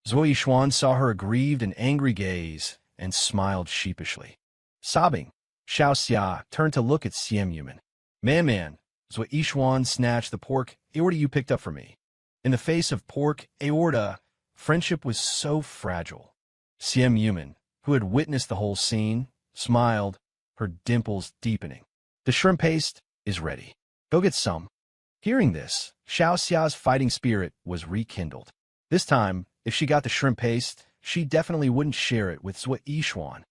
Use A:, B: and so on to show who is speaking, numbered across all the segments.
A: Zhuo Yishuan saw her aggrieved and angry gaze and smiled sheepishly. Sobbing, Xiao Xia turned to look at Simp. Man, Zhuo Yishuan snatched the pork aorta you picked up for me. In the face of pork aorta, friendship was so fragile. Simp, who had witnessed the whole scene, smiled, her dimples deepening. The shrimp paste is ready. Go get some. Hearing this, Xiao Xia's fighting spirit was rekindled. This time, if she got the shrimp paste, she definitely wouldn't share it with Zhuo Yishuan.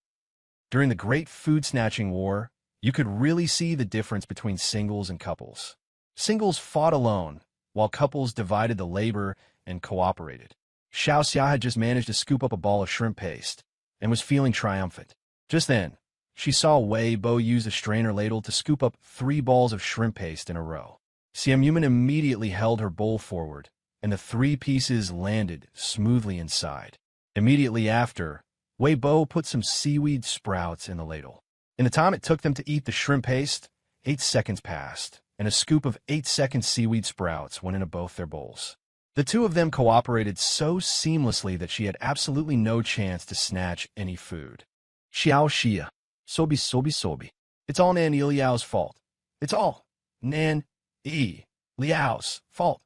A: During the Great Food Snatching War, you could really see the difference between singles and couples. Singles fought alone, while couples divided the labor and cooperated. Xiao Xia had just managed to scoop up a ball of shrimp paste and was feeling triumphant. Just then, she saw Wei Bo use a strainer ladle to scoop up 3 balls of shrimp paste in a row. Simp immediately held her bowl forward, and the 3 pieces landed smoothly inside. Immediately after, Wei Bo put some seaweed sprouts in the ladle. In the time it took them to eat the shrimp paste, 8 seconds passed, and a scoop of 8-second seaweed sprouts went into both their bowls. The two of them cooperated so seamlessly that she had absolutely no chance to snatch any food. Xiao Xia, sobi. It's all Nan Liao's fault. It's all Nan Liao's fault.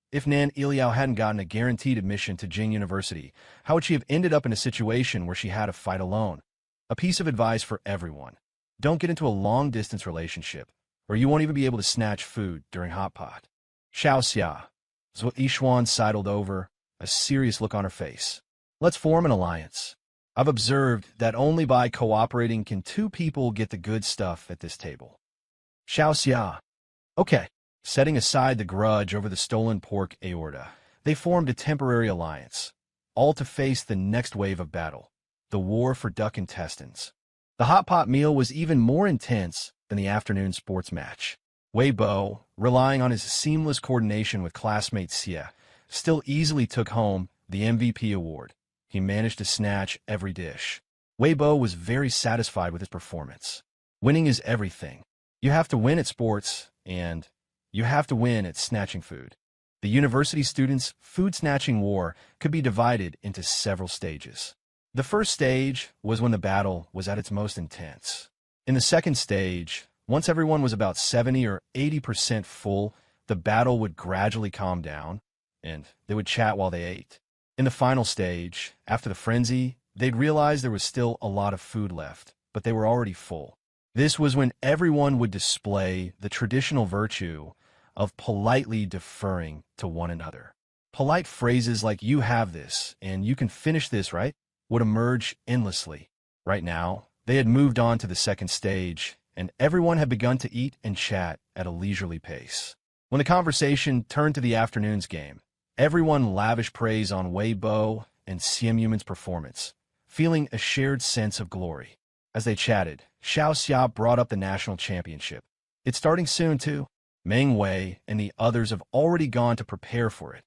A: If Nan Liao hadn't gotten a guaranteed admission to Jing University, how would she have ended up in a situation where she had to fight alone? A piece of advice for everyone. Don't get into a long-distance relationship, or you won't even be able to snatch food during hot pot. Xiao Xia. Zhuo Yishuan sidled over, a serious look on her face. Let's form an alliance. I've observed that only by cooperating can 2 people get the good stuff at this table. Xiao Xia. Okay. Setting aside the grudge over the stolen pork aorta, they formed a temporary alliance, all to face the next wave of battle, the war for duck intestines. The hot pot meal was even more intense than the afternoon sports match. Wei Bo, relying on his seamless coordination with classmate Xia, still easily took home the MVP award. He managed to snatch every dish. Wei Bo was very satisfied with his performance. Winning is everything. You have to win at sports, and you have to win at snatching food. The university students' food snatching war could be divided into several stages. The first stage was when the battle was at its most intense. In the second stage, once everyone was about 70 or 80% full, the battle would gradually calm down, and they would chat while they ate. In the final stage, after the frenzy, they'd realize there was still a lot of food left, but they were already full. This was when everyone would display the traditional virtue of politely deferring to one another. Polite phrases like "you have this" and "you can finish this, right?" would emerge endlessly. Right now, they had moved on to the second stage, and everyone had begun to eat and chat at a leisurely pace. When the conversation turned to the afternoon's game, everyone lavished praise on Wei Bo and Simp performance, feeling a shared sense of glory. As they chatted, Xiao Xia brought up the national championship. It's starting soon, too. Meng Wei and the others have already gone to prepare for it.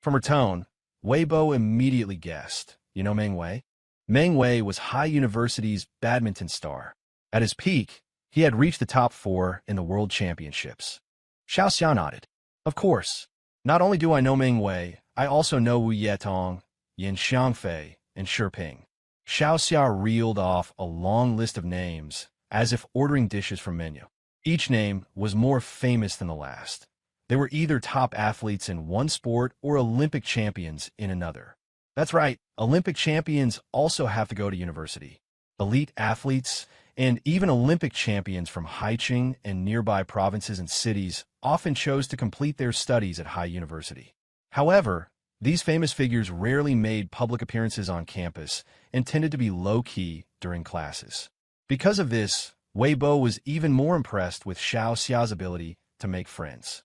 A: From her tone, Wei Bo immediately guessed. You know Meng Wei? Meng Wei was High University's badminton star. At his peak, he had reached the top 4 in the World Championships. Xiao Xia nodded. Of course. Not only do I know Meng Wei, I also know Wu Yetong, Yin Xiangfei, and Shi Ping. Xiao Xia reeled off a long list of names, as if ordering dishes from menu. Each name was more famous than the last. They were either top athletes in one sport or Olympic champions in another. That's right, Olympic champions also have to go to university. Elite athletes and even Olympic champions from Haicheng and nearby provinces and cities often chose to complete their studies at High University. However, these famous figures rarely made public appearances on campus and tended to be low-key during classes. Because of this, Wei Bo was even more impressed with Xiao Xia's ability to make friends.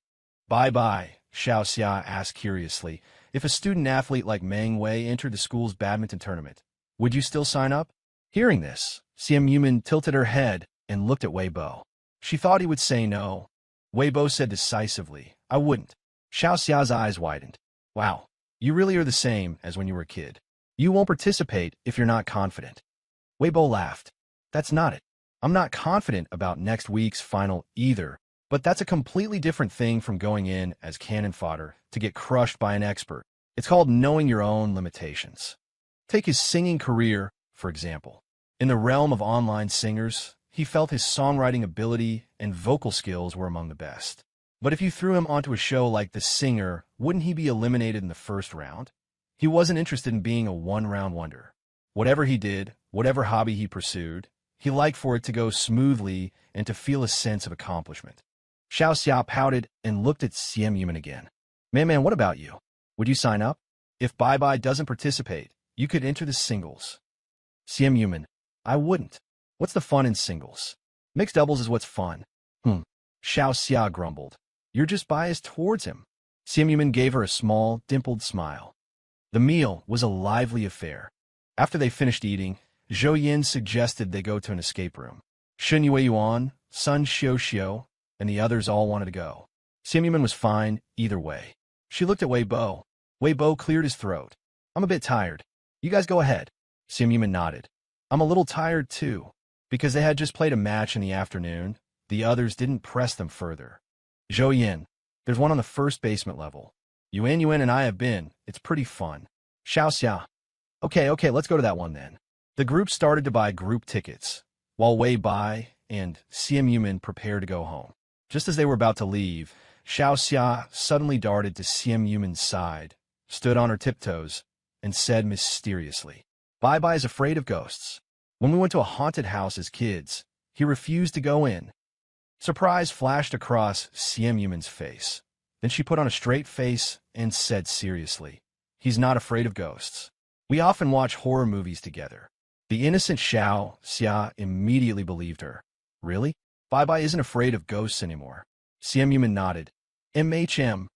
A: Bye-bye, Xiao Xia asked curiously. If a student-athlete like Meng Wei entered the school's badminton tournament, would you still sign up? Hearing this, Simp tilted her head and looked at Wei Bo. She thought he would say no. Wei Bo said decisively, I wouldn't. Xiao Xia's eyes widened. Wow, you really are the same as when you were a kid. You won't participate if you're not confident. Wei Bo laughed. That's not it. I'm not confident about next week's final either, but that's a completely different thing from going in as cannon fodder to get crushed by an expert. It's called knowing your own limitations. Take his singing career, for example. In the realm of online singers, he felt his songwriting ability and vocal skills were among the best. But if you threw him onto a show like The Singer, wouldn't he be eliminated in the first round? He wasn't interested in being a one-round wonder. Whatever he did, whatever hobby he pursued, he liked for it to go smoothly and to feel a sense of accomplishment. Xiao Xia pouted and looked at Siem Yuman again. Man, what about you? Would you sign up? If Bye Bye doesn't participate, you could enter the singles. Siem Yuman, I wouldn't. What's the fun in singles? Mixed doubles is what's fun. Xiao Xia grumbled. You're just biased towards him. Siem Yuman gave her a small, dimpled smile. The meal was a lively affair. After they finished eating, Zhou Yin suggested they go to an escape room. Shen Yuan, Sun Xiao, and the others all wanted to go. Siem Yuman was fine either way. She looked at Wei Bo. Wei Bo cleared his throat. I'm a bit tired. You guys go ahead. Siem Yuman nodded. I'm a little tired too. Because they had just played a match in the afternoon, the others didn't press them further. Zhou Yin, there's one on the first basement level. Yuan and I have been. It's pretty fun. Xiao Xia. Okay, let's go to that one then. The group started to buy group tickets, while Wei Bai and Siem Yuman prepared to go home. Just as they were about to leave, Xiao Xia suddenly darted to Siem Yuman's side, stood on her tiptoes, and said mysteriously, Bye Bye is afraid of ghosts. When we went to a haunted house as kids, he refused to go in. Surprise flashed across Siem Yuman's face. Then she put on a straight face and said seriously, He's not afraid of ghosts. We often watch horror movies together. The innocent Xiao Xia immediately believed her. Really? Bye Bye isn't afraid of ghosts anymore. Siem Yuman nodded. MHM.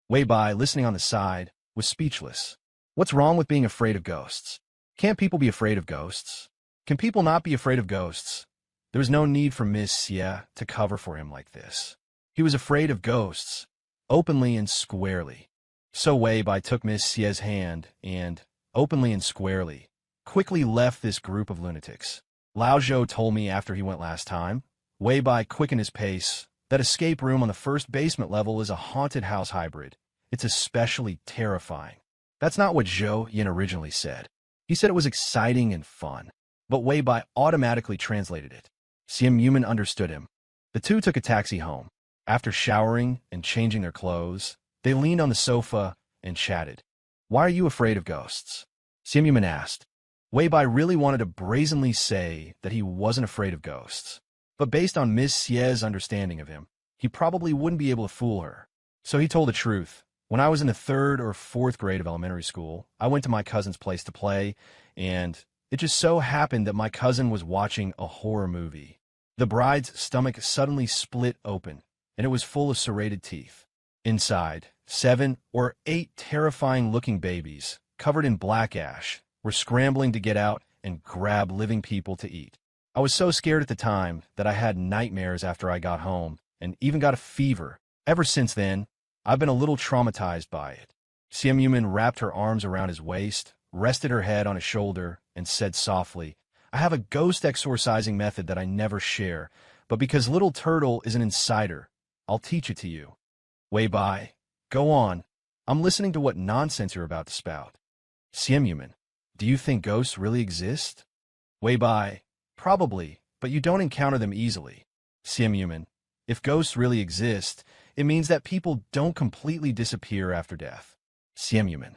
A: Wei Bai, listening on the side, was speechless. What's wrong with being afraid of ghosts? Can't people be afraid of ghosts? Can people not be afraid of ghosts? There was no need for Miss Xia to cover for him like this. He was afraid of ghosts, openly and squarely. So Wei Bai took Miss Xia's hand and, openly and squarely, quickly left this group of lunatics. Lao Zhou told me after he went last time, Wei Bai quickened his pace, that escape room on the first basement level is a haunted house hybrid. It's especially terrifying. That's not what Zhou Yin originally said. He said it was exciting and fun. But Wei Bai automatically translated it. Siem Yuman understood him. The two took a taxi home. After showering and changing their clothes, they leaned on the sofa and chatted. Why are you afraid of ghosts? Siem Yuman asked. Wei Bai really wanted to brazenly say that he wasn't afraid of ghosts. But based on Miss Xia's understanding of him, he probably wouldn't be able to fool her. So he told the truth. When I was in the 3rd or 4th grade of elementary school, I went to my cousin's place to play, and it just so happened that my cousin was watching a horror movie. The bride's stomach suddenly split open, and it was full of serrated teeth. Inside, 7 or 8 terrifying-looking babies, covered in black ash, were scrambling to get out and grab living people to eat. I was so scared at the time that I had nightmares after I got home, and even got a fever. Ever since then, I've been a little traumatized by it. Siem Yuman wrapped her arms around his waist, rested her head on his shoulder, and said softly, I have a ghost exorcising method that I never share, but because Little Turtle is an insider, I'll teach it to you. Wei Bai, go on. I'm listening to what nonsense you're about to spout. Siem Yuman, do you think ghosts really exist? Wei Bai, probably, but you don't encounter them easily. Siem Yuman, if ghosts really exist, it means that people don't completely disappear after death. Siem Yuman,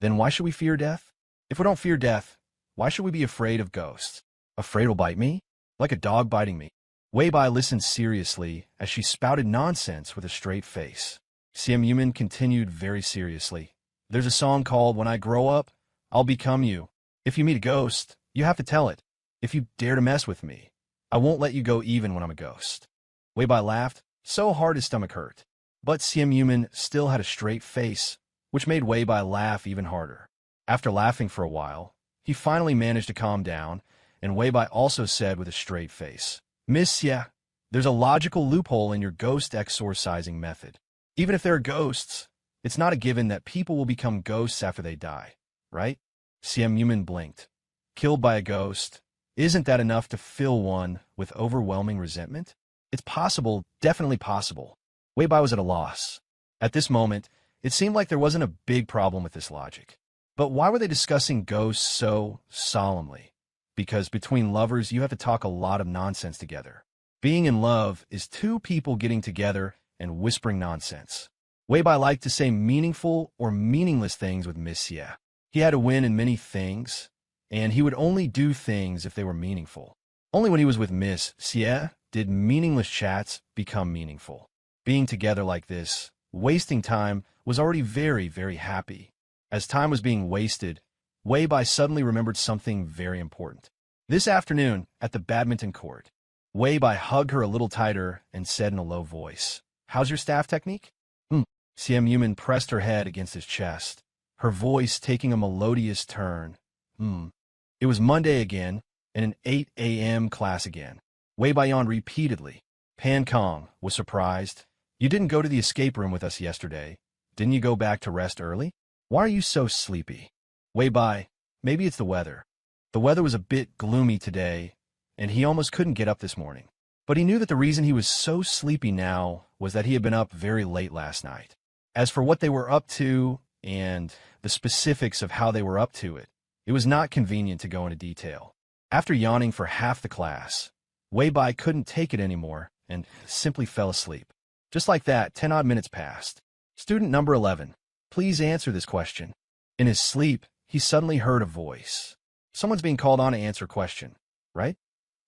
A: then why should we fear death? If we don't fear death, why should we be afraid of ghosts? Afraid it'll bite me? Like a dog biting me. Wei Bai listened seriously as she spouted nonsense with a straight face. Siem Yuman continued very seriously. There's a song called When I Grow Up, I'll Become You. If you meet a ghost, you have to tell it. If you dare to mess with me, I won't let you go even when I'm a ghost. Wei Bai laughed so hard his stomach hurt. But Siem Yuman still had a straight face, which made Wei Bai laugh even harder. After laughing for a while, he finally managed to calm down, and Wei Bai also said with a straight face, Miss Xia, there's a logical loophole in your ghost exorcising method. Even if there are ghosts, it's not a given that people will become ghosts after they die, right? Siem Yuman blinked. Killed by a ghost, isn't that enough to fill one with overwhelming resentment? It's possible, definitely possible. Wei Bai was at a loss. At this moment, It seemed like there wasn't a big problem with this logic. But why were they discussing ghosts so solemnly? Because between lovers, you have to talk a lot of nonsense together. Being in love is two people getting together and whispering nonsense. Weibai liked to say meaningful or meaningless things with Miss Xie. He had to win in many things, and he would only do things if they were meaningful. Only when he was with Miss Xie did meaningless chats become meaningful. Being together like this, wasting time, was already very, very happy. As time was being wasted, Weibai suddenly remembered something very important. This afternoon, at the badminton court, Weibai hugged her a little tighter and said in a low voice, "How's your staff technique?" Xiam Yuman pressed her head against his chest, her voice taking a melodious turn. It was Monday again, and an 8 a.m. class again. Weibai yawned repeatedly. Pan Kong was surprised. "You didn't go to the escape room with us yesterday. Didn't you go back to rest early? Why are you so sleepy?" Weibai, maybe it's the weather. The weather was a bit gloomy today, and he almost couldn't get up this morning. But he knew that the reason he was so sleepy now was that he had been up very late last night. As for what they were up to and the specifics of how they were up to it, it was not convenient to go into detail. After yawning for half the class, Weibai couldn't take it anymore and simply fell asleep. Just like that, 10-odd minutes passed. Student number 11, please answer this question. In his sleep, he suddenly heard a voice. Someone's being called on to answer question, right?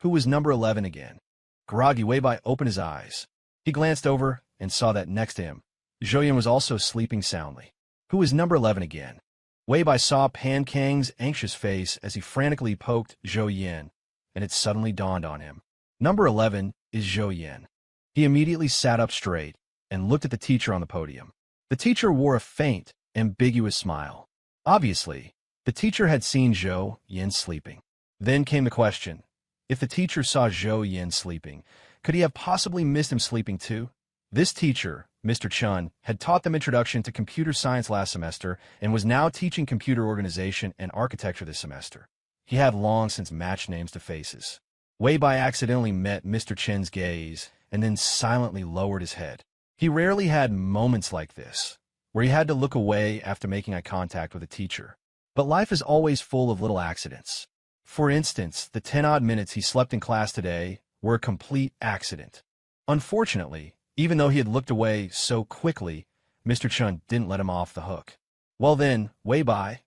A: Who was number 11 again? Groggy, Weibai opened his eyes. He glanced over and saw that next to him, Zhou Yan was also sleeping soundly. Who was number 11 again? Weibai saw Pan Kang's anxious face as he frantically poked Zhou Yan, and it suddenly dawned on him. Number 11 is Zhou Yan. He immediately sat up straight and looked at the teacher on the podium. The teacher wore a faint, ambiguous smile. Obviously, the teacher had seen Zhou Yan sleeping. Then came the question. If the teacher saw Zhou Yan sleeping, could he have possibly missed him sleeping too? This teacher, Mr. Chun, had taught them Introduction to Computer Science last semester and was now teaching Computer Organization and Architecture this semester. He had long since matched names to faces. Weibai accidentally met Mr. Chen's gaze and then silently lowered his head. He rarely had moments like this, where he had to look away after making eye contact with a teacher. But life is always full of little accidents. For instance, the 10-odd minutes he slept in class today were a complete accident. Unfortunately, even though he had looked away so quickly, Mr. Chun didn't let him off the hook. Well then, Weibai,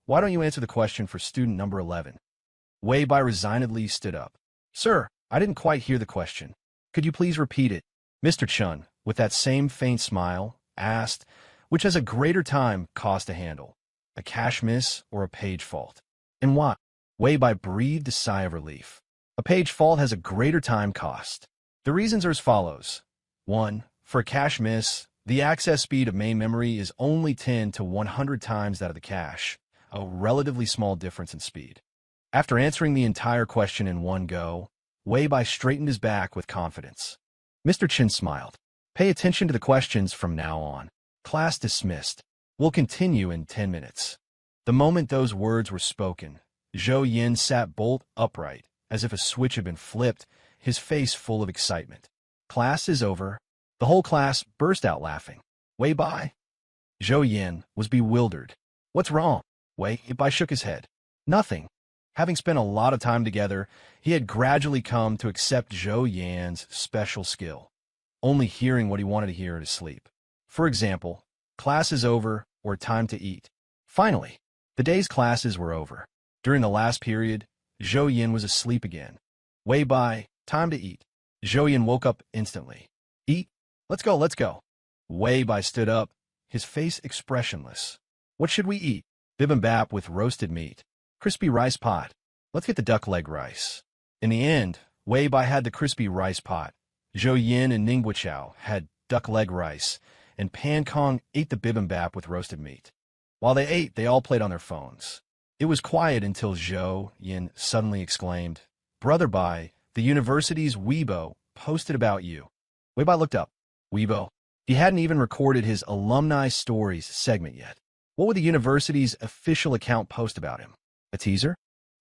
A: why don't you answer the question for student number 11? Weibai resignedly stood up. Sir, I didn't quite hear the question. Could you please repeat it? Mr. Chun, with that same faint smile, asked, which has a greater time cost to handle, a cash miss or a page fault? And why? Weibai breathed a sigh of relief. A page fault has a greater time cost. The reasons are as follows. 1. For a cache miss, the access speed of main memory is only 10 to 100 times that of the cache, a relatively small difference in speed. After answering the entire question in one go, Weibai straightened his back with confidence. Mr. Chin smiled. Pay attention to the questions from now on. Class dismissed. We'll continue in 10 minutes. The moment those words were spoken, Zhou Yan sat bolt upright, as if a switch had been flipped, his face full of excitement. Class is over. The whole class burst out laughing. Weibai? Zhou Yan was bewildered. What's wrong? Weibai shook his head. Nothing. Having spent a lot of time together, he had gradually come to accept Zhou Yan's special skill, only hearing what he wanted to hear to sleep. For example, class is over or time to eat. Finally, the day's classes were over. During the last period, Zhou Yan was asleep again. Weibai, time to eat. Zhou Yan woke up instantly. Eat? Let's go, let's go. Weibai stood up, his face expressionless. What should we eat? Bibimbap with roasted meat. Crispy rice pot. Let's get the duck leg rice. In the end, Weibai had the crispy rice pot. Zhou Yan and Ningguoqiao had duck leg rice, and Pan Kong ate the bibimbap with roasted meat. While they ate, they all played on their phones. It was quiet until Zhou Yan suddenly exclaimed, Brother Bai, the university's Weibo posted about you. Weibai looked up. Weibo. He hadn't even recorded his alumni stories segment yet. What would the university's official account post about him? A teaser?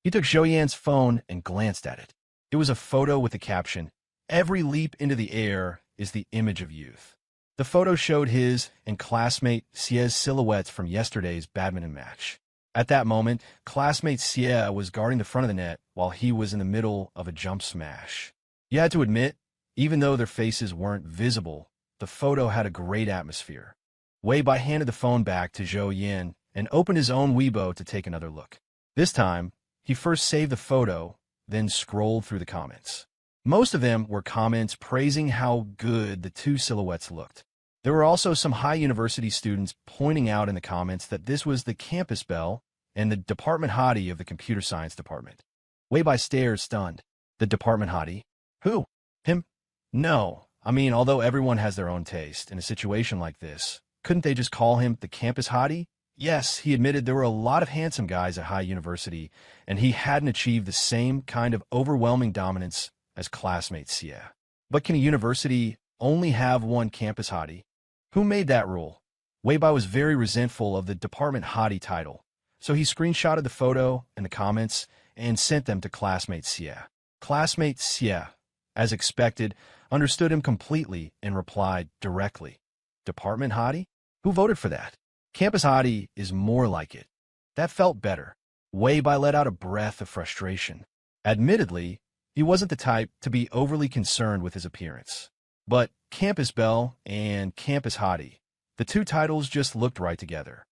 A: He took Zhou Yan's phone and glanced at it. It was a photo with the caption, Every leap into the air is the image of youth. The photo showed his and classmate Xie's silhouettes from yesterday's badminton match. At that moment, classmate Xie was guarding the front of the net while he was in the middle of a jump smash. You had to admit, even though their faces weren't visible, the photo had a great atmosphere. Wei Bai handed the phone back to Zhou Yin and opened his own Weibo to take another look. This time, he first saved the photo, then scrolled through the comments. Most of them were comments praising how good the two silhouettes looked. There were also some high university students pointing out in the comments that this was the campus belle and the department hottie of the computer science department. Wei Bai stared stunned. The department hottie? Who? Him? No. I mean, although everyone has their own taste, in a situation like this, couldn't they just call him the campus hottie? Yes, he admitted there were a lot of handsome guys at high university, and he hadn't achieved the same kind of overwhelming dominance as classmate Xie. But can a university only have one campus hottie? Who made that rule? Wei Bai was very resentful of the department hottie title, so he screenshotted the photo and the comments and sent them to classmate Xie. Classmate Xie, as expected, understood him completely and replied directly. Department hottie? Who voted for that? Campus hottie is more like it. That felt better. Wei Bai let out a breath of frustration. Admittedly, he wasn't the type to be overly concerned with his appearance. But Campus Belle and Campus Hottie, the two titles just looked right together.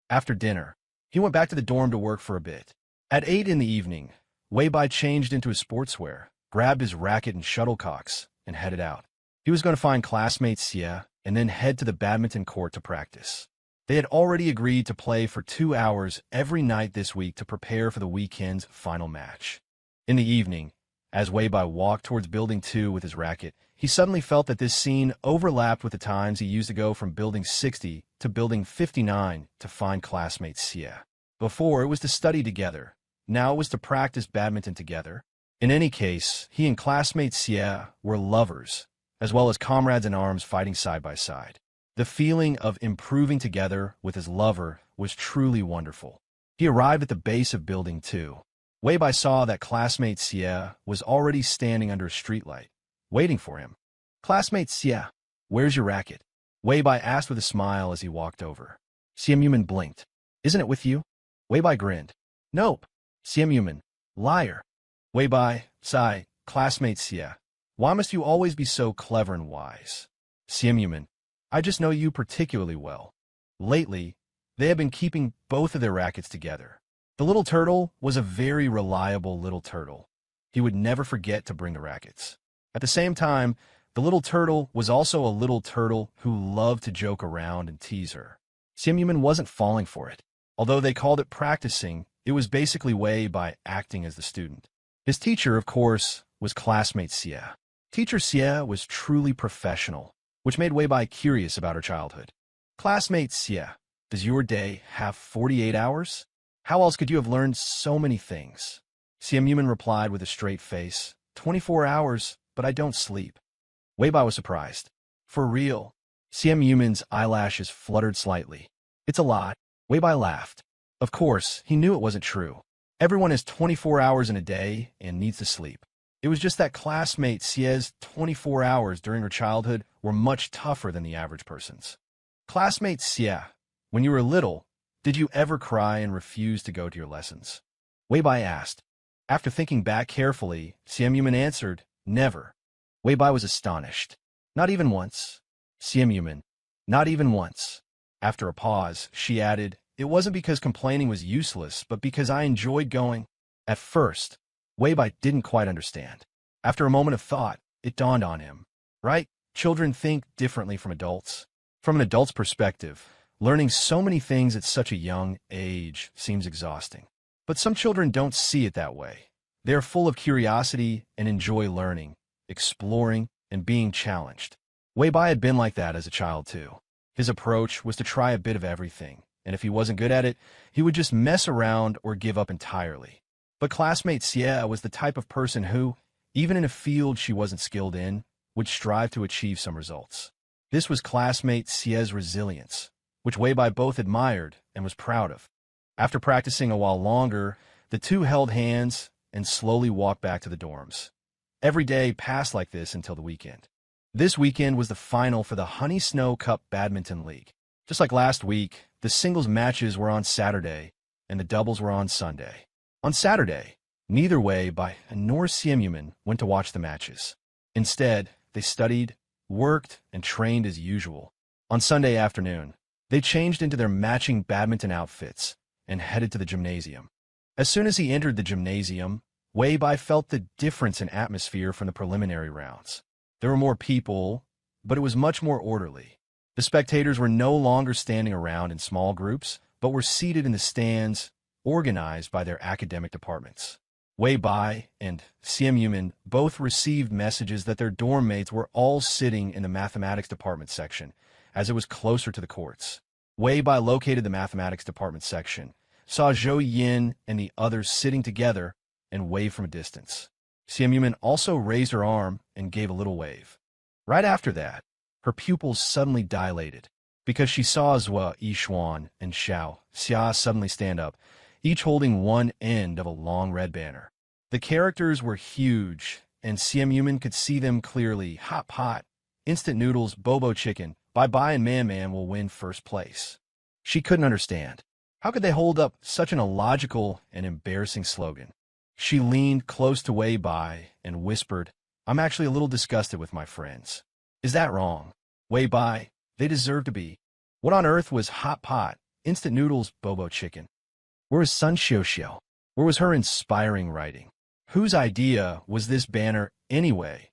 A: After dinner, he went back to the dorm to work for a bit. At 8 in the evening, Wei Bai changed into his sportswear, grabbed his racket and shuttlecocks, and headed out. He was going to find classmate Xie and then head to the badminton court to practice. They had already agreed to play for 2 hours every night this week to prepare for the weekend's final match. In the evening, as Wei Bai walked towards Building 2 with his racket, he suddenly felt that this scene overlapped with the times he used to go from Building 60 to Building 59 to find classmate Xie. Before, it was to study together. Now it was to practice badminton together. In any case, he and classmate Xie were lovers, as well as comrades in arms fighting side by side. The feeling of improving together with his lover was truly wonderful. He arrived at the base of Building 2. Wei Bai saw that classmate Xie was already standing under a streetlight, waiting for him. Classmate Xie, where's your racket? Wei Bai asked with a smile as he walked over. Xian Yuman blinked. Isn't it with you? Wei Bai grinned. Nope. Xian Yuman, liar. Wei Bai, sigh, classmate Xie. Why must you always be so clever and wise? Xian Yuman, I just know you particularly well. Lately, they have been keeping both of their rackets together. The little turtle was a very reliable little turtle. He would never forget to bring the rackets. At the same time, the little turtle was also a little turtle who loved to joke around and tease her. Xian Yuman wasn't falling for it. Although they called it practicing, it was basically Wei Bai acting as the student. His teacher, of course, was classmate Xie. Teacher Xie was truly professional, which made Wei Bai curious about her childhood. Classmate Xie, does your day have 48 hours? How else could you have learned so many things? Xian Yuman replied with a straight face, 24 hours, but I don't sleep. Wei Bai was surprised. For real? Xian Yuman's eyelashes fluttered slightly. It's a lot. Wei Bai laughed. Of course, he knew it wasn't true. Everyone has 24 hours in a day and needs to sleep. It was just that classmate Xie's 24 hours during her childhood were much tougher than the average person's. Classmate Xie, when you were little, did you ever cry and refuse to go to your lessons? Wei Bai asked. After thinking back carefully, Xian Yuman answered, never. Wei Bai was astonished. Not even once. Xian Yuman, not even once. After a pause, she added, it wasn't because complaining was useless, but because I enjoyed going. At first, Wei Bai didn't quite understand. After a moment of thought, it dawned on him. Right? Children think differently from adults. From an adult's perspective, learning so many things at such a young age seems exhausting. But some children don't see it that way. They are full of curiosity and enjoy learning, exploring, and being challenged. Wei Bai had been like that as a child too. His approach was to try a bit of everything, and if he wasn't good at it, he would just mess around or give up entirely. But classmate Xie was the type of person who, even in a field she wasn't skilled in, would strive to achieve some results. This was classmate Xie's resilience, which Wei Bai both admired and was proud of. After practicing a while longer, the two held hands and slowly walked back to the dorms. Every day passed like this until the weekend. This weekend was the final for the Honey Snow Cup Badminton League. Just like last week, the singles matches were on Saturday and the doubles were on Sunday. On Saturday, neither Wei Bai nor Siam went to watch the matches. Instead, they studied, worked, and trained as usual. On Sunday afternoon, they changed into their matching badminton outfits and headed to the gymnasium. As soon as he entered the gymnasium, Wei Bai felt the difference in atmosphere from the preliminary rounds. There were more people, but it was much more orderly. The spectators were no longer standing around in small groups, but were seated in the stands, organized by their academic departments. Wei Bai and Siam both received messages that their dorm mates were all sitting in the mathematics department section, as it was closer to the courts. Wei Bai located the mathematics department section, saw Zhou Yin and the others sitting together, and waved from a distance. Siam also raised her arm and gave a little wave. Right after that, her pupils suddenly dilated, because she saw Zhou Yishuan and Xiao Xia suddenly stand up, each holding one end of a long red banner. The characters were huge, and Siam could see them clearly. Hot pot, instant noodles, bobo chicken, bye-bye and man will win first place. She couldn't understand. How could they hold up such an illogical and embarrassing slogan? She leaned close to Wei Bai and whispered, "I'm actually a little disgusted with my friends." "Is that wrong?" "Wei Bai, they deserve to be." What on earth was hot pot, instant noodles, bobo chicken? Where was Sun Xiao? Where was her inspiring writing? Whose idea was this banner anyway?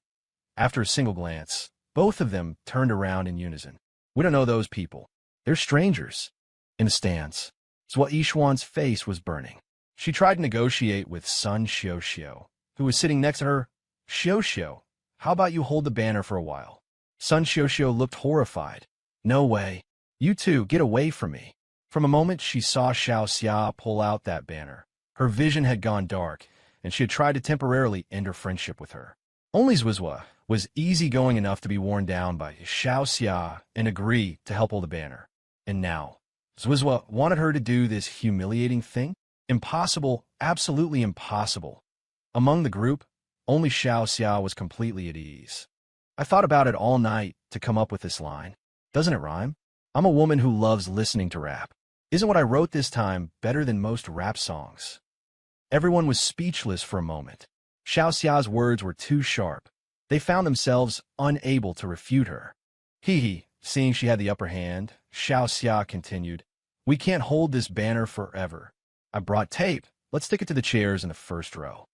A: After a single glance, both of them turned around in unison. "We don't know those people. They're strangers." In the stands, Zhou Yishuan's face was burning. She tried to negotiate with Sun Xiao, who was sitting next to her. Xiao, how about you hold the banner for a while?" Sun Xiao looked horrified. "No way. You two, get away from me." From a moment she saw Xiao Xia pull out that banner. Her vision had gone dark, and she had tried to temporarily end her friendship with her. Only Zhuizhua was easygoing enough to be worn down by Xiao Xia and agree to help hold the banner. And now, Zhuizhua wanted her to do this humiliating thing? Impossible, absolutely impossible. Among the group, only Xiao Xia was completely at ease. "I thought about it all night to come up with this line. Doesn't it rhyme? I'm a woman who loves listening to rap. Isn't what I wrote this time better than most rap songs?" Everyone was speechless for a moment. Xiao Xia's words were too sharp. They found themselves unable to refute her. Seeing she had the upper hand, Xiao Xia continued, "We can't hold this banner forever. I brought tape. Let's stick it to the chairs in the first row."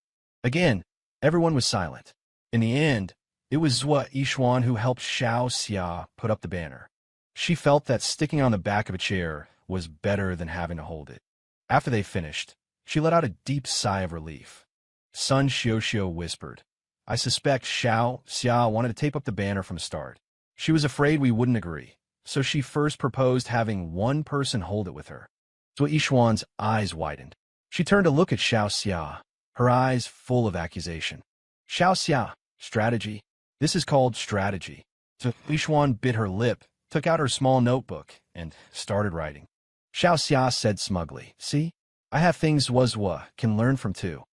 A: Again, everyone was silent. In the end, it was Zhou Yishuan who helped Xiao Xia put up the banner. She felt that sticking on the back of a chair was better than having to hold it. After they finished, she let out a deep sigh of relief. Sun Xiao whispered, "I suspect Xiao Xia wanted to tape up the banner from the start. She was afraid we wouldn't agree, so she first proposed having one person hold it with her." Zhou Yishuan's eyes widened. She turned to look at Xiao Xia, her eyes full of accusation. "Xiao Xia, strategy. This is called strategy." Zhou Yishuan bit her lip, took out her small notebook, and started writing. Xiao Xia said smugly, "See? I have things Zhuizhua can learn from too."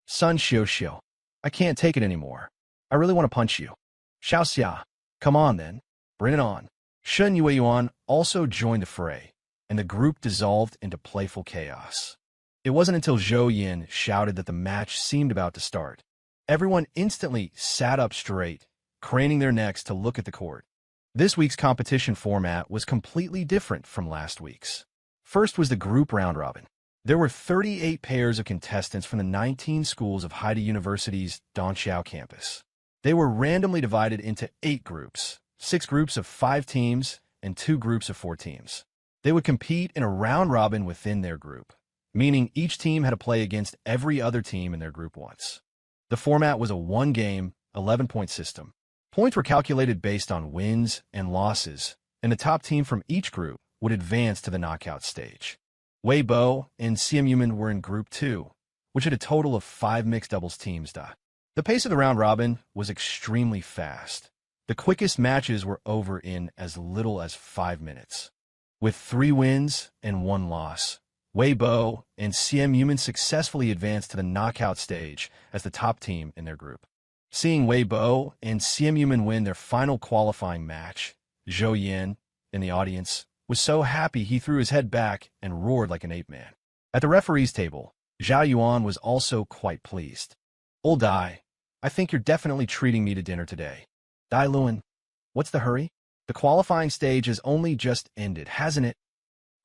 A: Sun Xiao, "I can't take it anymore. I really want to punch you." Xiao Xia, "Come on then. Bring it on." Shen Yueyuan also joined the fray, and the group dissolved into playful chaos. It wasn't until Zhou Yin shouted that the match seemed about to start. Everyone instantly sat up straight, craning their necks to look at the court. This week's competition format was completely different from last week's. First was the group round robin. There were 38 pairs of contestants from the 19 schools of Haida University's Donqiao campus. They were randomly divided into 8 groups, 6 groups of 5 teams, and 2 groups of 4 teams. They would compete in a round robin within their group, meaning each team had to play against every other team in their group once. The format was a 1-game, 11-point system. Points were calculated based on wins and losses, and the top team from each group would advance to the knockout stage. Wei Bo and Siam were in Group 2, which had a total of 5 mixed doubles teams. The pace of the round robin was extremely fast. The quickest matches were over in as little as 5 minutes. With 3 wins and 1 loss, Wei Bo and Siam successfully advanced to the knockout stage as the top team in their group. Seeing Wei Bo and Xian Yumin win their final qualifying match, Zhou Yan, in the audience, was so happy he threw his head back and roared like an ape man. At the referee's table, Zhao Yuan was also quite pleased. Old Dai, I think you're definitely treating me to dinner today. Dai Luan, what's the hurry? The qualifying stage has only just ended, hasn't it?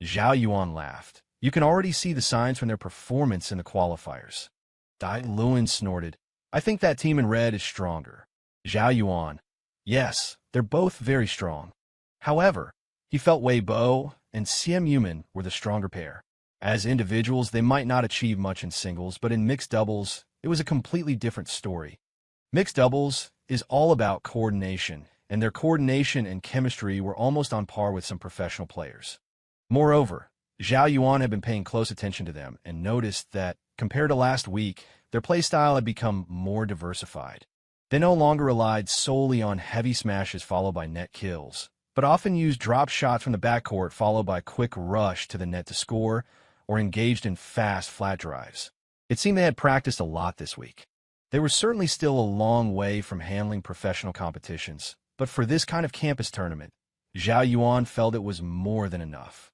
A: Zhao Yuan laughed. You can already see the signs from their performance in the qualifiers. Dai Luan snorted. I think that team in red is stronger. Zhao Yuan. Yes, they're both very strong. However, he felt Wei Bo and Xian Yumin were the stronger pair. As individuals, they might not achieve much in singles, but in mixed doubles, it was a completely different story. Mixed doubles is all about coordination, and their coordination and chemistry were almost on par with some professional players. Moreover, Zhao Yuan had been paying close attention to them and noticed that, compared to last week, their playstyle had become more diversified. They no longer relied solely on heavy smashes followed by net kills, but often used drop shots from the backcourt followed by quick rush to the net to score, or engaged in fast flat drives. It seemed they had practiced a lot this week. They were certainly still a long way from handling professional competitions, but for this kind of campus tournament, Zhao Yuan felt it was more than enough.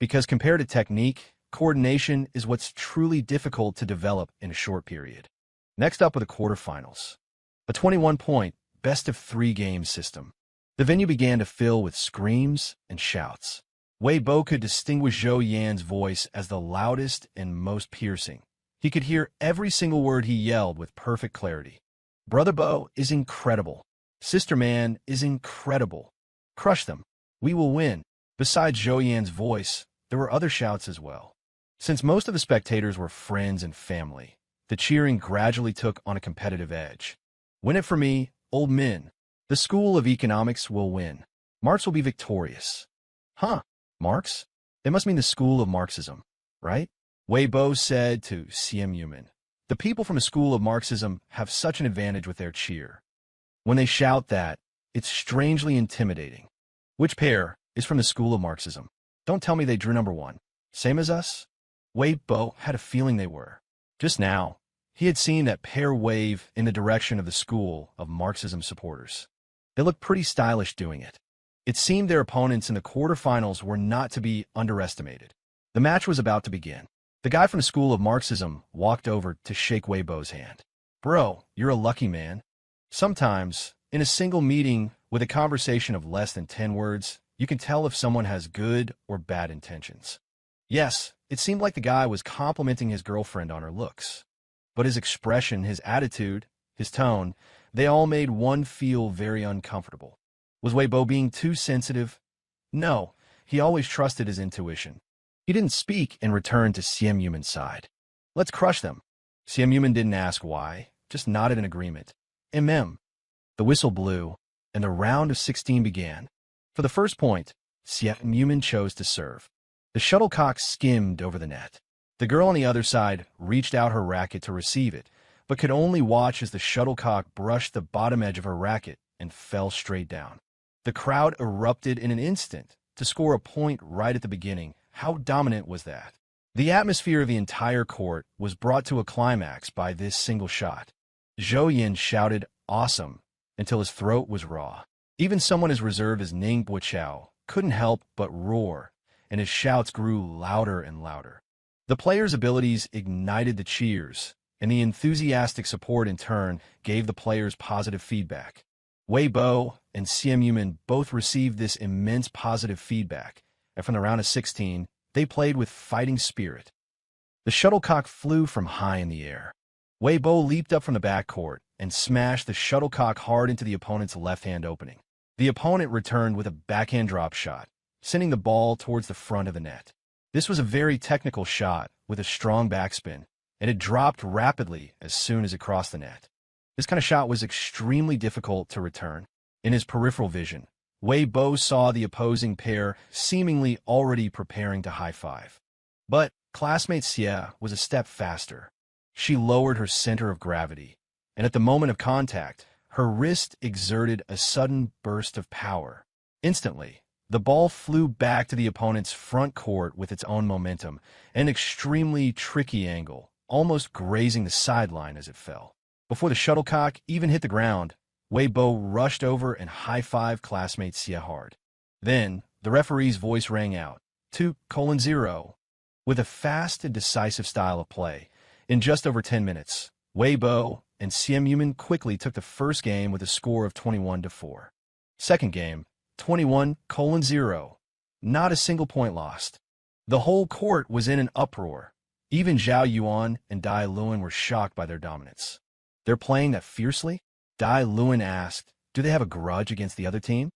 A: Because compared to technique, coordination is what's truly difficult to develop in a short period. Next up were the quarterfinals. A 21-point, best-of-3 game system. The venue began to fill with screams and shouts. Wei Bo could distinguish Zhou Yan's voice as the loudest and most piercing. He could hear every single word he yelled with perfect clarity. Brother Bo is incredible. Sister Man is incredible. Crush them. We will win. Besides Zhou Yan's voice, there were other shouts as well. Since most of the spectators were friends and family, the cheering gradually took on a competitive edge. Win it for me, old Min. The School of Economics will win. Marx will be victorious. Huh, Marx? They must mean the School of Marxism, right? Wei Bo said to Xian Yumin. The people from a school of Marxism have such an advantage with their cheer. When they shout that, it's strangely intimidating. Which pair is from the school of Marxism? Don't tell me they drew number 1. Same as us? Wei Bo had a feeling they were. Just now, he had seen that pair wave in the direction of the school of Marxism supporters. They looked pretty stylish doing it. It seemed their opponents in the quarterfinals were not to be underestimated. The match was about to begin. The guy from the school of Marxism walked over to shake Wei Bo's hand. Bro, you're a lucky man. Sometimes, in a single meeting with a conversation of less than 10 words, you can tell if someone has good or bad intentions. Yes, it seemed like the guy was complimenting his girlfriend on her looks. But his expression, his attitude, his tone, they all made one feel very uncomfortable. Was Wei Bo being too sensitive? No, he always trusted his intuition. He didn't speak and returned to Xian Yumin's side. Let's crush them. Xian Yumin didn't ask why, just nodded in agreement. The whistle blew, and the round of 16 began. For the first point, Xian Yumin chose to serve. The shuttlecock skimmed over the net. The girl on the other side reached out her racket to receive it, but could only watch as the shuttlecock brushed the bottom edge of her racket and fell straight down. The crowd erupted in an instant to score a point right at the beginning. How dominant was that? The atmosphere of the entire court was brought to a climax by this single shot. Zhou Yan shouted, "Awesome," until his throat was raw. Even someone as reserved as Ning Buochao couldn't help but roar, and his shouts grew louder and louder. The players' abilities ignited the cheers, and the enthusiastic support in turn gave the players positive feedback. Wei Bo and Xian Yumin both received this immense positive feedback, and from the round of 16, they played with fighting spirit. The shuttlecock flew from high in the air. Wei Bo leaped up from the backcourt and smashed the shuttlecock hard into the opponent's left-hand opening. The opponent returned with a backhand drop shot, sending the ball towards the front of the net. This was a very technical shot with a strong backspin, and it dropped rapidly as soon as it crossed the net. This kind of shot was extremely difficult to return. In his peripheral vision, Wei Bo saw the opposing pair seemingly already preparing to high-five. But classmate Xie was a step faster. She lowered her center of gravity, and at the moment of contact, her wrist exerted a sudden burst of power. Instantly, the ball flew back to the opponent's front court with its own momentum, an extremely tricky angle, almost grazing the sideline as it fell. Before the shuttlecock even hit the ground, Wei Bo rushed over and high-fived classmate Xie hard. Then, the referee's voice rang out, 2:0. With a fast and decisive style of play, in just over 10 minutes, Wei Bo and Simp quickly took the first game with a score of 21-4. Second game, 21:0. Not a single point lost. The whole court was in an uproar. Even Zhao Yuan and Dai Luan were shocked by their dominance. They're playing that fiercely? Dai Luan asked, do they have a grudge against the other team?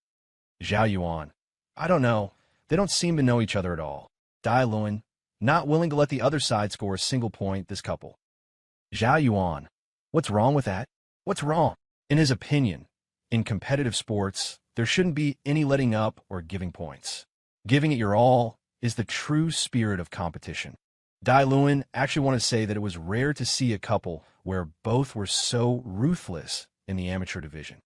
A: Zhao Yuan, I don't know. They don't seem to know each other at all. Dai Luan, not willing to let the other side score a single point this couple. Zhao Yuan, what's wrong with that? What's wrong? In his opinion, in competitive sports, there shouldn't be any letting up or giving points. Giving it your all is the true spirit of competition. Dai Luan actually wanted to say that it was rare to see a couple where both were so ruthless in the amateur division.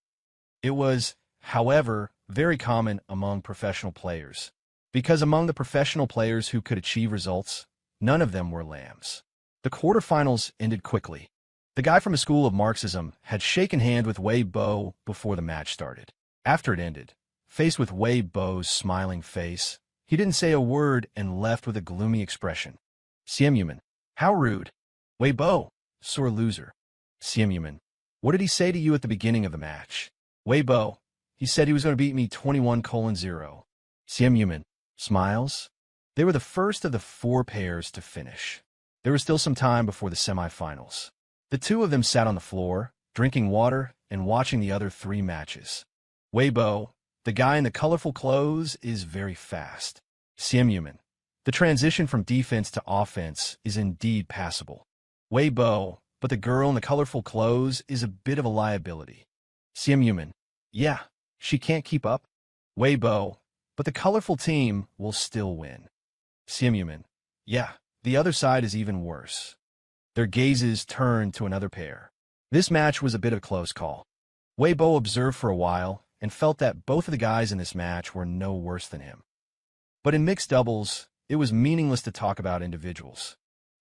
A: It was, however, very common among professional players, because among the professional players who could achieve results, none of them were lambs. The quarterfinals ended quickly. The guy from a school of Marxism had shaken hands with Wei Bo before the match started. After it ended, faced with Wei Bo's smiling face, he didn't say a word and left with a gloomy expression. Simp, how rude. Wei Bo, sore loser. Simp, what did he say to you at the beginning of the match? Wei Bo, he said he was going to beat me 21:0. Simp, smiles. They were the first of the 4 pairs to finish. There was still some time before the semifinals. The 2 of them sat on the floor, drinking water and watching the other 3 matches. Wei Bo, the guy in the colorful clothes, is very fast. Simp, the transition from defense to offense is indeed passable. Wei Bo, but the girl in the colorful clothes is a bit of a liability. Simp, yeah, she can't keep up. Wei Bo, but the colorful team will still win. Simp, yeah, the other side is even worse. Their gazes turned to another pair. This match was a bit of a close call. Wei Bo observed for a while and felt that both of the guys in this match were no worse than him. But in mixed doubles, it was meaningless to talk about individuals.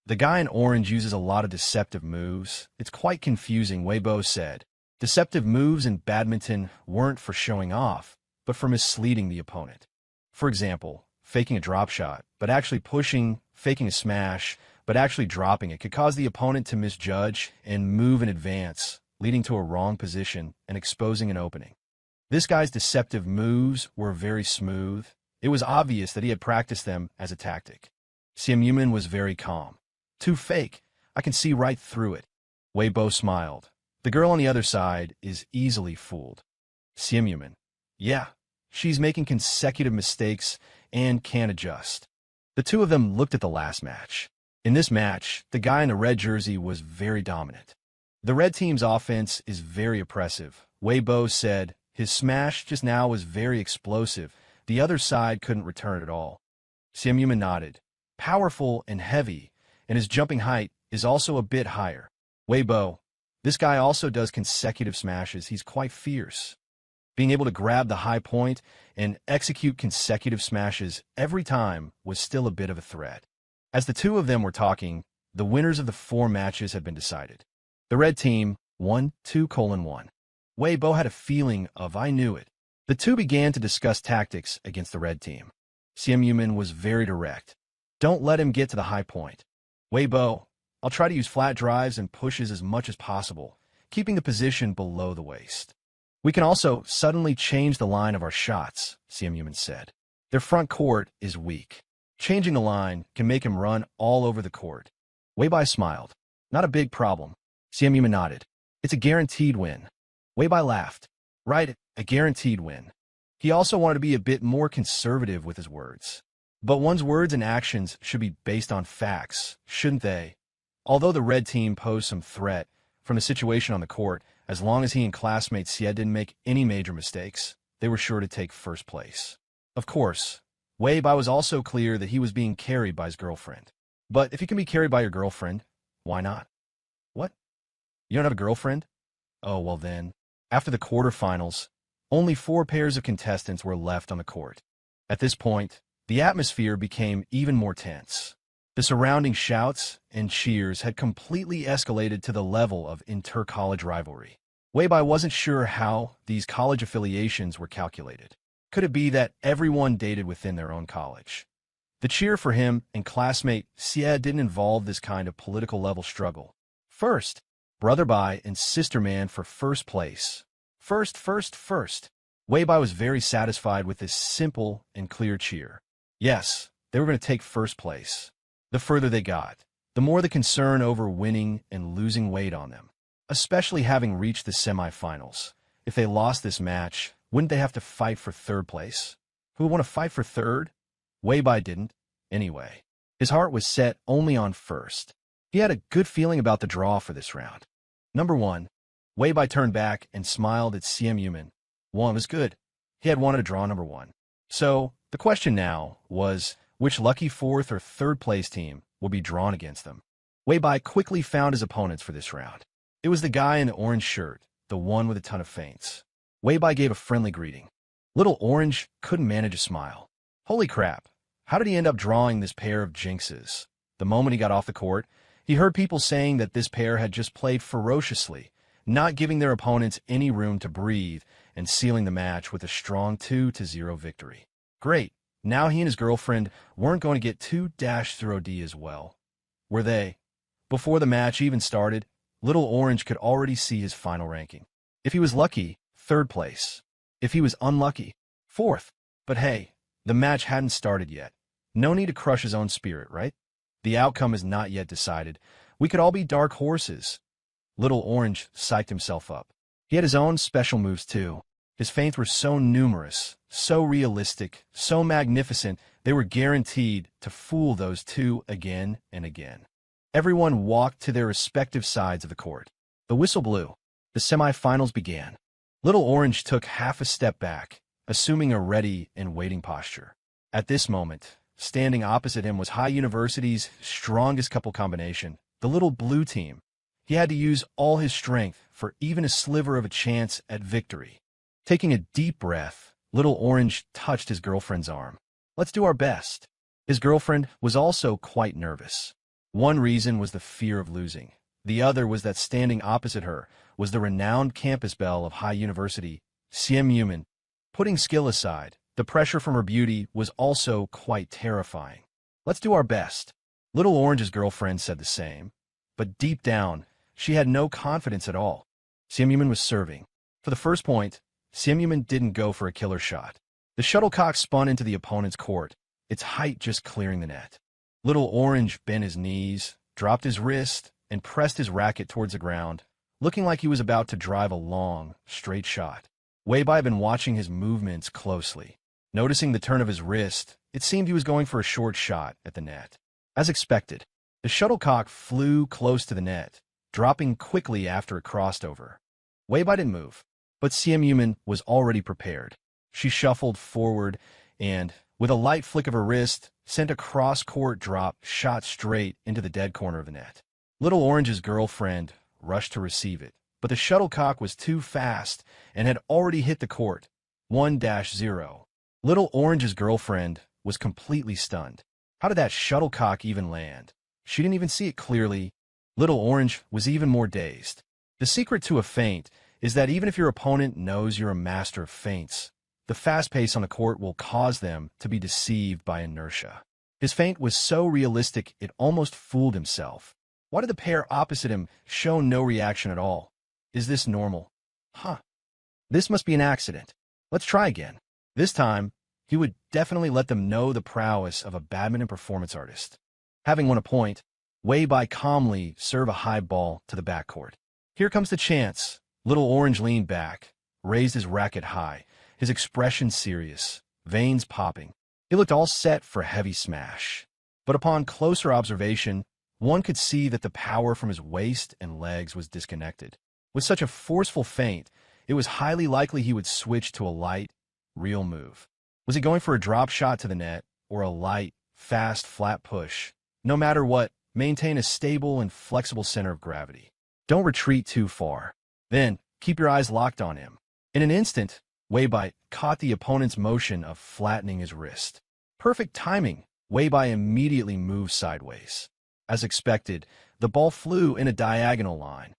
A: The guy in orange uses a lot of deceptive moves. It's quite confusing, Wei Bo said. Deceptive moves in badminton weren't for showing off, but for misleading the opponent. For example, faking a drop shot, but actually pushing, faking a smash, but actually dropping it could cause the opponent to misjudge and move in advance, leading to a wrong position and exposing an opening. This guy's deceptive moves were very smooth. It was obvious that he had practiced them as a tactic. Simp was very calm. Too fake. I can see right through it. Wei Bo smiled. The girl on the other side is easily fooled. Simp, yeah, she's making consecutive mistakes and can't adjust. The 2 of them looked at the last match. In this match, the guy in the red jersey was very dominant. The red team's offense is very oppressive. Wei Bo said his smash just now was very explosive. The other side couldn't return at all. Simp nodded. Powerful and heavy, and his jumping height is also a bit higher. Wei Bo, this guy also does consecutive smashes. He's quite fierce. Being able to grab the high point and execute consecutive smashes every time was still a bit of a threat. As the 2 of them were talking, the winners of the 4 matches had been decided. The red team won 2:1. Wei Bo had a feeling of I knew it. The 2 began to discuss tactics against the red team. Simp was very direct. Don't let him get to the high point. Wei Bo, I'll try to use flat drives and pushes as much as possible, keeping the position below the waist. We can also suddenly change the line of our shots, Simp said. Their front court is weak. Changing the line can make him run all over the court. Wei Bo smiled. Not a big problem. Simp nodded. It's a guaranteed win. Wei Bo laughed. Right, a guaranteed win. He also wanted to be a bit more conservative with his words. But one's words and actions should be based on facts, shouldn't they? Although the red team posed some threat from the situation on the court, as long as he and classmate Xie didn't make any major mistakes, they were sure to take first place. Of course, Wei Bo was also clear that he was being carried by his girlfriend. But if you can be carried by your girlfriend, why not? What? You don't have a girlfriend? Oh, well then. After the quarterfinals, only 4 pairs of contestants were left on the court. At this point, the atmosphere became even more tense. The The surrounding shouts and cheers had completely escalated to the level of inter-college rivalry. Weibai wasn't sure how these college affiliations were calculated. Could it be that everyone dated within their own college? The cheer for him and classmate Xie didn't involve this kind of political-level struggle. First, brother Bai and sister man for first place. First. Weibai was very satisfied with this simple and clear cheer. Yes, they were going to take first place. The further they got, the more the concern over winning and losing weighed on them, especially having reached the semifinals. If they lost this match, wouldn't they have to fight for third place? Who would want to fight for third? Weibai didn't, anyway. His heart was set only on first. He had a good feeling about the draw for this round. Number 1. Weibai turned back and smiled at Simp. 1 was good. He had wanted to draw number 1. So, the question now was, which lucky fourth or third place team would be drawn against them? Weibai quickly found his opponents for this round. It was the guy in the orange shirt, the one with a ton of feints. Weibai gave a friendly greeting. Little Orange couldn't manage a smile. Holy crap, how did he end up drawing this pair of jinxes? The moment he got off the court, he heard people saying that this pair had just played ferociously, not giving their opponents any room to breathe and sealing the match with a strong 2-0 victory. Great, now he and his girlfriend weren't going to get 2-0D as well, were they? Before the match even started, Little Orange could already see his final ranking. If he was lucky, third place. If he was unlucky, fourth. But hey, the match hadn't started yet. No need to crush his own spirit, right? The outcome is not yet decided. We could all be dark horses. Little Orange psyched himself up. He had his own special moves too. His feints were so numerous, so realistic, so magnificent, they were guaranteed to fool those two again and again. Everyone walked to their respective sides of the court. The whistle blew. The semifinals began. Little Orange took half a step back, assuming a ready and waiting posture. At this moment, standing opposite him was High University's strongest couple combination, the little blue team. He had to use all his strength for even a sliver of a chance at victory. Taking a deep breath, Little Orange touched his girlfriend's arm. Let's do our best. His girlfriend was also quite nervous. One reason was the fear of losing. The other was that standing opposite her was the renowned campus belle of High University, Simp. Putting skill aside, the pressure from her beauty was also quite terrifying. Let's do our best. Little Orange's girlfriend said the same, but deep down, she had no confidence at all. Simp was serving. For the first point, Simp didn't go for a killer shot. The shuttlecock spun into the opponent's court, its height just clearing the net. Little Orange bent his knees, dropped his wrist, and pressed his racket towards the ground, looking like he was about to drive a long, straight shot. Weibai had been watching his movements closely. Noticing the turn of his wrist, it seemed he was going for a short shot at the net. As expected, the shuttlecock flew close to the net, dropping quickly after it crossed over. Weibai didn't move, but Simp was already prepared. She shuffled forward and, with a light flick of her wrist, sent a cross-court drop shot straight into the dead corner of the net. Little Orange's girlfriend rushed to receive it, but the shuttlecock was too fast and had already hit the court. 1-0. Little Orange's girlfriend was completely stunned. How did that shuttlecock even land? She didn't even see it clearly. Little Orange was even more dazed. The secret to a feint is that even if your opponent knows you're a master of feints, the fast pace on the court will cause them to be deceived by inertia. His feint was so realistic it almost fooled himself. Why did the pair opposite him show no reaction at all? Is this normal? This must be an accident. Let's try again. This time, he would definitely let them know the prowess of a badminton performance artist. Having won a point, Weibai calmly served a high ball to the backcourt. Here comes the chance. Little Orange leaned back, raised his racket high, his expression serious, veins popping. He looked all set for a heavy smash. But upon closer observation, one could see that the power from his waist and legs was disconnected. With such a forceful feint, it was highly likely he would switch to a light, real move. Was he going for a drop shot to the net, or a light, fast, flat push? No matter what, maintain a stable and flexible center of gravity. Don't retreat too far. Then, keep your eyes locked on him. In an instant, Weibai caught the opponent's motion of flattening his wrist. Perfect timing. Wei Bai immediately moved sideways. As expected, the ball flew in a diagonal line.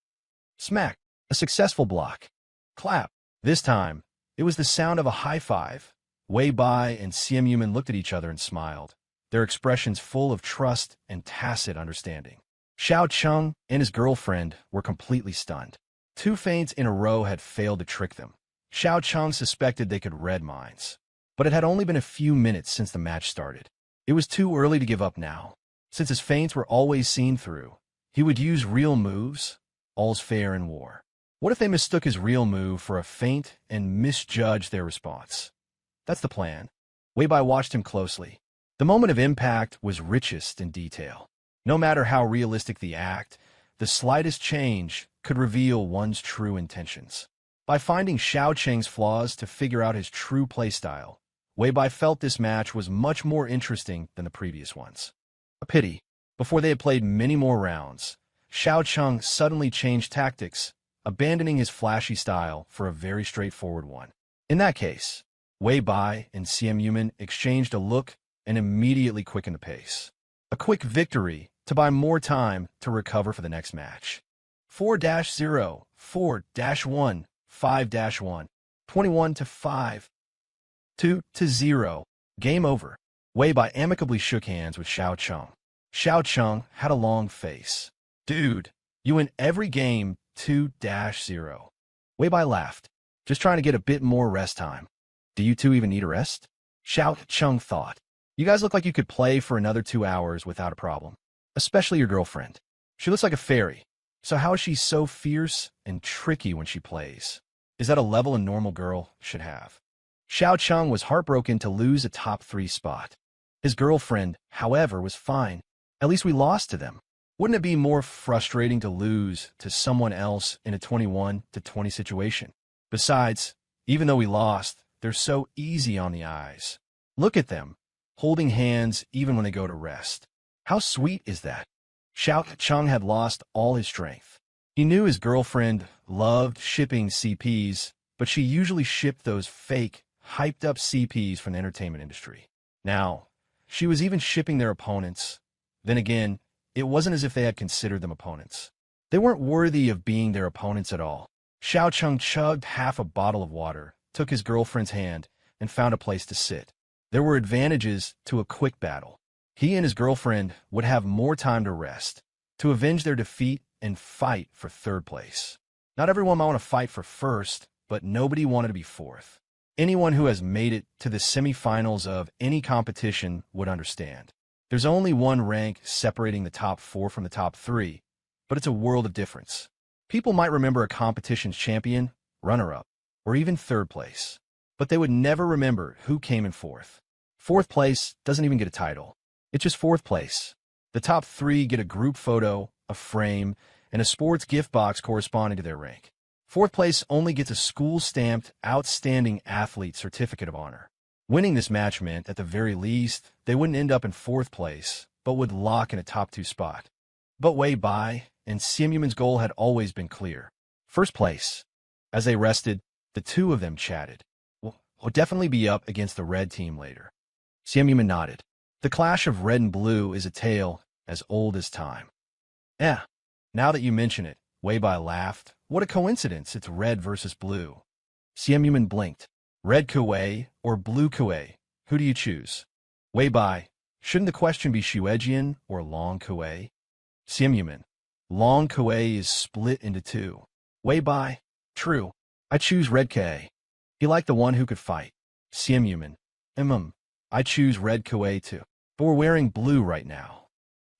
A: Smack! A successful block. Clap! This time, it was the sound of a high five. Wei Bai and Xiam Yuman looked at each other and smiled, their expressions full of trust and tacit understanding. Xiao Cheng and his girlfriend were completely stunned. 2 feints in a row had failed to trick them. Xiao Cheng suspected they could read minds. But it had only been a few minutes since the match started. It was too early to give up now. Since his feints were always seen through, he would use real moves. All's fair in war. What if they mistook his real move for a feint and misjudged their response? That's the plan. Wei Bai watched him closely. The moment of impact was richest in detail. No matter how realistic the act, the slightest change could reveal one's true intentions. By finding Xiao Cheng's flaws to figure out his true playstyle, Wei Bai felt this match was much more interesting than the previous ones. A pity. Before they had played many more rounds, Xiao Cheng suddenly changed tactics, abandoning his flashy style for a very straightforward one. In that case, Wei Bai and Xiam Yuman exchanged a look and immediately quickened the pace. A quick victory to buy more time to recover for the next match. 4-0, 4-1, 5-1, 21-5, 2-0. Game over. Wei Bai amicably shook hands with Xiao Cheng. Xiao Cheng had a long face. Dude, you win every game 2-0. Wei Bai laughed, just trying to get a bit more rest time. Do you two even need a rest? Xiao Cheng thought. You guys look like you could play for another 2 hours without a problem. Especially your girlfriend. She looks like a fairy. So how is she so fierce and tricky when she plays? Is that a level a normal girl should have? Xiao Cheng was heartbroken to lose a top 3 spot. His girlfriend, however, was fine. At least we lost to them. Wouldn't it be more frustrating to lose to someone else in a 21-20 situation? Besides, even though we lost, they're so easy on the eyes. Look at them, holding hands even when they go to rest. How sweet is that? Xiao Cheng had lost all his strength. He knew his girlfriend loved shipping CPs, but she usually shipped those fake, hyped-up CPs from the entertainment industry. Now, she was even shipping their opponents. Then again, it wasn't as if they had considered them opponents. They weren't worthy of being their opponents at all. Xiao Cheng chugged half a bottle of water, took his girlfriend's hand, and found a place to sit. There were advantages to a quick battle. He and his girlfriend would have more time to rest, to avenge their defeat and fight for 3rd place. Not everyone might want to fight for 1st, but nobody wanted to be 4th. Anyone who has made it to the semifinals of any competition would understand. There's only one rank separating the top 4 from the top 3, but it's a world of difference. People might remember a competition's champion, runner-up, or even 3rd place, but they would never remember who came in 4th. 4th place doesn't even get a title. It's just 4th place. The top 3 get a group photo, a frame, and a sports gift box corresponding to their rank. 4th place only gets a school-stamped Outstanding Athlete Certificate of Honor. Winning this match meant, at the very least, they wouldn't end up in 4th place, but would lock in a top 2 spot. But Wei Bai and Xiam Yuman's goal had always been clear. 1st place. As they rested, the two of them chatted. We'll definitely be up against the red team later. Xiam Yuman nodded. The clash of red and blue is a tale as old as time. Yeah, now that you mention it, Wei Bai laughed. What a coincidence, it's red versus blue. Xiam Yuman blinked. Red Kuei or blue Kuei? Who do you choose? Wei Bai, shouldn't the question be Shuejian or Long Kuei? Xiam Yuman, Long Kuei is split into 2. Wei Bai, true. I choose red Kuei. He liked the one who could fight. Xiam Yuman, I choose red Kuei too. But we're wearing blue right now.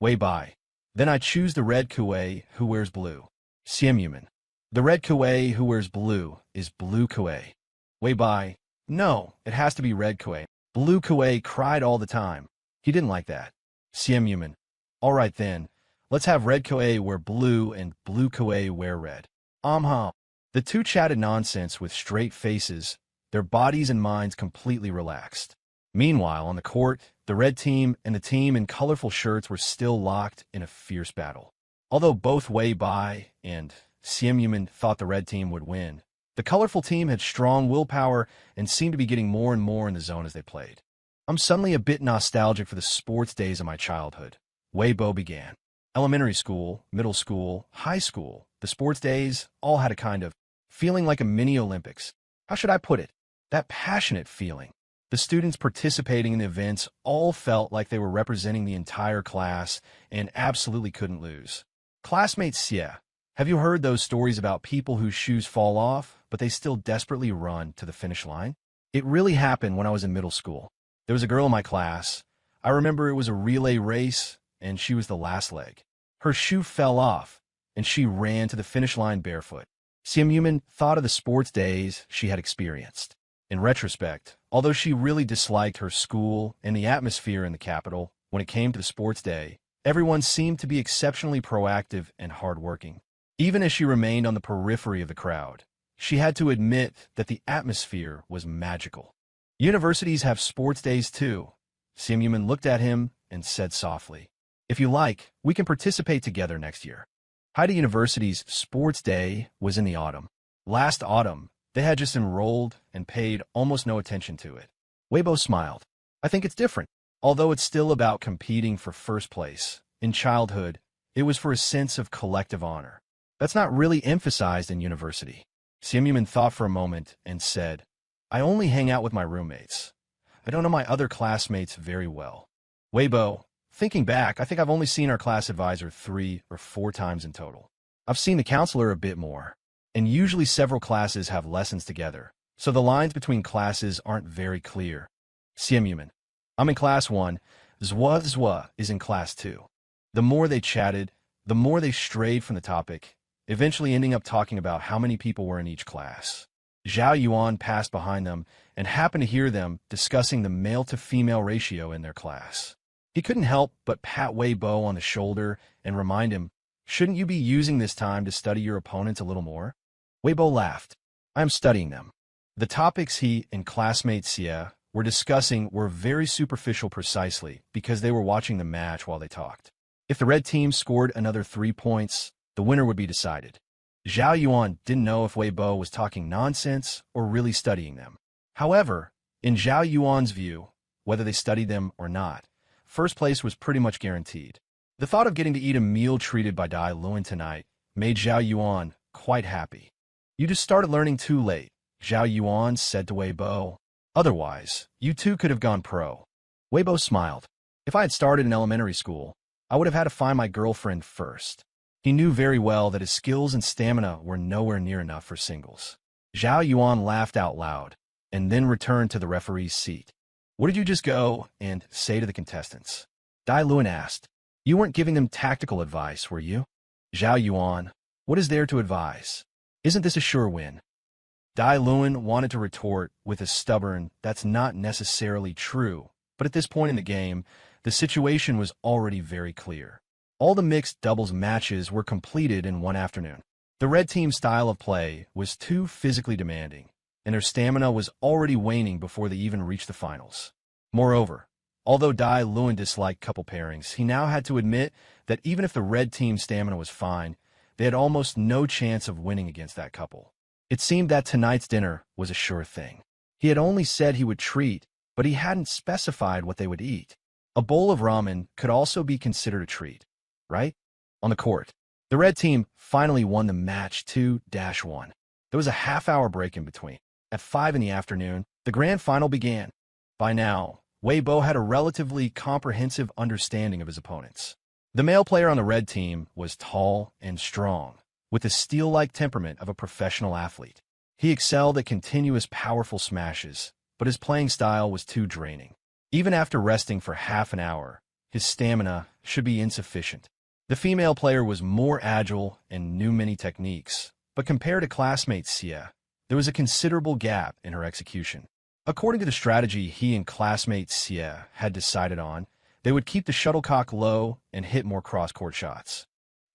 A: Wei Bai, then I choose the red Kuei who wears blue. Xiam Yuman, the red Kuei who wears blue is blue Kuei. Wei Bai, no, it has to be red Kuei. Blue Kuei cried all the time. He didn't like that. Xiam Yuman, all right then, let's have red Kuei wear blue and blue Kuei wear red. The two chatted nonsense with straight faces, their bodies and minds completely relaxed. Meanwhile, on the court, the red team and the team in colorful shirts were still locked in a fierce battle. Although both Wei Bai and Xiam Yuman thought the red team would win, the colorful team had strong willpower and seemed to be getting more and more in the zone as they played. I'm suddenly a bit nostalgic for the sports days of my childhood. Weibo began. Elementary school, middle school, high school, the sports days all had a kind of feeling like a mini Olympics. How should I put it? That passionate feeling. The students participating in the events all felt like they were representing the entire class and absolutely couldn't lose. Classmates, yeah. Have you heard those stories about people whose shoes fall off, but they still desperately run to the finish line? It really happened when I was in middle school. There was a girl in my class. I remember it was a relay race, and she was the last leg. Her shoe fell off, and she ran to the finish line barefoot. Simp thought of the sports days she had experienced. In retrospect, although she really disliked her school and the atmosphere in the capital, when it came to the sports day, everyone seemed to be exceptionally proactive and hardworking. Even as she remained on the periphery of the crowd, she had to admit that the atmosphere was magical. Universities have sports days too. Simp looked at him and said softly, "If you like, we can participate together next year." Haida University's sports day was in the autumn. Last autumn, they had just enrolled and paid almost no attention to it. Weibo smiled. "I think it's different. Although it's still about competing for first place, in childhood, it was for a sense of collective honor. That's not really emphasized in university." Simp thought for a moment and said, "I only hang out with my roommates. I don't know my other classmates very well." Weibo, thinking back, I think I've only seen our class advisor 3 or 4 times in total. I've seen the counselor a bit more, and usually several classes have lessons together, so the lines between classes aren't very clear. Simp, I'm in class 1, Zwa is in class 2. The more they chatted, the more they strayed from the topic, eventually ending up talking about how many people were in each class. Zhao Yuan passed behind them and happened to hear them discussing the male-to-female ratio in their class. He couldn't help but pat Weibo on the shoulder and remind him, "Shouldn't you be using this time to study your opponents a little more?" Weibo laughed. "I am studying them." The topics he and classmate Xie were discussing were very superficial precisely because they were watching the match while they talked. If the red team scored another 3 points, the winner would be decided. Zhao Yuan didn't know if Weibo was talking nonsense or really studying them. However, in Zhao Yuan's view, whether they studied them or not, first place was pretty much guaranteed. The thought of getting to eat a meal treated by Dai Luan tonight made Zhao Yuan quite happy. "You just started learning too late," Zhao Yuan said to Weibo. "Otherwise, you two could have gone pro." Weibo smiled. "If I had started in elementary school, I would have had to find my girlfriend first." He knew very well that his skills and stamina were nowhere near enough for singles. Zhao Yuan laughed out loud, and then returned to the referee's seat. "What did you just go and say to the contestants?" Dai Luan asked. "You weren't giving them tactical advice, were you?" Zhao Yuan, "What is there to advise? Isn't this a sure win?" Dai Luan wanted to retort with a stubborn, "That's not necessarily true," but at this point in the game, the situation was already very clear. All the mixed doubles matches were completed in one afternoon. The red team's style of play was too physically demanding, and their stamina was already waning before they even reached the finals. Moreover, although Dai Luan disliked couple pairings, he now had to admit that even if the red team's stamina was fine, they had almost no chance of winning against that couple. It seemed that tonight's dinner was a sure thing. He had only said he would treat, but he hadn't specified what they would eat. A bowl of ramen could also be considered a treat, right? On the court, the red team finally won the match 2-1. There was a half-hour break in between. At 5 in the afternoon, the grand final began. By now, Weibo had a relatively comprehensive understanding of his opponents. The male player on the red team was tall and strong, with the steel-like temperament of a professional athlete. He excelled at continuous powerful smashes, but his playing style was too draining. Even after resting for half an hour, his stamina should be insufficient. The female player was more agile and knew many techniques, but compared to classmate Xie, there was a considerable gap in her execution. According to the strategy he and classmate Xie had decided on, they would keep the shuttlecock low and hit more cross-court shots.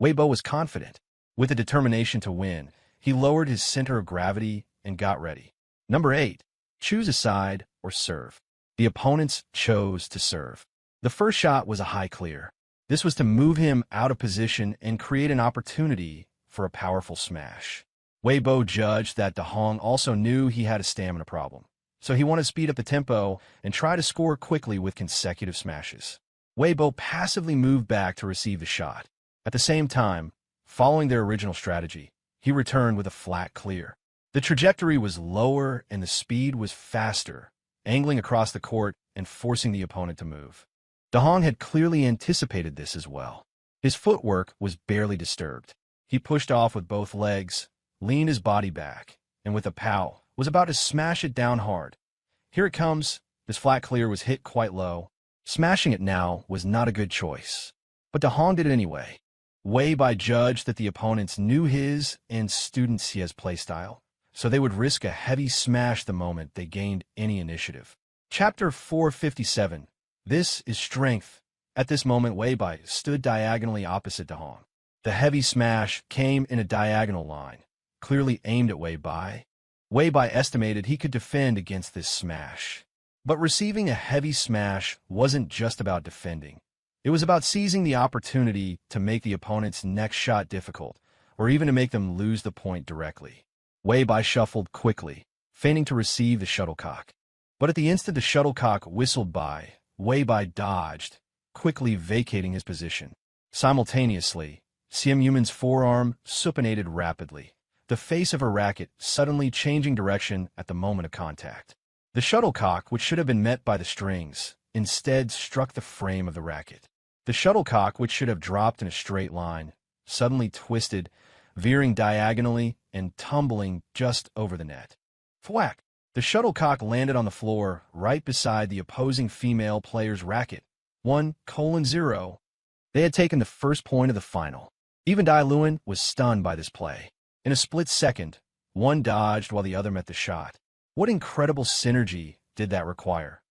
A: Weibo was confident. With a determination to win, he lowered his center of gravity and got ready. Number 8. Choose a side or serve. The opponents chose to serve. The first shot was a high clear. This was to move him out of position and create an opportunity for a powerful smash. Weibo judged that De Hong also knew he had a stamina problem. so he wanted to speed up the tempo and try to score quickly with consecutive smashes. Weibo passively moved back to receive the shot. At the same time, following their original strategy, he returned with a flat clear. The trajectory was lower and the speed was faster, angling across the court and forcing the opponent to move. De Hong had clearly anticipated this as well. His footwork was barely disturbed. He pushed off with both legs, leaned his body back, and with a pow, was about to smash it down hard. Here it comes. This flat clear was hit quite low. Smashing it now was not a good choice. But De Hong did it anyway. Weibo judged that the opponents knew his and student Xia's playstyle, so they would risk a heavy smash the moment they gained any initiative. Chapter 457. This is strength. At this moment, Weibo stood diagonally opposite De Hong. The heavy smash came in a diagonal line, clearly aimed at Weibo. Weibo estimated he could defend against this smash. But receiving a heavy smash wasn't just about defending. It was about seizing the opportunity to make the opponent's next shot difficult, or even to make them lose the point directly. Weibo shuffled quickly, feigning to receive the shuttlecock. But at the instant the shuttlecock whistled by, Weibo dodged, quickly vacating his position. Simultaneously, Simp Yuman's forearm supinated rapidly, the face of her racket suddenly changing direction at the moment of contact. The shuttlecock, which should have been met by the strings, instead struck the frame of the racket. The shuttlecock, which should have dropped in a straight line, suddenly twisted, veering diagonally and tumbling just over the net. Thwack! The shuttlecock landed on the floor right beside the opposing female player's racket. 1:0. They had taken the first point of the final. Even Dai Luan was stunned by this play. In a split second, one dodged while the other met the shot. What incredible synergy did that require?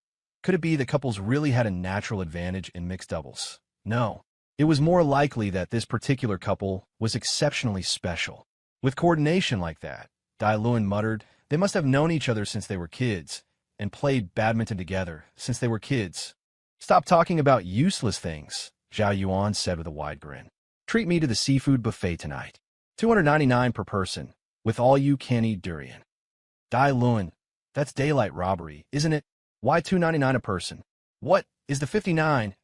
A: Could it be the couples really had a natural advantage in mixed doubles? No. It was more likely that this particular couple was exceptionally special. With coordination like that, Dai Luan muttered, they must have known each other since they were kids, and played badminton together since they were kids. Stop talking about useless things, Zhao Yuan said with a wide grin. Treat me to the seafood buffet tonight. $299 per person, with all-you-can-eat durian. Dai Luan, that's daylight robbery, isn't it? Why $299 a person? What is the 59?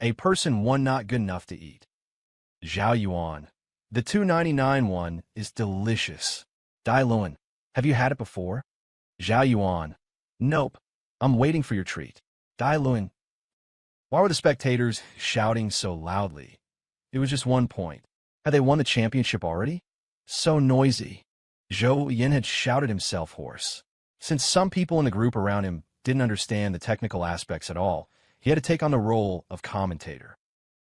A: A person one not good enough to eat. Zhao Yuan, the $299 one is delicious. Dai Luan, have you had it before? Zhao Yuan, nope. I'm waiting for your treat. Dai Luan. Why were the spectators shouting so loudly? It was just 1 point. Had they won the championship already? So noisy. Zhou Yin had shouted himself hoarse. Since some people in the group around him didn't understand the technical aspects at all, he had to take on the role of commentator.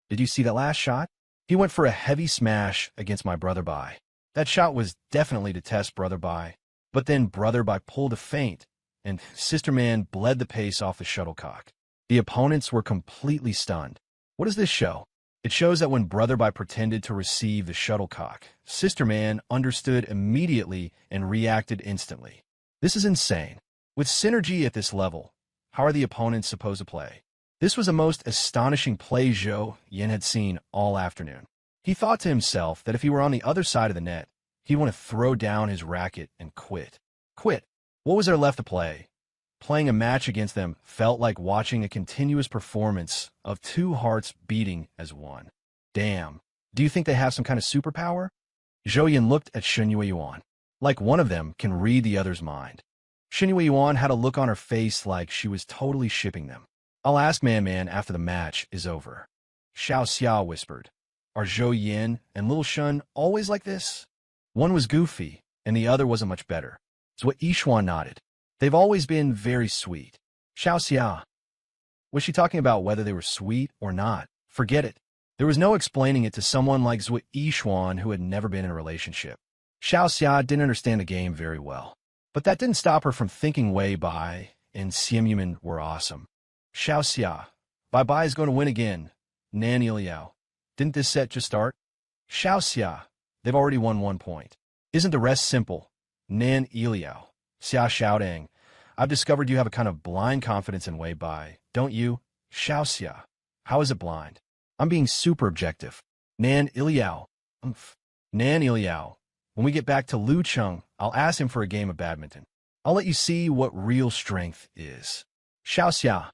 A: Did you see that last shot? He went for a heavy smash against my brother Bai. That shot was definitely to test brother Bai. But then brother Bai pulled a feint, and sister man bled the pace off the shuttlecock. The opponents were completely stunned. What does this show? It shows that when brother Bai pretended to receive the shuttlecock, sister man understood immediately and reacted instantly. This is insane. With synergy at this level, how are the opponents supposed to play? This was the most astonishing play Zhou Yin had seen all afternoon. He thought to himself that if he were on the other side of the net, he'd want to throw down his racket and quit. Quit? What was there left to play? Playing a match against them felt like watching a continuous performance of two hearts beating as one. Damn. Do you think they have some kind of superpower? Zhou Yin looked at Shenyue Yuan. Like one of them can read the other's mind. Shenyue Yuan had a look on her face like she was totally shipping them. I'll ask Man after the match is over. Xiao Xia whispered. Are Zhou Yin and Lil Shun always like this? One was goofy, and the other wasn't much better. Zhou Yishuan nodded. They've always been very sweet. Xiao Xia. Was she talking about whether they were sweet or not? Forget it. There was no explaining it to someone like Zhou Yishuan who had never been in a relationship. Xiao Xia didn't understand the game very well. But that didn't stop her from thinking Wei Bai and Simp Yuman were awesome. Xiao Xia. Bai is going to win again. Nan Iliao. Didn't this set just start? Xiao Xia. They've already won 1 point. Isn't the rest simple? Nan Iliao. Xia Xiaodang. I've discovered you have a kind of blind confidence in Wei Bai, don't you? Xiao Xia. How is it blind? I'm being super objective. Nan Iliao. Nan Iliao. When we get back to Lucheng, I'll ask him for a game of badminton. I'll let you see what real strength is. Xiao Xia.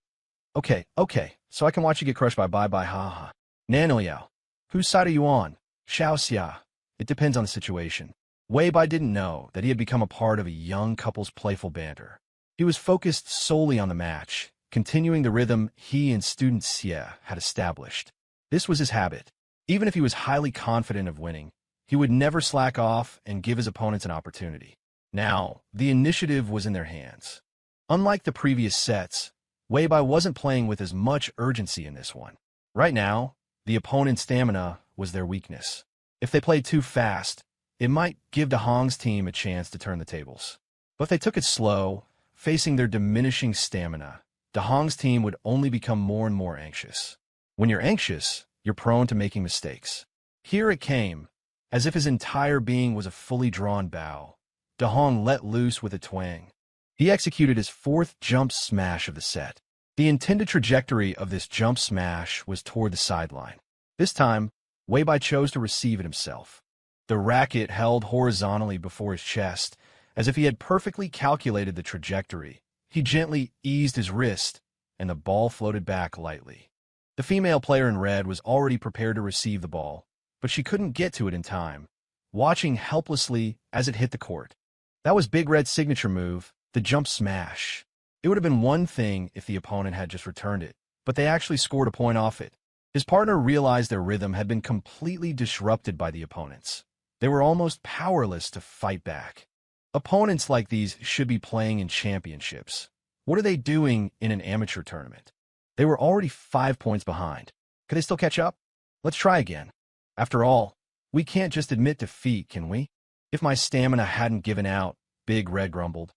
A: Okay, so I can watch you get crushed by bye-bye, ha. Nano Yao. Whose side are you on? Xiao Xia. It depends on the situation. Wei Bai didn't know that he had become a part of a young couple's playful banter. He was focused solely on the match, continuing the rhythm he and student Xie had established. This was his habit. Even if he was highly confident of winning, he would never slack off and give his opponents an opportunity. Now, the initiative was in their hands. Unlike the previous sets, Wei Bai wasn't playing with as much urgency in this one. Right now, the opponent's stamina was their weakness. If they played too fast, it might give De Hong's team a chance to turn the tables. But if they took it slow, facing their diminishing stamina, De Hong's team would only become more and more anxious. When you're anxious, you're prone to making mistakes. Here it came, as if his entire being was a fully drawn bow. De Hong let loose with a twang. He executed his fourth jump smash of the set. The intended trajectory of this jump smash was toward the sideline. This time, Wei Bai chose to receive it himself. The racket held horizontally before his chest, as if he had perfectly calculated the trajectory. He gently eased his wrist, and the ball floated back lightly. The female player in red was already prepared to receive the ball, but she couldn't get to it in time, watching helplessly as it hit the court. That was Big Red's signature move, the jump smash. It would have been one thing if the opponent had just returned it, but they actually scored a point off it. His partner realized their rhythm had been completely disrupted by the opponents. They were almost powerless to fight back. Opponents like these should be playing in championships. What are they doing in an amateur tournament? They were already 5 points behind. Could they still catch up? Let's try again. After all, we can't just admit defeat, can we? If my stamina hadn't given out, Big Red grumbled,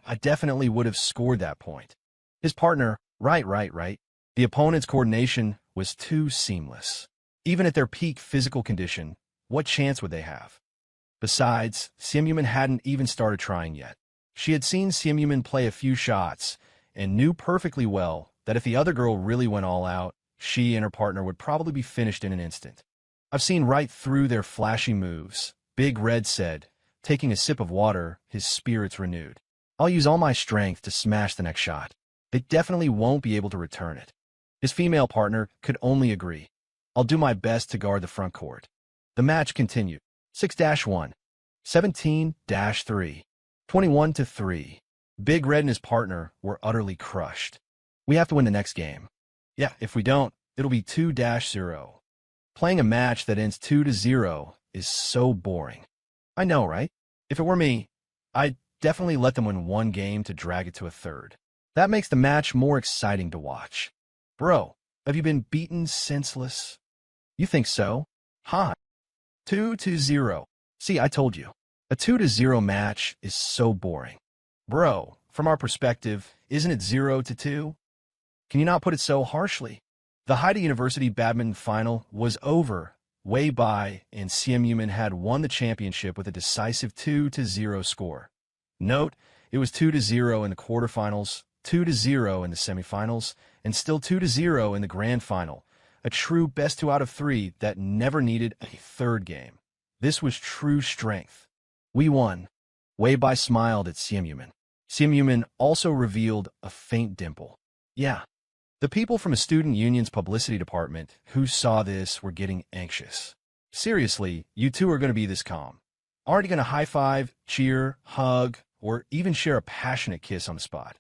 A: I definitely would have scored that point. His partner, right. The opponent's coordination was too seamless. Even at their peak physical condition, what chance would they have? Besides, Sim Yumin hadn't even started trying yet. She had seen Sim Yumin play a few shots and knew perfectly well that if the other girl really went all out, she and her partner would probably be finished in an instant. I've seen right through their flashy moves, Big Red said, taking a sip of water, his spirits renewed. I'll use all my strength to smash the next shot. They definitely won't be able to return it. His female partner could only agree. I'll do my best to guard the front court. The match continued. 6-1, 17-3, 21-3. Big Red and his partner were utterly crushed. We have to win the next game. Yeah, if we don't, it'll be 2-0. Playing a match that ends 2-0 is so boring. I know, right? If it were me, I'd definitely let them win one game to drag it to a third. That makes the match more exciting to watch. Bro, have you been beaten senseless? You think so? Huh? 2-0. See, I told you. A 2-0 match is so boring. Bro, from our perspective, isn't it 0-2? Can you not put it so harshly? The Haida University badminton final was over. Wei Bai and Sim Yumin had won the championship with a decisive 2-0 score. Note, it was 2-0 in the quarterfinals, 2-0 in the semifinals, and still 2-0 in the grand final. A true best 2 out of 3 that never needed a third game. This was true strength. We won. Wei Bai smiled at Sim Yumin. Sim Yumin also revealed a faint dimple. Yeah. The people from a student union's publicity department who saw this were getting anxious. Seriously, you two are going to be this calm. Aren't you going to high-five, cheer, hug, or even share a passionate kiss on the spot?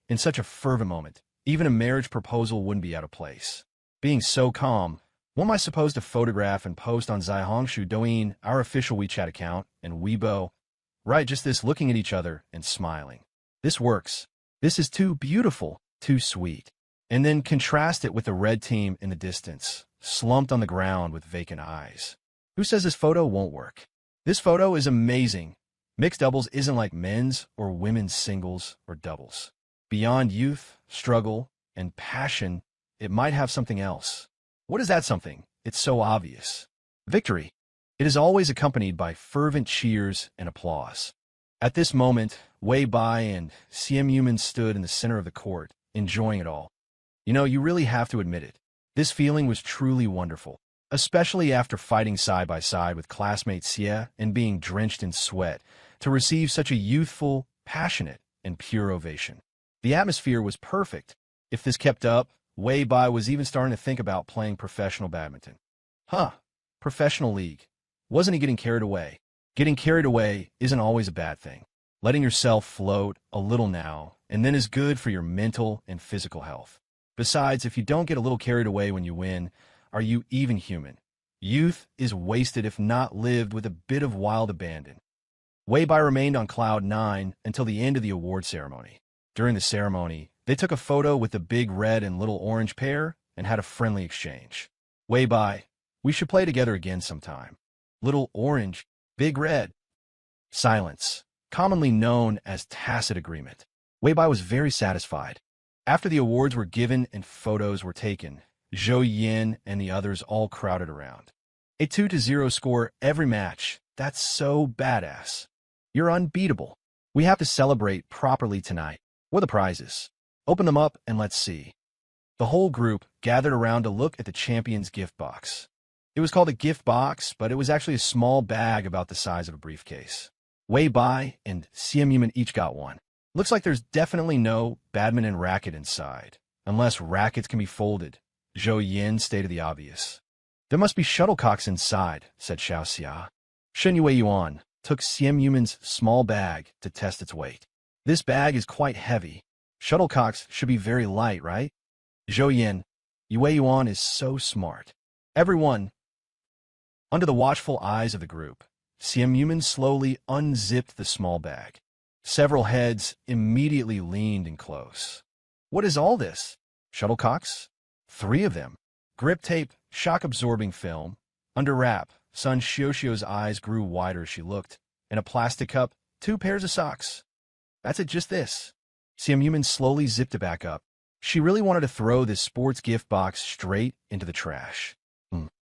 A: In such a fervent moment, even a marriage proposal wouldn't be out of place. Being so calm, what am I supposed to photograph and post on Zaihongshu Douyin, our official WeChat account, and Weibo? Right, just this looking at each other and smiling. This works. This is too beautiful, too sweet. And then contrast it with the red team in the distance, slumped on the ground with vacant eyes. Who says this photo won't work? This photo is amazing. Mixed doubles isn't like men's or women's singles or doubles. Beyond youth, struggle, and passion, it might have something else. What is that something? It's so obvious. Victory. It is always accompanied by fervent cheers and applause. At this moment, Wei Bai and Sim Yumin stood in the center of the court, enjoying it all. You know, you really have to admit it. This feeling was truly wonderful, especially after fighting side by side with classmate Xie and being drenched in sweat, to receive such a youthful, passionate, and pure ovation. The atmosphere was perfect. If this kept up, Wei Bai was even starting to think about playing professional badminton. Huh, professional league. Wasn't he getting carried away? Getting carried away isn't always a bad thing. Letting yourself float a little now and then is good for your mental and physical health. Besides, if you don't get a little carried away when you win, are you even human? Youth is wasted if not lived with a bit of wild abandon. Wei Bai remained on cloud 9 until the end of the award ceremony. During the ceremony, they took a photo with the big red and little orange pair and had a friendly exchange. Wei Bai, we should play together again sometime. Little orange, big red. Silence, commonly known as tacit agreement. Wei Bai was very satisfied. After the awards were given and photos were taken, Zhou Yin and the others all crowded around. A 2-0 score every match. That's so badass. You're unbeatable. We have to celebrate properly tonight. What are the prizes? Open them up and let's see. The whole group gathered around to look at the champion's gift box. It was called a gift box, but it was actually a small bag about the size of a briefcase. Wei Bai and Simp each got one. Looks like there's definitely no badminton racket inside, unless rackets can be folded. Zhou Yin stated the obvious. There must be shuttlecocks inside, said Xiao Xia. Shen Yuan took Simp small bag to test its weight. This bag is quite heavy. Shuttlecocks should be very light, right? Zhou Yin, Yuan is so smart. Everyone, under the watchful eyes of the group, Simp slowly unzipped the small bag. Several heads immediately leaned in close. What is all this? Shuttlecocks? 3 of them. Grip tape, shock-absorbing film. Under wrap, Sun Xiuxiu's eyes grew wider as she looked. In a plastic cup, 2 pairs of socks. That's it, just this. Simp slowly zipped it back up. She really wanted to throw this sports gift box straight into the trash.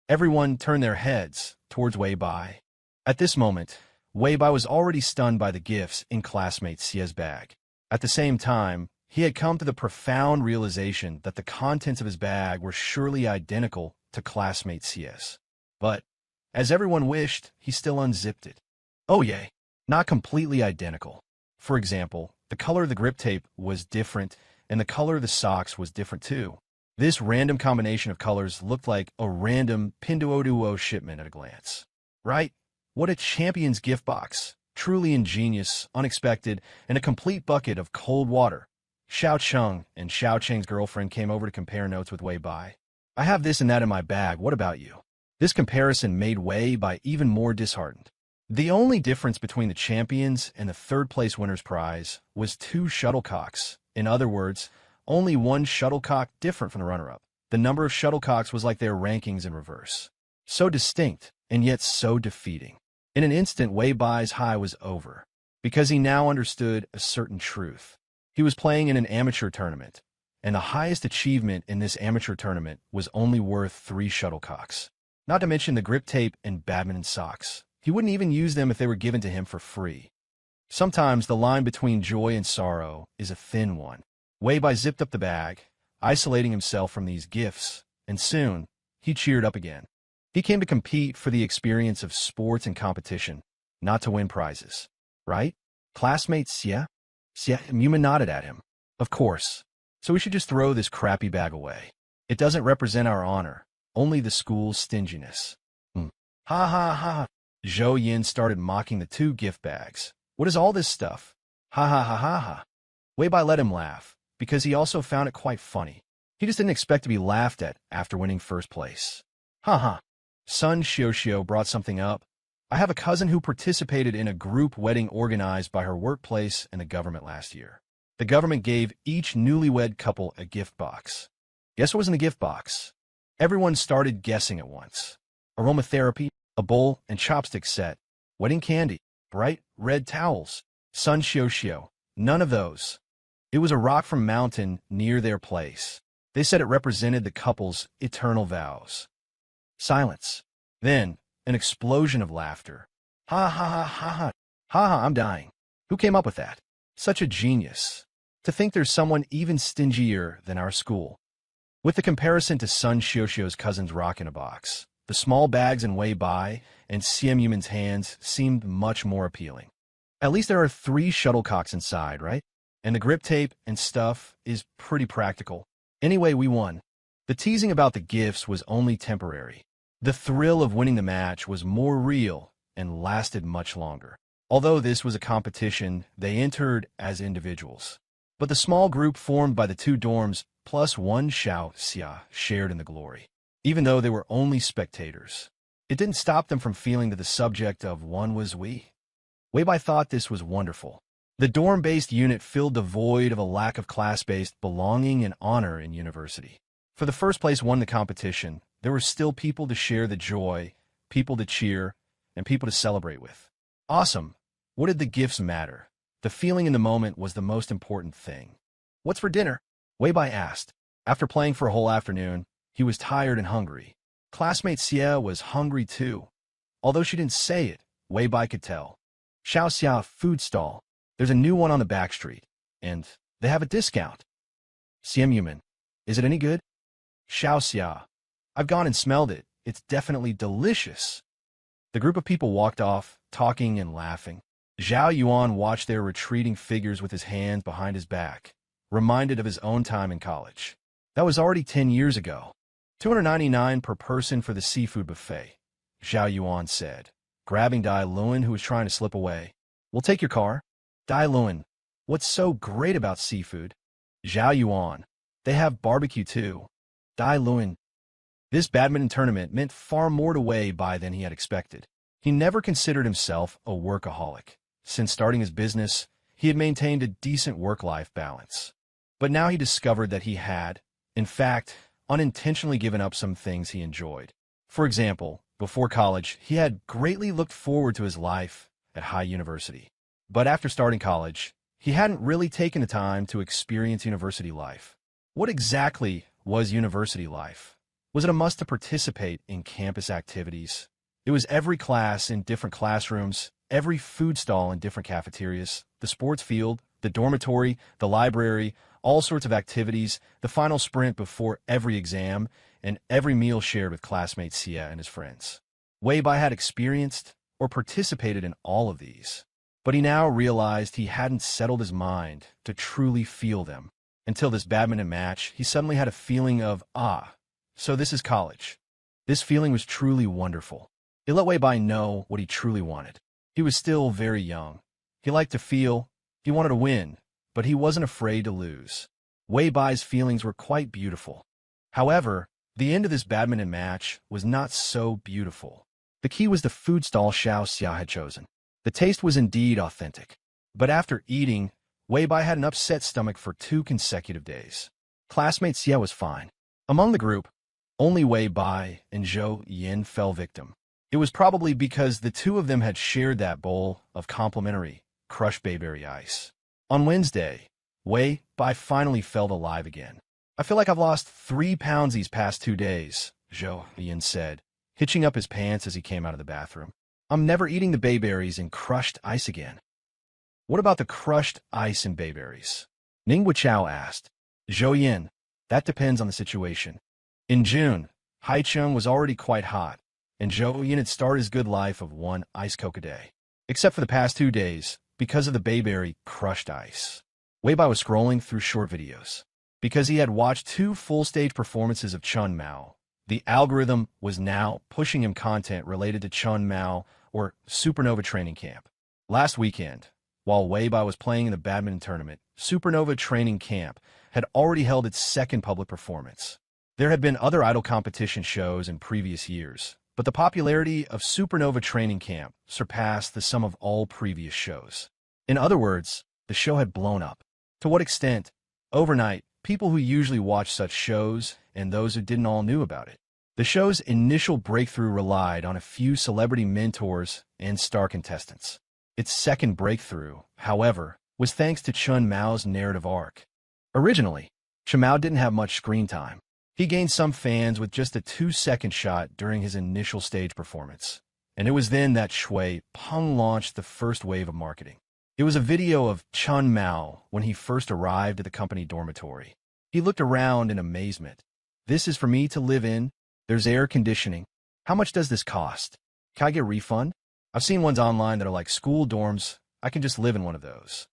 A: Everyone turned their heads towards Wei Bai. At this moment, Wei Bai was already stunned by the gifts in classmate Xia's bag. At the same time, he had come to the profound realization that the contents of his bag were surely identical to classmate Xia's. But, as everyone wished, he still unzipped it. Oh yay, not completely identical. For example, the color of the grip tape was different, and the color of the socks was different too. This random combination of colors looked like a random Pinduoduo shipment at a glance. Right? What a champion's gift box. Truly ingenious, unexpected, and a complete bucket of cold water. Xiao Cheng and Xiao Cheng's girlfriend came over to compare notes with Wei Bai. I have this and that in my bag, what about you? This comparison made Wei Bai even more disheartened. The only difference between the champions and the third-place winner's prize was 2 shuttlecocks. In other words, only 1 shuttlecock different from the runner-up. The number of shuttlecocks was like their rankings in reverse. So distinct, and yet so defeating. In an instant, Wei Bai's high was over, because he now understood a certain truth. He was playing in an amateur tournament, and the highest achievement in this amateur tournament was only worth 3 shuttlecocks. Not to mention the grip tape and badminton socks. He wouldn't even use them if they were given to him for free. Sometimes the line between joy and sorrow is a thin one. Wei Bai zipped up the bag, isolating himself from these gifts, and soon, he cheered up again. He came to compete for the experience of sports and competition, not to win prizes. Right? Classmate Xia? Simp nodded at him. Of course. So we should just throw this crappy bag away. It doesn't represent our honor, only the school's stinginess. Ha ha ha. Zhou Yin started mocking the 2 gift bags. What is all this stuff? Ha ha ha ha ha. Wei Bai let him laugh, because he also found it quite funny. He just didn't expect to be laughed at after winning first place. Ha ha. Sun Xiuxiu brought something up. I have a cousin who participated in a group wedding organized by her workplace and the government last year. The government gave each newlywed couple a gift box. Guess what was in the gift box? Everyone started guessing at once. Aromatherapy, a bowl and chopstick set, wedding candy, bright red towels. Sun Xiuxiu, none of those. It was a rock from mountain near their place. They said it represented the couple's eternal vows. Silence. Then, an explosion of laughter. Ha ha ha ha ha. Ha ha, I'm dying. Who came up with that? Such a genius. To think there's someone even stingier than our school. With the comparison to Sun Xiuxiu's cousin's rock in a box, the small bags in Wei Bai and Simm's hands seemed much more appealing. At least there are 3 shuttlecocks inside, right? And the grip tape and stuff is pretty practical. Anyway, we won. The teasing about the gifts was only temporary. The thrill of winning the match was more real and lasted much longer. Although this was a competition, they entered as individuals. But the small group formed by the two dorms plus one Xiaoxia shared in the glory. Even though they were only spectators, it didn't stop them from feeling that the subject of one was we. Weibai thought this was wonderful. The dorm-based unit filled the void of a lack of class-based belonging and honor in university. For the first place won the competition, there were still people to share the joy, people to cheer, and people to celebrate with. Awesome. What did the gifts matter? The feeling in the moment was the most important thing. What's for dinner? Weibai asked. After playing for a whole afternoon, he was tired and hungry. Classmate Xia was hungry too. Although she didn't say it, Weibai could tell. Xiaoxia food stall. There's a new one on the back street, and they have a discount. Simp, is it any good? Xiaoxia, I've gone and smelled it. It's definitely delicious. The group of people walked off, talking and laughing. Zhao Yuan watched their retreating figures with his hands behind his back, reminded of his own time in college. That was already 10 years ago. $299 per person for the seafood buffet, Zhao Yuan said, grabbing Dai Luan, who was trying to slip away. We'll take your car. Dai Luan, what's so great about seafood? Zhao Yuan, they have barbecue too. Dai Luan. This badminton tournament meant far more to Weibai than he had expected. He never considered himself a workaholic. Since starting his business, he had maintained a decent work-life balance. But now he discovered that he had, in fact, unintentionally given up some things he enjoyed. For example, before college, he had greatly looked forward to his life at High University. But after starting college, he hadn't really taken the time to experience university life. What exactly was university life? Was it a must to participate in campus activities? It was every class in different classrooms, every food stall in different cafeterias, the sports field, the dormitory, the library, all sorts of activities, the final sprint before every exam, and every meal shared with classmate Xia and his friends. Weibai had experienced or participated in all of these. But he now realized he hadn't settled his mind to truly feel them. Until this badminton match, he suddenly had a feeling of, so this is college. This feeling was truly wonderful. It let Weibai know what he truly wanted. He was still very young. He liked to feel, he wanted to win, but he wasn't afraid to lose. Weibai's feelings were quite beautiful. However, the end of this badminton match was not so beautiful. The key was the food stall Xiaoxia had chosen. The taste was indeed authentic. But after eating, Weibai had an upset stomach for 2 consecutive days. Classmate Xia was fine. Among the group, only Weibai and Zhou Yin fell victim. It was probably because the two of them had shared that bowl of complimentary crushed bayberry ice. On Wednesday, Weibai finally felt alive again. I feel like I've lost 3 pounds these past 2 days, Zhou Yin said, hitching up his pants as he came out of the bathroom. I'm never eating the bayberries and crushed ice again. What about the crushed ice and bayberries? Ning Wuchao asked. Zhou Yin, that depends on the situation. In June, Haicheng was already quite hot, and Zhou Yin had started his good life of 1 ice coke a day. Except for the past 2 days, because of the bayberry crushed ice. Weibai was scrolling through short videos. Because he had watched 2 full-stage performances of Chun Mao, the algorithm was now pushing him content related to Chun Mao or Supernova Training Camp. Last weekend, while Weibai was playing in the badminton tournament, Supernova Training Camp had already held its 2nd public performance. There had been other idol competition shows in previous years, but the popularity of Supernova Training Camp surpassed the sum of all previous shows. In other words, the show had blown up. To what extent? Overnight, people who usually watch such shows and those who didn't all knew about it. The show's initial breakthrough relied on a few celebrity mentors and star contestants. Its second breakthrough, however, was thanks to Chun Mao's narrative arc. Originally, Chun Mao didn't have much screen time. He gained some fans with just a 2-second shot during his initial stage performance. And it was then that Shui Peng launched the first wave of marketing. It was a video of Chun Mao when he first arrived at the company dormitory. He looked around in amazement. This is for me to live in? There's air conditioning. How much does this cost? Can I get a refund? I've seen ones online that are like school dorms. I can just live in one of those.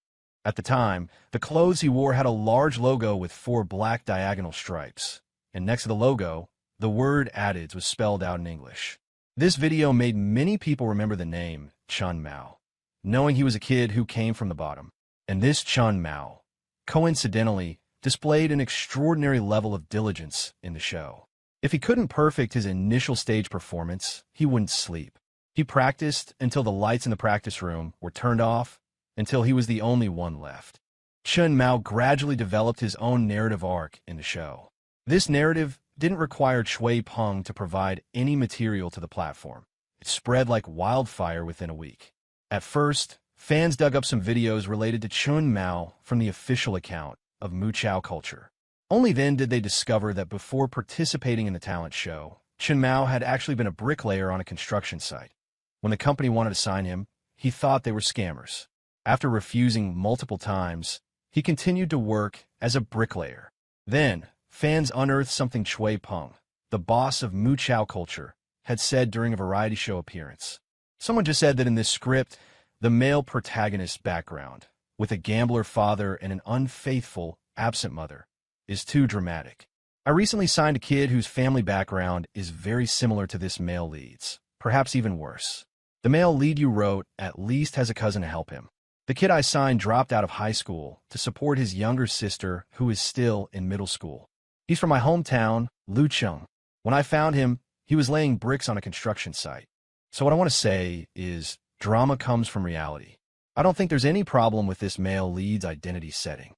A: At the time, the clothes he wore had a large logo with 4 black diagonal stripes, and next to the logo, the word Adidas was spelled out in English. This video made many people remember the name Chun Mao, knowing he was a kid who came from the bottom. And this Chun Mao, coincidentally, displayed an extraordinary level of diligence in the show. If he couldn't perfect his initial stage performance, he wouldn't sleep. He practiced until the lights in the practice room were turned off, until he was the only one left. Chun Mao gradually developed his own narrative arc in the show. This narrative didn't require Chui Peng to provide any material to the platform. It spread like wildfire within a week. At first, fans dug up some videos related to Chun Mao from the official account of Mu Chao culture. Only then did they discover that before participating in the talent show, Chun Mao had actually been a bricklayer on a construction site. When the company wanted to sign him, he thought they were scammers. After refusing multiple times, he continued to work as a bricklayer. Then, fans unearthed something Chui Peng, the boss of Mu Chao culture, had said during a variety show appearance. Someone just said that in this script, the male protagonist's background, with a gambler father and an unfaithful, absent mother, is too dramatic. I recently signed a kid whose family background is very similar to this male lead's, perhaps even worse. The male lead you wrote at least has a cousin to help him. The kid I signed dropped out of high school to support his younger sister who is still in middle school. He's from my hometown, Lucheng. When I found him, he was laying bricks on a construction site. So what I want to say is, drama comes from reality. I don't think there's any problem with this male lead's identity setting.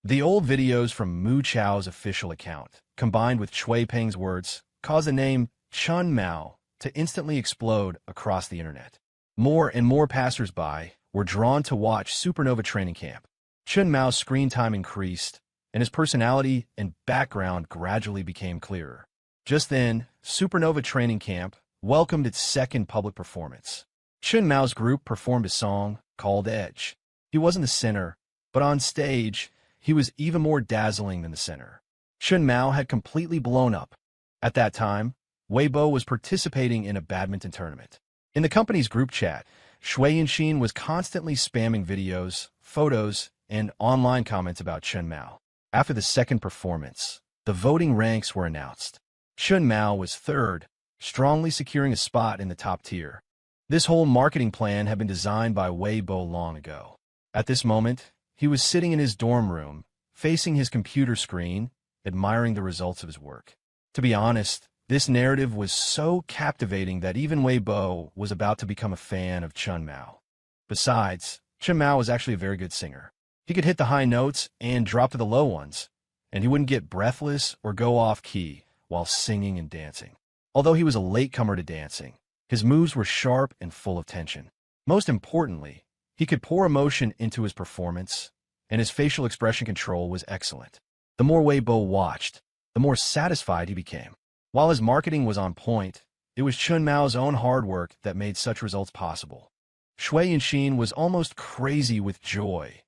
A: The old videos from Mu Chao's official account, combined with Chui Peng's words, caused the name Chun Mao to instantly explode across the internet. More and more passers-by were drawn to watch Supernova Training Camp. Chun Mao's screen time increased, and his personality and background gradually became clearer. Just then, Supernova Training Camp welcomed its second public performance. Chun Mao's group performed a song called Edge. He wasn't the center, but on stage, he was even more dazzling than the center. Chun Mao had completely blown up. At that time, Weibo was participating in a badminton tournament. In the company's group chat, Shui Yinxin was constantly spamming videos, photos, and online comments about Chun Mao. After the second performance, the voting ranks were announced. Chun Mao was third, strongly securing a spot in the top tier. This whole marketing plan had been designed by Weibo long ago. At this moment, he was sitting in his dorm room, facing his computer screen, admiring the results of his work. To be honest, this narrative was so captivating that even Weibo was about to become a fan of Chun Mao. Besides, Chun Mao was actually a very good singer. He could hit the high notes and drop to the low ones, and he wouldn't get breathless or go off-key while singing and dancing. Although he was a latecomer to dancing, his moves were sharp and full of tension. Most importantly, he could pour emotion into his performance, and his facial expression control was excellent. The more Weibo watched, the more satisfied he became. While his marketing was on point, it was Chun Mao's own hard work that made such results possible. Shui Yinxin was almost crazy with joy.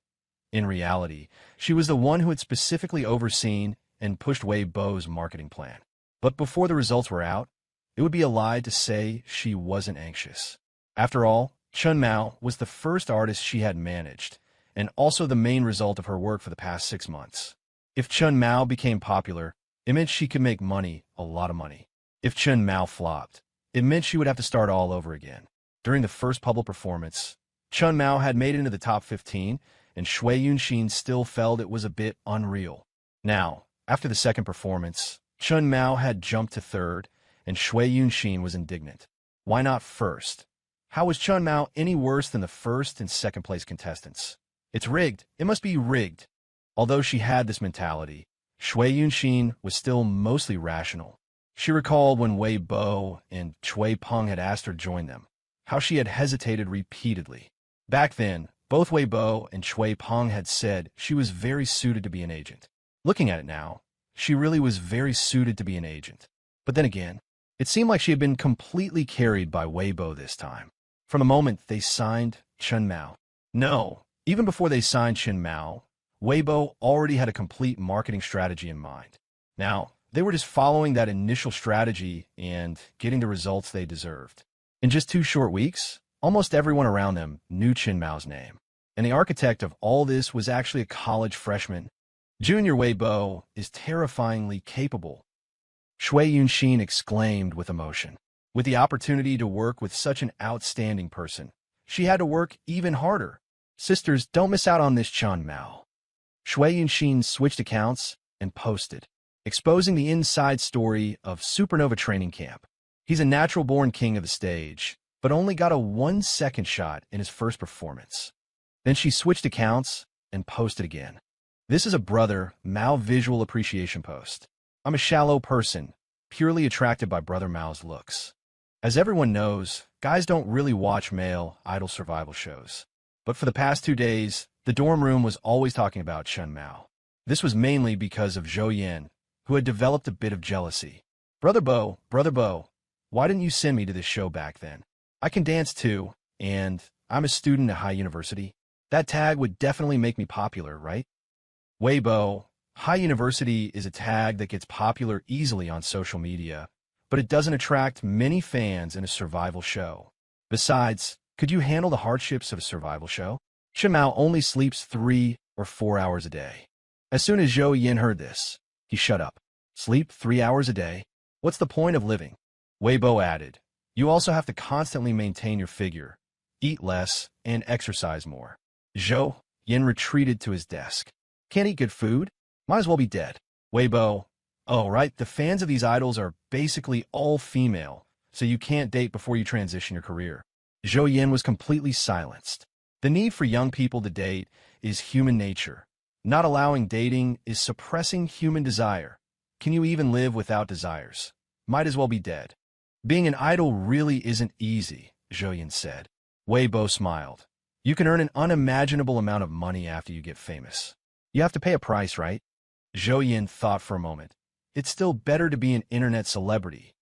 A: In reality, she was the one who had specifically overseen and pushed Weibo's marketing plan. But before the results were out, it would be a lie to say she wasn't anxious. After all, Chun Mao was the first artist she had managed, and also the main result of her work for the past 6 months. If Chun Mao became popular, it meant she could make money, a lot of money. If Chun Mao flopped, it meant she would have to start all over again. During the first public performance, Chun Mao had made it into the top 15, and Shui Yunxin still felt it was a bit unreal. Now, after the second performance, Chun Mao had jumped to third, and Shui Yunxin was indignant. Why not first? How was Chun Mao any worse than the first and second place contestants? It's rigged. It must be rigged. Although she had this mentality, Shui Yunxin was still mostly rational. She recalled when Weibo and Chui Peng had asked her to join them, how she had hesitated repeatedly. Back then, both Weibo and Chui Peng had said she was very suited to be an agent. Looking at it now, she really was very suited to be an agent. But then again, it seemed like she had been completely carried by Weibo this time. From the moment they signed Chun Mao. No, even before they signed Chun Mao, Weibo already had a complete marketing strategy in mind. Now, they were just following that initial strategy and getting the results they deserved. In just 2 short weeks, almost everyone around them knew Chun Mao's name. And the architect of all this was actually a college freshman. Junior Weibo is terrifyingly capable, Shui Yunxin exclaimed with emotion. With the opportunity to work with such an outstanding person, she had to work even harder. Sisters, don't miss out on this Chun Mao. Shui Yunxin switched accounts and posted, exposing the inside story of Supernova Training Camp. He's a natural-born king of the stage, but only got a 1-second shot in his first performance. Then she switched accounts and posted again. This is a Brother Mao visual appreciation post. I'm a shallow person, purely attracted by Brother Mao's looks. As everyone knows, guys don't really watch male idol survival shows. But for the past 2 days, the dorm room was always talking about Chun Mao. This was mainly because of Zhou Yan, who had developed a bit of jealousy. Brother Bo, why didn't you send me to this show back then? I can dance too, and I'm a student at High University. That tag would definitely make me popular, right? Weibo, High University is a tag that gets popular easily on social media, but it doesn't attract many fans in a survival show. Besides, could you handle the hardships of a survival show? Chun Mao only sleeps 3 or 4 hours a day. As soon as Zhou Yan heard this, he shut up. Sleep 3 hours a day? What's the point of living? Weibo added, you also have to constantly maintain your figure, eat less, and exercise more. Zhou Yan retreated to his desk. Can't eat good food? Might as well be dead. Weibo, oh right, the fans of these idols are basically all female, so you can't date before you transition your career. Zhou Yan was completely silenced. The need for young people to date is human nature. Not allowing dating is suppressing human desire. Can you even live without desires? Might as well be dead. Being an idol really isn't easy, Zhou Yan said. Weibo smiled. You can earn an unimaginable amount of money after you get famous. You have to pay a price, right? Zhou Yan thought for a moment. It's still better to be an internet celebrity.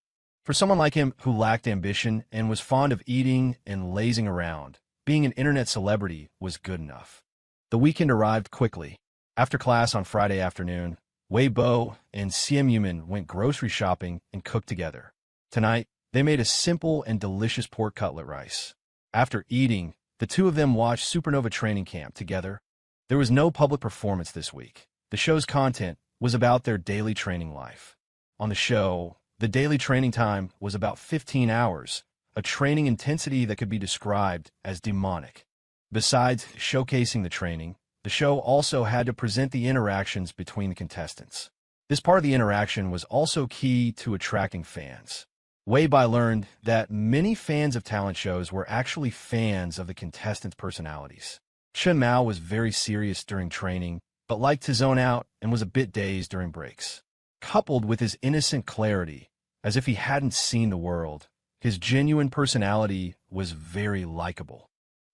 A: For someone like him who lacked ambition and was fond of eating and lazing around, being an internet celebrity was good enough. The weekend arrived quickly. After class on Friday afternoon, Weibo and Simp went grocery shopping and cooked together. Tonight, they made a simple and delicious pork cutlet rice. After eating, the two of them watched Supernova Training Camp together. There was no public performance this week. The show's content was about their daily training life. On the show, the daily training time was about 15 hours, a training intensity that could be described as demonic. Besides showcasing the training, the show also had to present the interactions between the contestants. This part of the interaction was also key to attracting fans. Weibo learned that many fans of talent shows were actually fans of the contestants' personalities. Chun Mao was very serious during training, but liked to zone out and was a bit dazed during breaks. Coupled with his innocent clarity, as if he hadn't seen the world, his genuine personality was very likable.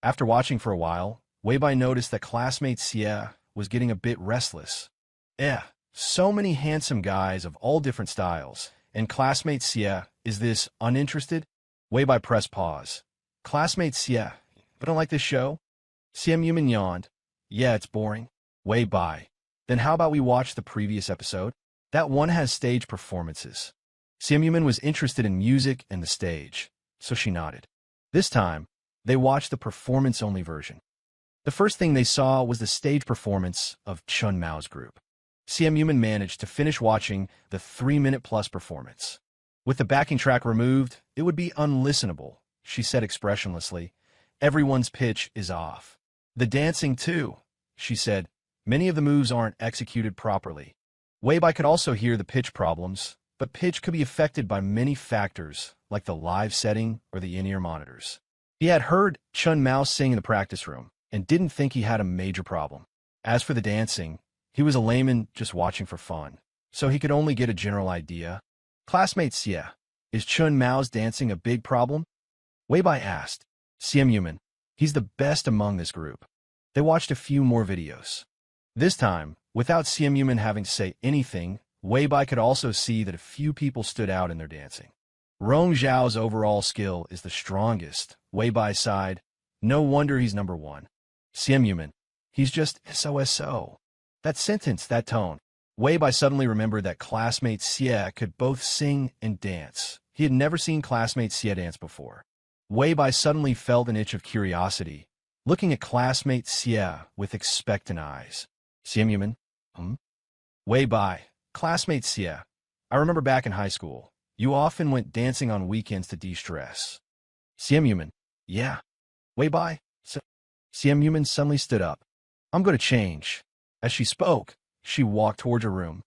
A: After watching for a while, Weibo noticed that classmate Xie was getting a bit restless. So many handsome guys of all different styles, and classmate Xie is this uninterested? Weibo pressed pause. Classmate Xie, but don't like this show? Simp yawned. Yeah, it's boring. Weibo. Then how about we watch the previous episode? That one has stage performances. Simp was interested in music and the stage, so she nodded. This time, they watched the performance-only version. The first thing they saw was the stage performance of Chun Mao's group. Simp managed to finish watching the 3-minute-plus performance. With the backing track removed, it would be unlistenable, she said expressionlessly. Everyone's pitch is off. The dancing, too, she said. Many of the moves aren't executed properly. Weibo could also hear the pitch problems, but pitch could be affected by many factors, like the live setting or the in-ear monitors. He had heard Chun Mao sing in the practice room and didn't think he had a major problem. As for the dancing, he was a layman just watching for fun, so he could only get a general idea. Classmate Xie, is Chun Mao's dancing a big problem? Weibo asked. Simp, he's the best among this group. They watched a few more videos. This time, without Simp having to say anything, Weibo could also see that a few people stood out in their dancing. Rong Zhao's overall skill is the strongest, Weibo sighed. No wonder he's number one. Simp, he's just so. That sentence, that tone. Weibo suddenly remembered that classmate Xie could both sing and dance. He had never seen classmate Xie dance before. Weibo suddenly felt an itch of curiosity, looking at classmate Xie with expectant eyes. Xian Yuman? Hmm? Way by. Classmate Xie. I remember back in high school, you often went dancing on weekends to de-stress. Xian Yuman. Yeah. Way by. Xian Yuman suddenly stood up. I'm going to change. As she spoke, she walked towards her room.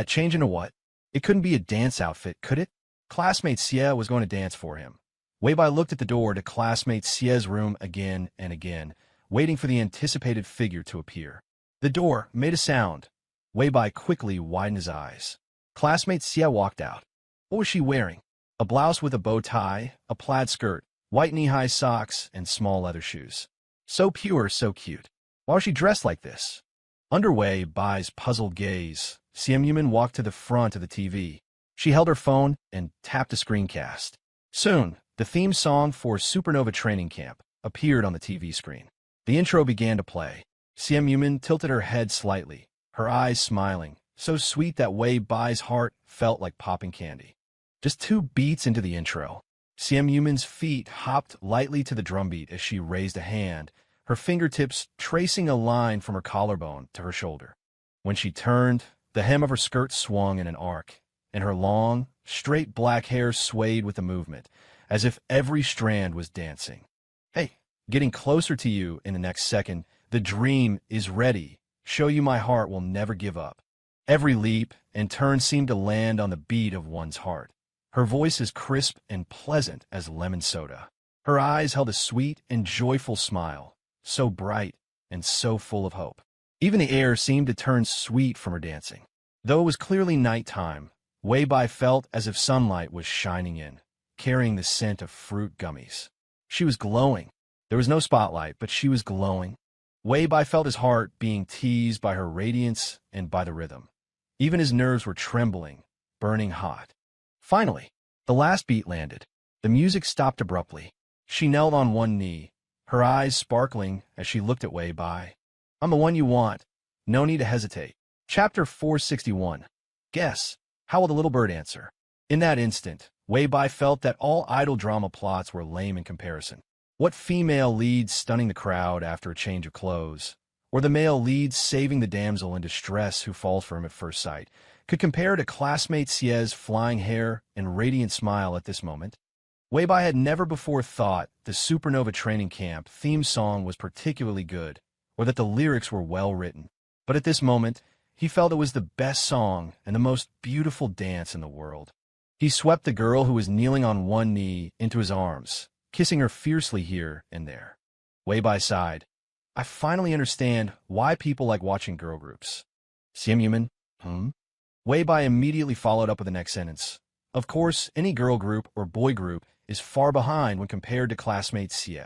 A: Change into what? It couldn't be a dance outfit, could it? Classmate Xie was going to dance for him. Weibai looked at the door to classmate Xie's room again and again, waiting for the anticipated figure to appear. The door made a sound. Weibai quickly widened his eyes. Classmate Xie walked out. What was she wearing? A blouse with a bow tie, a plaid skirt, white knee-high socks, and small leather shoes. So pure, so cute. Why was she dressed like this? Under Weibai's puzzled gaze, Xian Yuman walked to the front of the TV. She held her phone and tapped a screencast. Soon, the theme song for Supernova Training Camp appeared on the TV screen. The intro began to play. Xian Yuman tilted her head slightly, her eyes smiling, so sweet that Weibai's heart felt like popping candy. Just 2 beats into the intro, Xian Yuman's feet hopped lightly to the drumbeat as she raised a hand, her fingertips tracing a line from her collarbone to her shoulder. When she turned, the hem of her skirt swung in an arc, and her long, straight black hair swayed with the movement, as if every strand was dancing. Hey, getting closer to you in the next second, the dream is ready. Show you my heart will never give up. Every leap and turn seemed to land on the beat of one's heart. Her voice as crisp and pleasant as lemon soda. Her eyes held a sweet and joyful smile, so bright and so full of hope. Even the air seemed to turn sweet from her dancing. Though it was clearly nighttime, Weibai felt as if sunlight was shining in, carrying the scent of fruit gummies. She was glowing. There was no spotlight, but she was glowing. Weibai felt his heart being teased by her radiance and by the rhythm. Even his nerves were trembling, burning hot. Finally, the last beat landed. The music stopped abruptly. She knelt on one knee, her eyes sparkling as she looked at Weibai. I'm the one you want. No need to hesitate. Chapter 461. Guess. How will the little bird answer? In that instant, Weibai felt that all idol drama plots were lame in comparison. What female lead stunning the crowd after a change of clothes, or the male lead saving the damsel in distress who falls for him at first sight, could compare to classmate Xie's flying hair and radiant smile at this moment? Weibai had never before thought the Supernova Training Camp theme song was particularly good, or that the lyrics were well written. But at this moment, he felt it was the best song and the most beautiful dance in the world. He swept the girl who was kneeling on one knee into his arms, kissing her fiercely here and there. Weibai sighed. I finally understand why people like watching girl groups. Xian Yuman? Weibai immediately followed up with the next sentence. Of course, any girl group or boy group is far behind when compared to classmate Xie.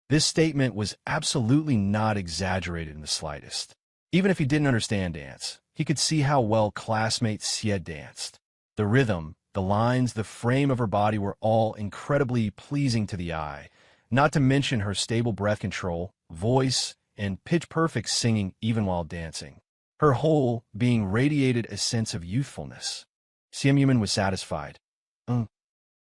A: This statement was absolutely not exaggerated in the slightest. Even if he didn't understand dance, he could see how well classmate Xie danced. The rhythm, the lines, the frame of her body were all incredibly pleasing to the eye, not to mention her stable breath control, voice, and pitch-perfect singing even while dancing. Her whole being radiated a sense of youthfulness. Xian Yuman was satisfied.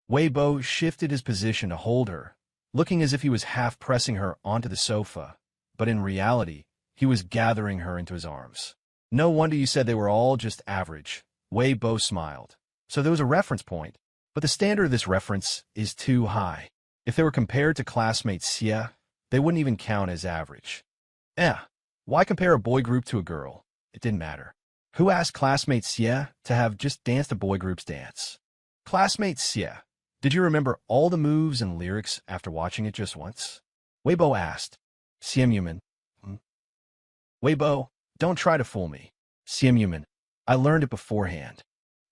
A: Weibo shifted his position to hold her, looking as if he was half pressing her onto the sofa, but in reality, he was gathering her into his arms. No wonder you said they were all just average. Weibo smiled. So there was a reference point, but the standard of this reference is too high. If they were compared to classmate Xie, they wouldn't even count as average. Why compare a boy group to a girl? It didn't matter. Who asked classmate Xie to have just danced a boy group's dance? Classmate Xie, did you remember all the moves and lyrics after watching it just once? Weibo asked. Xian Yuman. Weibo, don't try to fool me. Xian Yuman, I learned it beforehand.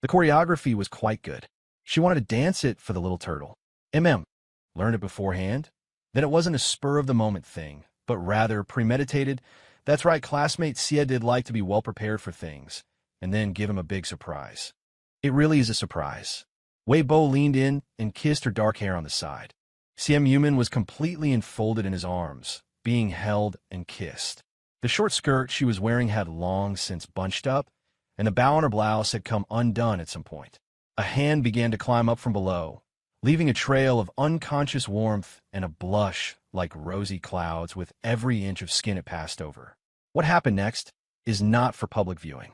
A: The choreography was quite good. She wanted to dance it for the little turtle. Learned it beforehand? Then it wasn't a spur-of-the-moment thing, but rather premeditated. That's right, classmate Xie did like to be well prepared for things, and then give him a big surprise. It really is a surprise. Weibo leaned in and kissed her dark hair on the side. Xian Yuman was completely enfolded in his arms, being held and kissed. The short skirt she was wearing had long since bunched up, and the bow on her blouse had come undone at some point. A hand began to climb up from below, leaving a trail of unconscious warmth and a blush like rosy clouds with every inch of skin it passed over. What happened next is not for public viewing.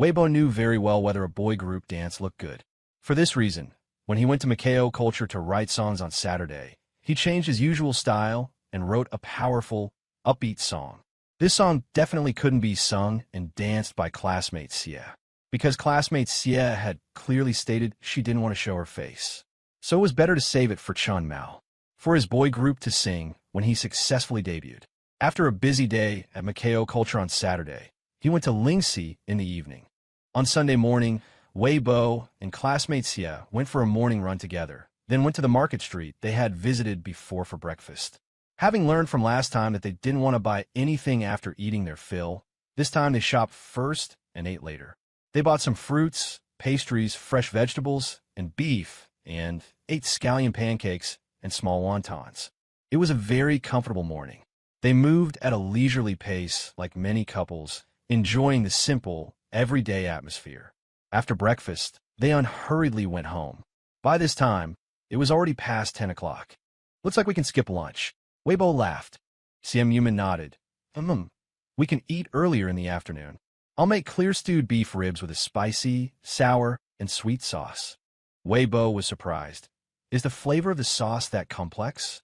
A: Weibo knew very well whether a boy group dance looked good. For this reason, when he went to Makeo Culture to write songs on Saturday, he changed his usual style and wrote a powerful, upbeat song. This song definitely couldn't be sung and danced by classmate Sia, because classmate Sia had clearly stated she didn't want to show her face. So it was better to save it for Chun Mao, for his boy group to sing when he successfully debuted. After a busy day at Makeo Culture on Saturday, he went to Lingxi in the evening. On Sunday morning, Weibo and classmate Sia went for a morning run together, then went to the market street they had visited before for breakfast. Having learned from last time that they didn't want to buy anything after eating their fill, this time they shopped first and ate later. They bought some fruits, pastries, fresh vegetables, and beef, and ate scallion pancakes and small wontons. It was a very comfortable morning. They moved at a leisurely pace like many couples, enjoying the simple, everyday atmosphere. After breakfast, they unhurriedly went home. By this time, it was already past 10 o'clock. Looks like we can skip lunch. Weibo laughed. Yumin nodded. We can eat earlier in the afternoon. I'll make clear stewed beef ribs with a spicy, sour, and sweet sauce. Weibo was surprised. Is the flavor of the sauce that complex?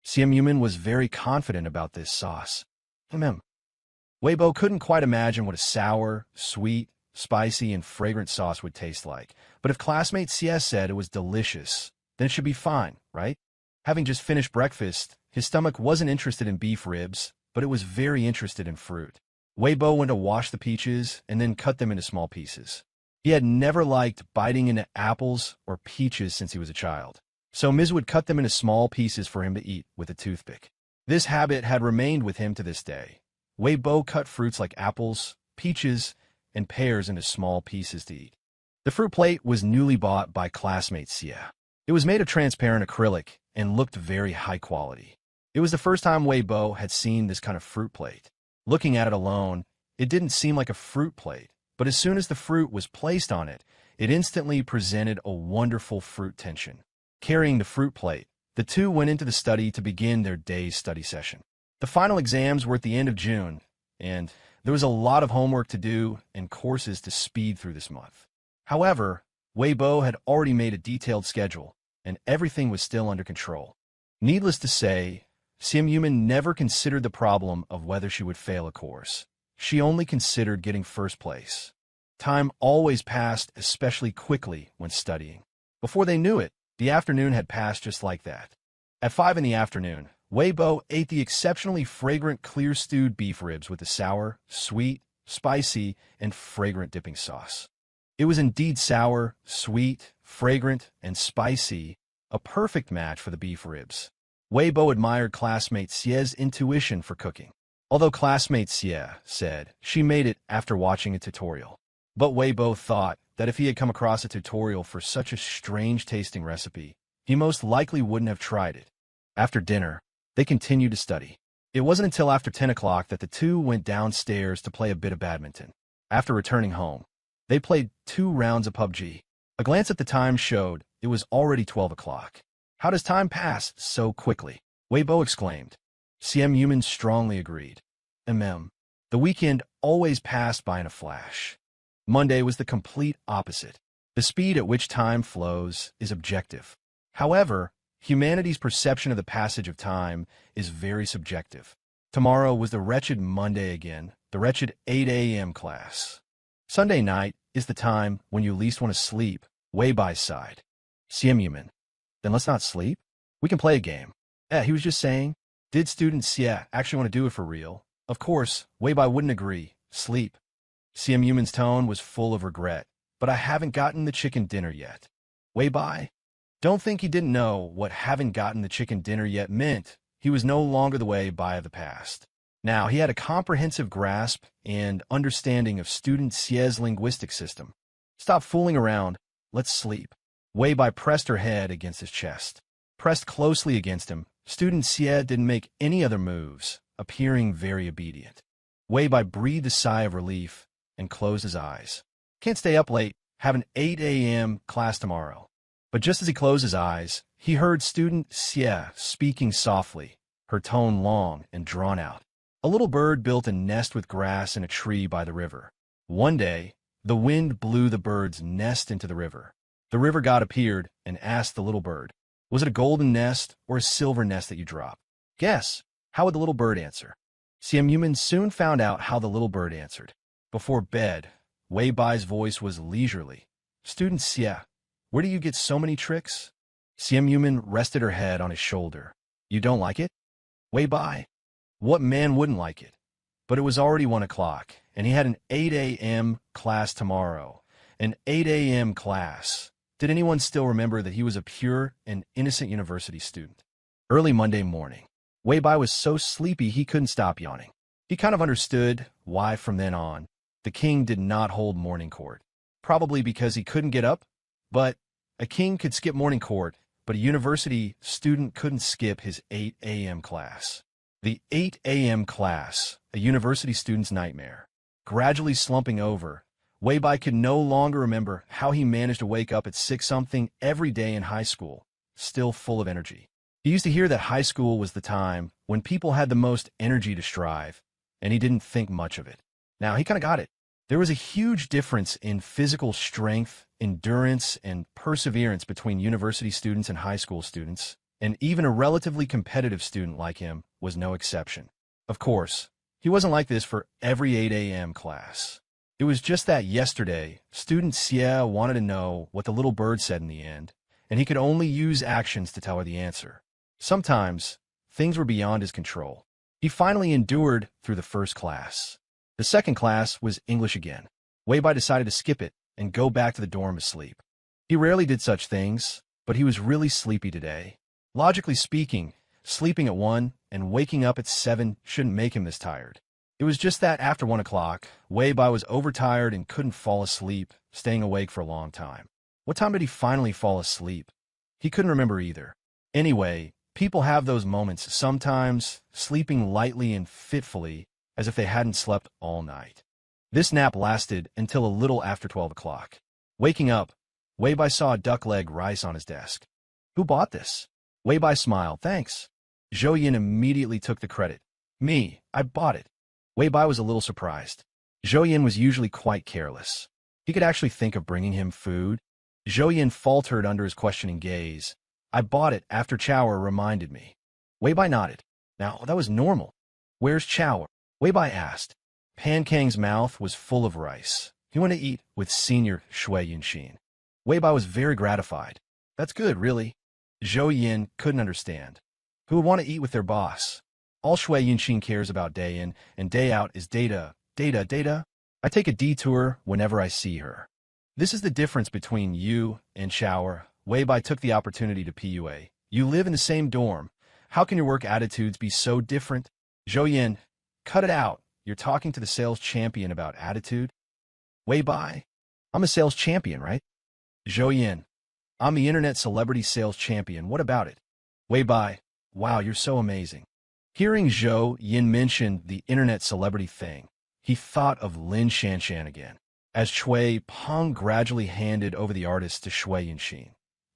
A: Yumin was very confident about this sauce. Weibo couldn't quite imagine what a sour, sweet, spicy, and fragrant sauce would taste like. But if classmate CS said it was delicious, then it should be fine, right? Having just finished breakfast, his stomach wasn't interested in beef ribs, but it was very interested in fruit. Weibo went to wash the peaches and then cut them into small pieces. He had never liked biting into apples or peaches since he was a child, so Ms. would cut them into small pieces for him to eat with a toothpick. This habit had remained with him to this day. Weibo cut fruits like apples, peaches, and pears into small pieces to eat. The fruit plate was newly bought by classmate Sia. It was made of transparent acrylic and looked very high quality. It was the first time Weibo had seen this kind of fruit plate. Looking at it alone, it didn't seem like a fruit plate, but as soon as the fruit was placed on it, it instantly presented a wonderful fruit tension. Carrying the fruit plate, the two went into the study to begin their day's study session. The final exams were at the end of June, and there was a lot of homework to do and courses to speed through this month. However, Weibo had already made a detailed schedule, and everything was still under control. Needless to say, Yumin never considered the problem of whether she would fail a course. She only considered getting first place. Time always passed especially quickly when studying. Before they knew it, the afternoon had passed just like that. At 5 in the afternoon, Weibo ate the exceptionally fragrant clear stewed beef ribs with the sour, sweet, spicy, and fragrant dipping sauce. It was indeed sour, sweet, fragrant, and spicy, a perfect match for the beef ribs. Weibo admired classmate Xia's intuition for cooking. Although classmate Xia said she made it after watching a tutorial. But Weibo thought that if he had come across a tutorial for such a strange-tasting recipe, he most likely wouldn't have tried it. After dinner, they continued to study. It wasn't until after 10 o'clock that the two went downstairs to play a bit of badminton. After returning home, they played 2 rounds of PUBG. A glance at the time showed it was already 12 o'clock. How does time pass so quickly? Weibo exclaimed. Yumin strongly agreed. The weekend always passed by in a flash. Monday was the complete opposite. The speed at which time flows is objective. However, humanity's perception of the passage of time is very subjective. Tomorrow was the wretched Monday again, the wretched 8 a.m. class. Sunday night is the time when you least want to sleep, Weibai sighed. Yumin. Then let's not sleep. We can play a game. He was just saying. Did student Xia actually want to do it for real? Of course, Weibai wouldn't agree. Sleep. Yumin's tone was full of regret. But I haven't gotten the chicken dinner yet. Weibai? Don't think he didn't know what haven't gotten the chicken dinner yet meant. He was no longer the Weibai of the past. Now, he had a comprehensive grasp and understanding of student Xia's linguistic system. Stop fooling around. Let's sleep. Weibai pressed her head against his chest. Pressed closely against him, student Xia didn't make any other moves, appearing very obedient. Weibai breathed a sigh of relief and closed his eyes. Can't stay up late. Have an 8 a.m. class tomorrow. But just as he closed his eyes, he heard student Xia speaking softly, her tone long and drawn out. A little bird built a nest with grass in a tree by the river. One day, the wind blew the bird's nest into the river. The river god appeared and asked the little bird, "Was it a golden nest or a silver nest that you dropped?" "Guess." How would the little bird answer? Simp soon found out how the little bird answered. Before bed, Wei Bai's voice was leisurely. "Student Xie, where do you get so many tricks?" Simp rested her head on his shoulder. "You don't like it?" Wei Bai. What man wouldn't like it? But it was already 1 o'clock, and he had an 8 a.m. class tomorrow. An 8 a.m. class. Did anyone still remember that he was a pure and innocent university student? Early Monday morning, Wei Bai was so sleepy he couldn't stop yawning. He kind of understood why from then on, the king did not hold morning court. Probably because he couldn't get up, but a king could skip morning court, but a university student couldn't skip his 8 a.m. class. The 8 a.m. class, a university student's nightmare. Gradually slumping over, Wei Bai could no longer remember how he managed to wake up at 6-something every day in high school, still full of energy. He used to hear that high school was the time when people had the most energy to strive, and he didn't think much of it. Now, he kind of got it. There was a huge difference in physical strength, endurance, and perseverance between university students and high school students, and even a relatively competitive student like him was no exception. Of course, he wasn't like this for every 8 a.m. class. It was just that yesterday, student Xie wanted to know what the little bird said in the end, and he could only use actions to tell her the answer. Sometimes, things were beyond his control. He finally endured through the first class. The second class was English again. Wei Bai decided to skip it and go back to the dorm to sleep. He rarely did such things, but he was really sleepy today. Logically speaking, sleeping at 1 and waking up at 7 shouldn't make him this tired. It was just that after 1 o'clock, Wei Bai was overtired and couldn't fall asleep, staying awake for a long time. What time did he finally fall asleep? He couldn't remember either. Anyway, people have those moments sometimes, sleeping lightly and fitfully, as if they hadn't slept all night. This nap lasted until a little after 12 o'clock. Waking up, Wei Bai saw a duck leg rice on his desk. "Who bought this?" Wei Bai smiled. "Thanks." Zhou Yin immediately took the credit. "Me, I bought it." Wei Bai was a little surprised. Zhou Yin was usually quite careless. He could actually think of bringing him food. Zhou Yin faltered under his questioning gaze. "I bought it after Chower reminded me." Wei Bai nodded. Now, that was normal. "Where's Chower?" Wei Bai asked. Pan Kang's mouth was full of rice. He wanted to eat with Senior Shui Yunxin. Wei Bai was very gratified. "That's good, really." Zhou Yin couldn't understand. Who would want to eat with their boss? All Shui Yunxin cares about day in and day out is data. I take a detour whenever I see her. This is the difference between you and Chower. Wei Bai took the opportunity to PUA. "You live in the same dorm. How can your work attitudes be so different?" Zhou Yin, "Cut it out. You're talking to the sales champion about attitude." Wei Bai, "I'm a sales champion, right?" Zhou Yin, "I'm the internet celebrity sales champion. What about it?" Wei Bai, "Wow, you're so amazing." Hearing Zhou Yin mention the internet celebrity thing, he thought of Lin Shanshan again, as Chui Peng gradually handed over the artist to Shui Yunxin.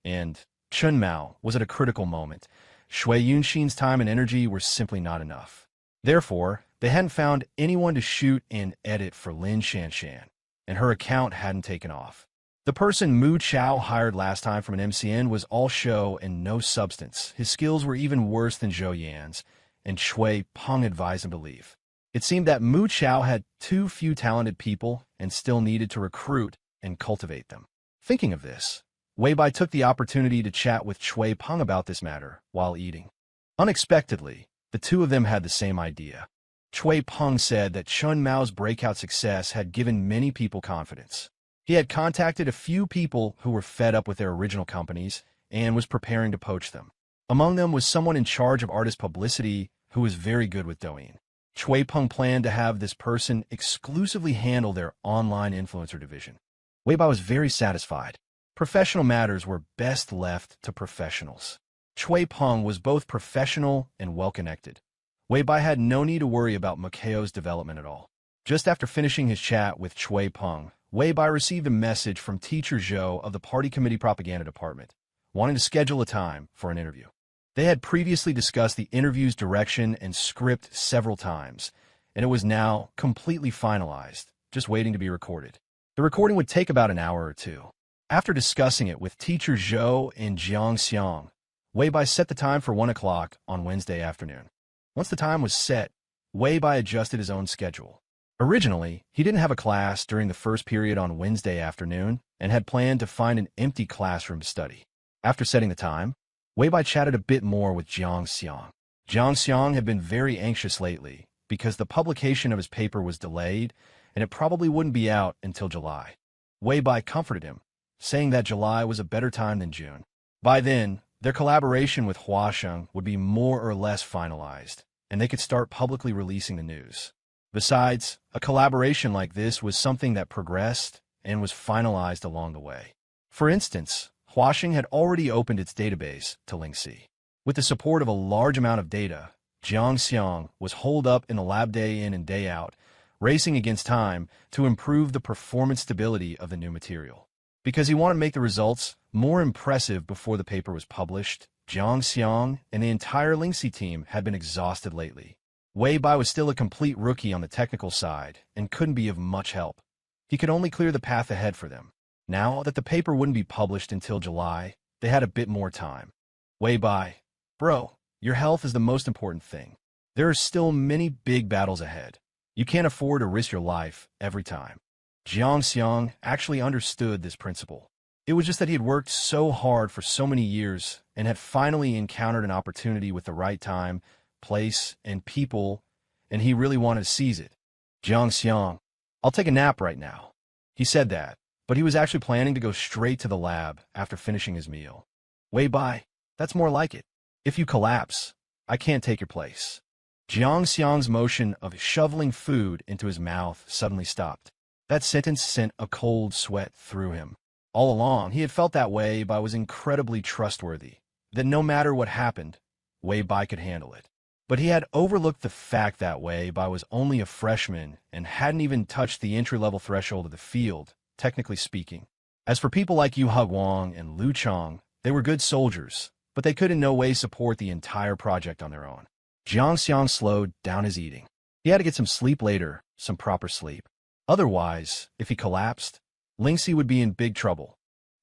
A: And Chun Mao was at a critical moment. Shui Yunxin's time and energy were simply not enough. Therefore, they hadn't found anyone to shoot and edit for Lin Shanshan, and her account hadn't taken off. The person Mu Chao hired last time from an MCN was all show and no substance. His skills were even worse than Zhou Yan's, and Chui Peng advised him to leave. It seemed that Mu Chao had too few talented people and still needed to recruit and cultivate them. Thinking of this, Wei Bai took the opportunity to chat with Chui Peng about this matter while eating. Unexpectedly, the two of them had the same idea. Chui Peng said that Chun Mao's breakout success had given many people confidence. He had contacted a few people who were fed up with their original companies and was preparing to poach them. Among them was someone in charge of artist publicity who was very good with Douyin. Chui Peng planned to have this person exclusively handle their online influencer division. Wei Bai was very satisfied. Professional matters were best left to professionals. Chui Peng was both professional and well-connected. Wei Bai had no need to worry about Makeo's development at all. Just after finishing his chat with Chui Peng, Wei Bai received a message from Teacher Zhou of the Party Committee Propaganda Department, wanting to schedule a time for an interview. They had previously discussed the interview's direction and script several times, and it was now completely finalized, just waiting to be recorded. The recording would take about an hour or two. After discussing it with teacher Zhou and Jiang Xiang, Wei Bai set the time for 1 o'clock on Wednesday afternoon. Once the time was set, Wei Bai adjusted his own schedule. Originally, he didn't have a class during the first period on Wednesday afternoon and had planned to find an empty classroom to study. After setting the time, Wei Bai chatted a bit more with Jiang Xiang. Jiang Xiang had been very anxious lately because the publication of his paper was delayed and it probably wouldn't be out until July. Wei Bai comforted him, saying that July was a better time than June. By then, their collaboration with Huasheng would be more or less finalized, and they could start publicly releasing the news. Besides, a collaboration like this was something that progressed and was finalized along the way. For instance, Huasheng had already opened its database to Lingxi. With the support of a large amount of data, Jiang Xiang was holed up in the lab day in and day out, racing against time to improve the performance stability of the new material. Because he wanted to make the results more impressive before the paper was published, Jiang Xiang and the entire Lingxi team had been exhausted lately. Wei Bai was still a complete rookie on the technical side and couldn't be of much help. He could only clear the path ahead for them. Now that the paper wouldn't be published until July, they had a bit more time. Wei Bai, bro, your health is the most important thing. There are still many big battles ahead. You can't afford to risk your life every time. Jiang Xiang actually understood this principle. It was just that he had worked so hard for so many years and had finally encountered an opportunity with the right time, place, and people, and he really wanted to seize it. Jiang Xiang, I'll take a nap right now. He said that, but he was actually planning to go straight to the lab after finishing his meal. Wei Bai, that's more like it. If you collapse, I can't take your place. Jiang Xiang's motion of shoveling food into his mouth suddenly stopped. That sentence sent a cold sweat through him. All along, he had felt that Wei Bai was incredibly trustworthy, that no matter what happened, Wei Bai could handle it. But he had overlooked the fact that Wei Bai was only a freshman and hadn't even touched the entry-level threshold of the field, technically speaking. As for people like Yu Hugwang and Lu Chong, they were good soldiers, but they could in no way support the entire project on their own. Jiang Xiang slowed down his eating. He had to get some sleep later, some proper sleep. Otherwise, if he collapsed, Lingxi would be in big trouble.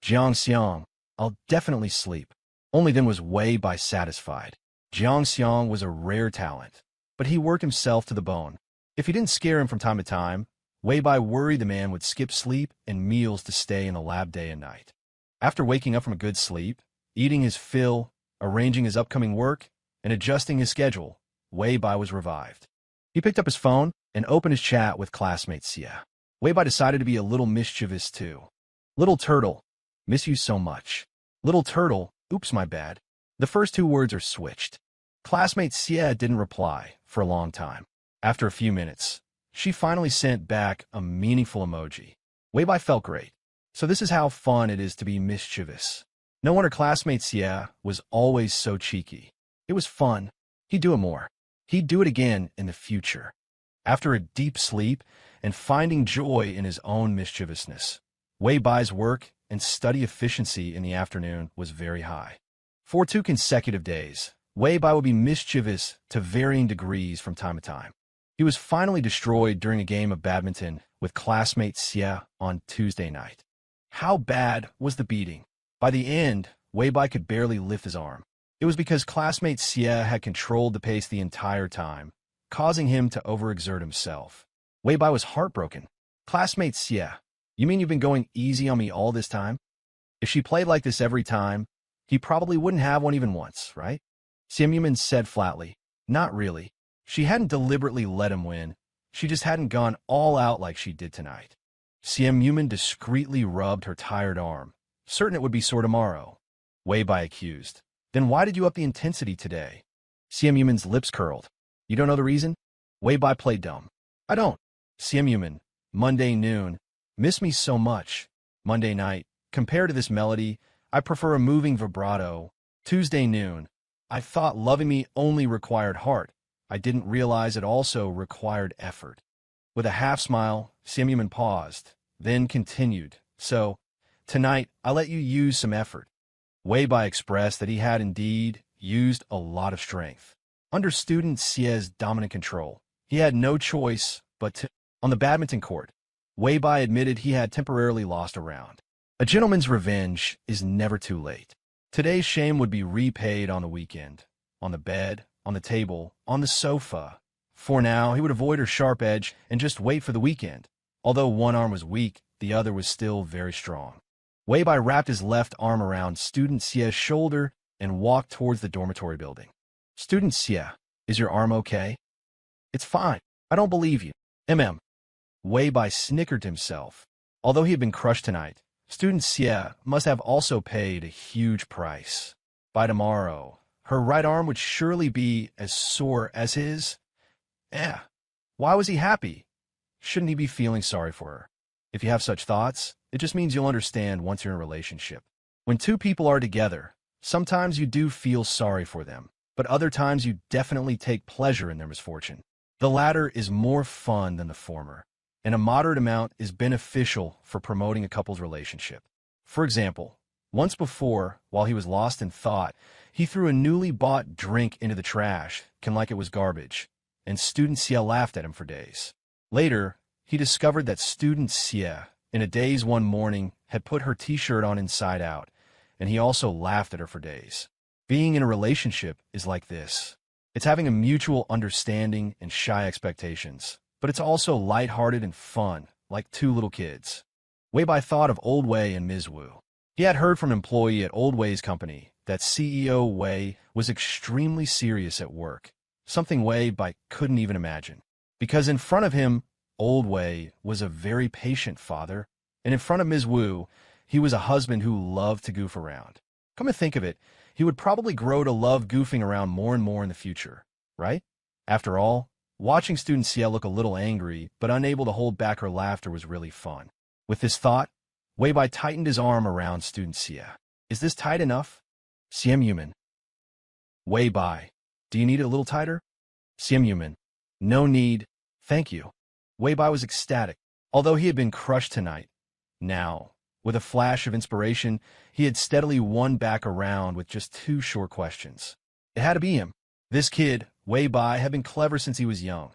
A: Jiang Xiang, I'll definitely sleep. Only then was Wei Bai satisfied. Jiang Xiang was a rare talent, but he worked himself to the bone. If he didn't scare him from time to time, Wei Bai worried the man would skip sleep and meals to stay in the lab day and night. After waking up from a good sleep, eating his fill, arranging his upcoming work, and adjusting his schedule, Wei Bai was revived. He picked up his phone and opened his chat with classmate Xie. Wei Bai decided to be a little mischievous too. Little turtle, miss you so much. Little turtle, oops my bad. The first two words are switched. Classmate Xie didn't reply for a long time. After a few minutes, she finally sent back a meaningful emoji. Wei Bai felt great. So this is how fun it is to be mischievous. No wonder classmate Xie was always so cheeky. It was fun. He'd do it more. He'd do it again in the future. After a deep sleep and finding joy in his own mischievousness, Wei Bai's work and study efficiency in the afternoon was very high. For 2 consecutive days, Wei Bai would be mischievous to varying degrees from time to time. He was finally destroyed during a game of badminton with classmate Xie on Tuesday night. How bad was the beating? By the end, Wei Bai could barely lift his arm. It was because classmate Xie had controlled the pace the entire time, causing him to overexert himself. Wei Bai was heartbroken. Classmate Xie, you mean you've been going easy on me all this time? If she played like this every time, he probably wouldn't have one even once, right? Simp said flatly, not really. She hadn't deliberately let him win. She just hadn't gone all out like she did tonight. Simp discreetly rubbed her tired arm, certain it would be sore tomorrow. Wei Bai accused. Then why did you up the intensity today? Simp's lips curled. You don't know the reason? Wei Bai played dumb. I don't. Simp, Monday noon. Miss me so much. Monday night. Compared to this melody, I prefer a moving vibrato. Tuesday noon. I thought loving me only required heart. I didn't realize it also required effort. With a half smile, Simp paused, then continued. So, tonight, I let you use some effort. Wei Bai expressed that he had indeed used a lot of strength. Under student Xie's dominant control, he had no choice but to. On the badminton court, Wei Bai admitted he had temporarily lost a round. A gentleman's revenge is never too late. Today's shame would be repaid on the weekend, on the bed, on the table, on the sofa. For now, he would avoid her sharp edge and just wait for the weekend. Although one arm was weak, the other was still very strong. Wei Bai wrapped his left arm around student Xie's shoulder and walked towards the dormitory building. Student Xie, is your arm okay? It's fine. I don't believe you. Wei Bai snickered to himself. Although he had been crushed tonight, student Xie must have also paid a huge price. By tomorrow, her right arm would surely be as sore as his. Why was he happy? Shouldn't he be feeling sorry for her? If you have such thoughts, it just means you'll understand once you're in a relationship. When two people are together, sometimes you do feel sorry for them, but other times you definitely take pleasure in their misfortune. The latter is more fun than the former, and a moderate amount is beneficial for promoting a couple's relationship. For example, once before, while he was lost in thought, he threw a newly bought drink into the trash, like it was garbage, and student Xie laughed at him for days. Later, he discovered that student Xie, in a daze one morning, had put her t-shirt on inside out, and he also laughed at her for days. Being in a relationship is like this. It's having a mutual understanding and shy expectations, but it's also lighthearted and fun, like two little kids. Wei Bai thought of Old Wei and Ms. Wu. He had heard from an employee at Old Wei's company that CEO Wei was extremely serious at work, something Wei Bai couldn't even imagine. Because in front of him, Old Wei was a very patient father, and in front of Ms. Wu, he was a husband who loved to goof around. Come to think of it, he would probably grow to love goofing around more and more in the future, right? After all, watching student Xie look a little angry but unable to hold back her laughter was really fun. With this thought, Wei Bai tightened his arm around student Xie. Is this tight enough? Yuman. Wei Bai, do you need it a little tighter? Yuman. No need, thank you. Wei Bai was ecstatic, although he had been crushed tonight. Now, with a flash of inspiration, he had steadily won back around with just 2 short questions. It had to be him. This kid, Wei Bai, had been clever since he was young.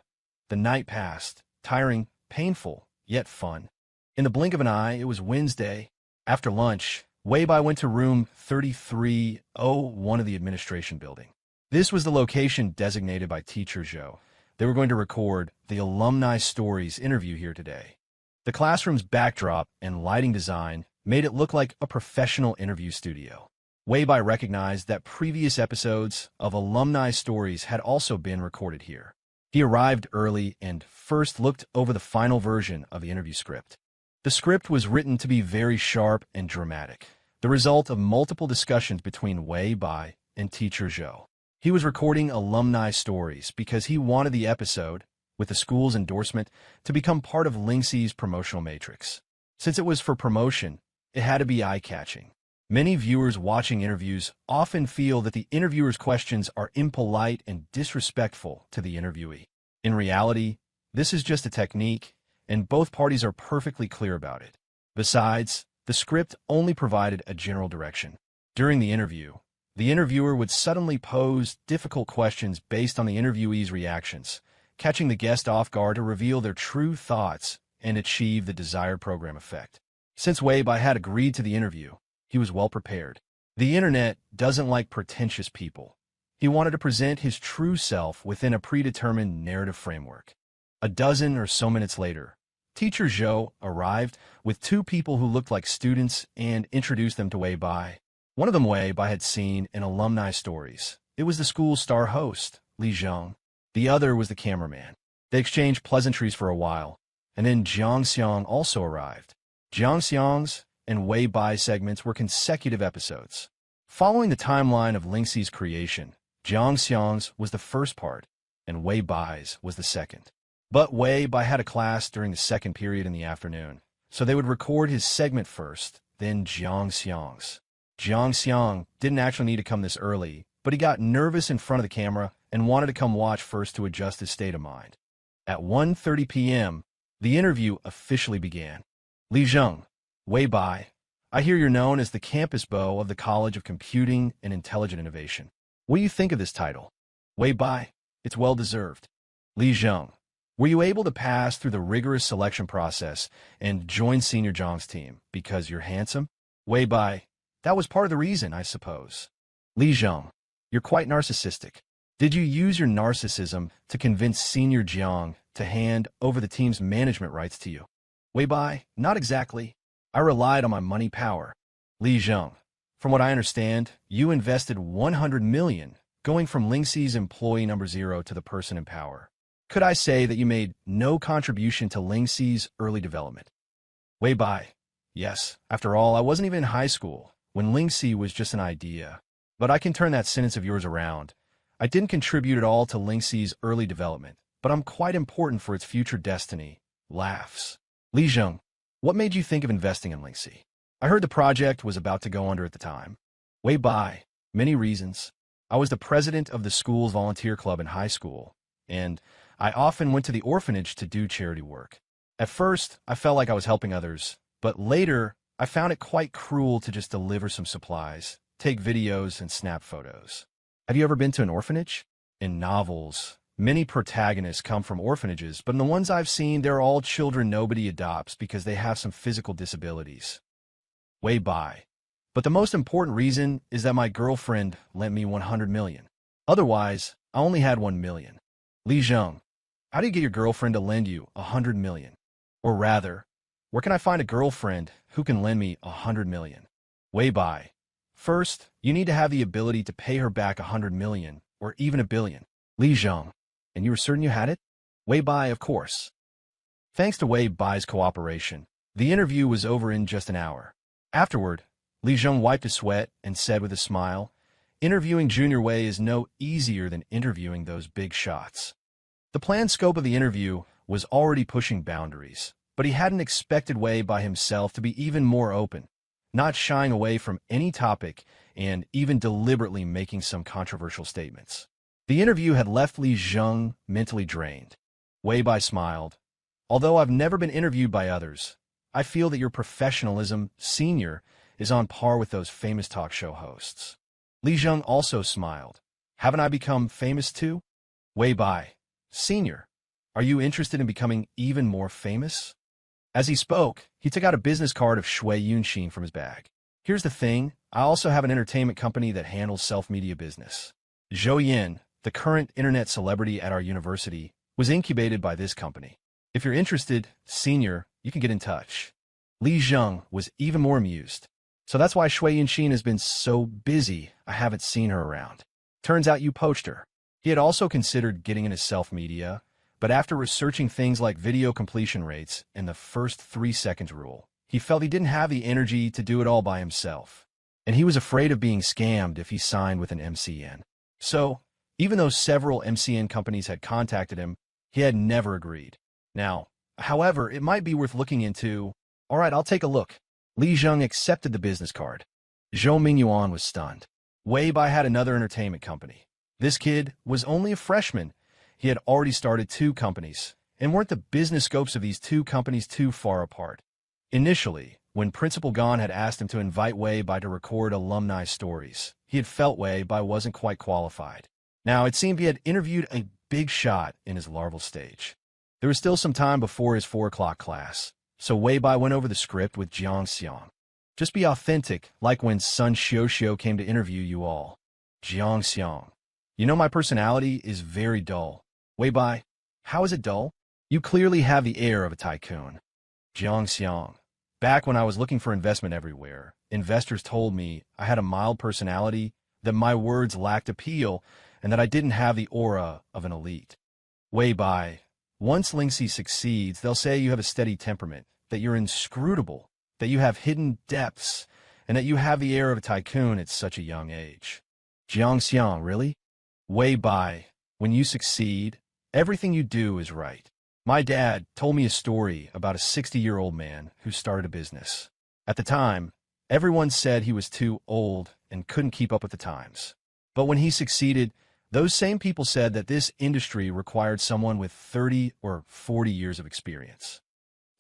A: The night passed, tiring, painful, yet fun. In the blink of an eye, it was Wednesday. After lunch, Wei Bai went to room 3301 of the administration building. This was the location designated by Teacher Zhou. They were going to record the Alumni Stories interview here today. The classroom's backdrop and lighting design made it look like a professional interview studio. Wei Bai recognized that previous episodes of Alumni Stories had also been recorded here. He arrived early and first looked over the final version of the interview script. The script was written to be very sharp and dramatic, the result of multiple discussions between Wei Bai and Teacher Zhou. He was recording Alumni Stories because he wanted the episode, with the school's endorsement, to become part of Lingxi's promotional matrix. Since it was for promotion, it had to be eye-catching. Many viewers watching interviews often feel that the interviewer's questions are impolite and disrespectful to the interviewee. In reality, this is just a technique, and both parties are perfectly clear about it. Besides, the script only provided a general direction. During the interviewer would suddenly pose difficult questions based on the interviewee's reactions, catching the guest off guard to reveal their true thoughts and achieve the desired program effect. Since Wei Bai had agreed to the interview, he was well prepared. The internet doesn't like pretentious people. He wanted to present his true self within a predetermined narrative framework. A dozen or so minutes later, Teacher Zhou arrived with 2 people who looked like students and introduced them to Wei Bai. One of them Wei Bai had seen in Alumni Stories. It was the school's star host, Li Zheng. The other was the cameraman. They exchanged pleasantries for a while, and then Jiang Xiang also arrived. Jiang Xiang's and Wei Bai's segments were consecutive episodes. Following the timeline of Lingxi's creation, Jiang Xiang's was the first part, and Wei Bai's was the second. But Wei Bai had a class during the second period in the afternoon, so they would record his segment first, then Jiang Xiang's. Jiang Xiang didn't actually need to come this early, but he got nervous in front of the camera and wanted to come watch first to adjust his state of mind. At 1:30 p.m., the interview officially began. Li Zheng, Wei Bai, I hear you're known as the campus beau of the College of Computing and Intelligent Innovation. What do you think of this title? Wei Bai, it's well-deserved. Li Zheng, were you able to pass through the rigorous selection process and join Senior Zhang's team because you're handsome? Wei Bai, that was part of the reason, I suppose. Li Zheng, you're quite narcissistic. Did you use your narcissism to convince Senior Jiang to hand over the team's management rights to you? Wei Bai, not exactly. I relied on my money power. Li Zheng, from what I understand, you invested 100 million, going from Lingxi's employee number 0 to the person in power. Could I say that you made no contribution to Lingxi's early development? Wei Bai, yes. After all, I wasn't even in high school when Lingxi was just an idea. But I can turn that sentence of yours around. I didn't contribute at all to Lingxi's early development, but I'm quite important for its future destiny. Laughs. Li Zheng, what made you think of investing in Lingxi? I heard the project was about to go under at the time. Wei Bai, many reasons. I was the president of the school's volunteer club in high school, and I often went to the orphanage to do charity work. At first, I felt like I was helping others, but later, I found it quite cruel to just deliver some supplies, take videos, and snap photos. Have you ever been to an orphanage? In novels, many protagonists come from orphanages, but in the ones I've seen, they're all children nobody adopts because they have some physical disabilities. Wei Bai. But the most important reason is that my girlfriend lent me 100 million. Otherwise, I only had 1 million. Li Zheng, how do you get your girlfriend to lend you 100 million? Or rather, where can I find a girlfriend who can lend me 100 million? Wei Bai. First, you need to have the ability to pay her back 100 million, or even 1 billion. Li Zheng, and you were certain you had it? Wei Bai, of course. Thanks to Wei Bai's cooperation, the interview was over in just an hour. Afterward, Li Zheng wiped his sweat and said with a smile, interviewing Junior Wei is no easier than interviewing those big shots. The planned scope of the interview was already pushing boundaries, but he hadn't expected Wei by himself to be even more open, not shying away from any topic and even deliberately making some controversial statements. The interview had left Li Zheng mentally drained. Wei Bai smiled. Although I've never been interviewed by others, I feel that your professionalism, Senior, is on par with those famous talk show hosts. Li Zheng also smiled. Haven't I become famous too? Wei Bai, Senior, are you interested in becoming even more famous? As he spoke, he took out a business card of Shui Yunxin from his bag. Here's the thing, I also have an entertainment company that handles self-media business. Zhou Yin, the current internet celebrity at our university, was incubated by this company. If you're interested, Senior, you can get in touch. Li Zheng was even more amused. So that's why Shui Yunxin has been so busy I haven't seen her around. Turns out you poached her. He had also considered getting into self-media, but after researching things like video completion rates and the first 3 seconds rule, he felt he didn't have the energy to do it all by himself. And he was afraid of being scammed if he signed with an MCN. So, even though several MCN companies had contacted him, he had never agreed. Now, however, it might be worth looking into. All right, I'll take a look. Li Zheng accepted the business card. Zhou Mingyuan was stunned. Wei Bai had another entertainment company. This kid was only a freshman. He had already started 2 companies, and weren't the business scopes of these 2 companies too far apart? Initially, when Principal Gan had asked him to invite Wei Bai to record alumni stories, he had felt Wei Bai wasn't quite qualified. Now, it seemed he had interviewed a big shot in his larval stage. There was still some time before his 4 o'clock class, so Wei Bai went over the script with Jiang Xiang. Just be authentic, like when Sun Xiuxiu came to interview you all. Jiang Xiang. You know my personality is very dull. Wei Bai, how is it dull? You clearly have the air of a tycoon. Jiang Xiang. Back when I was looking for investment everywhere, investors told me I had a mild personality, that my words lacked appeal, and that I didn't have the aura of an elite. Wei Bai. Once Lingxi succeeds, they'll say you have a steady temperament, that you're inscrutable, that you have hidden depths, and that you have the air of a tycoon at such a young age. Jiang Xiang, really? Wei Bai, when you succeed, everything you do is right. My dad told me a story about a 60-year-old man who started a business. At the time, everyone said he was too old and couldn't keep up with the times. But when he succeeded, those same people said that this industry required someone with 30 or 40 years of experience.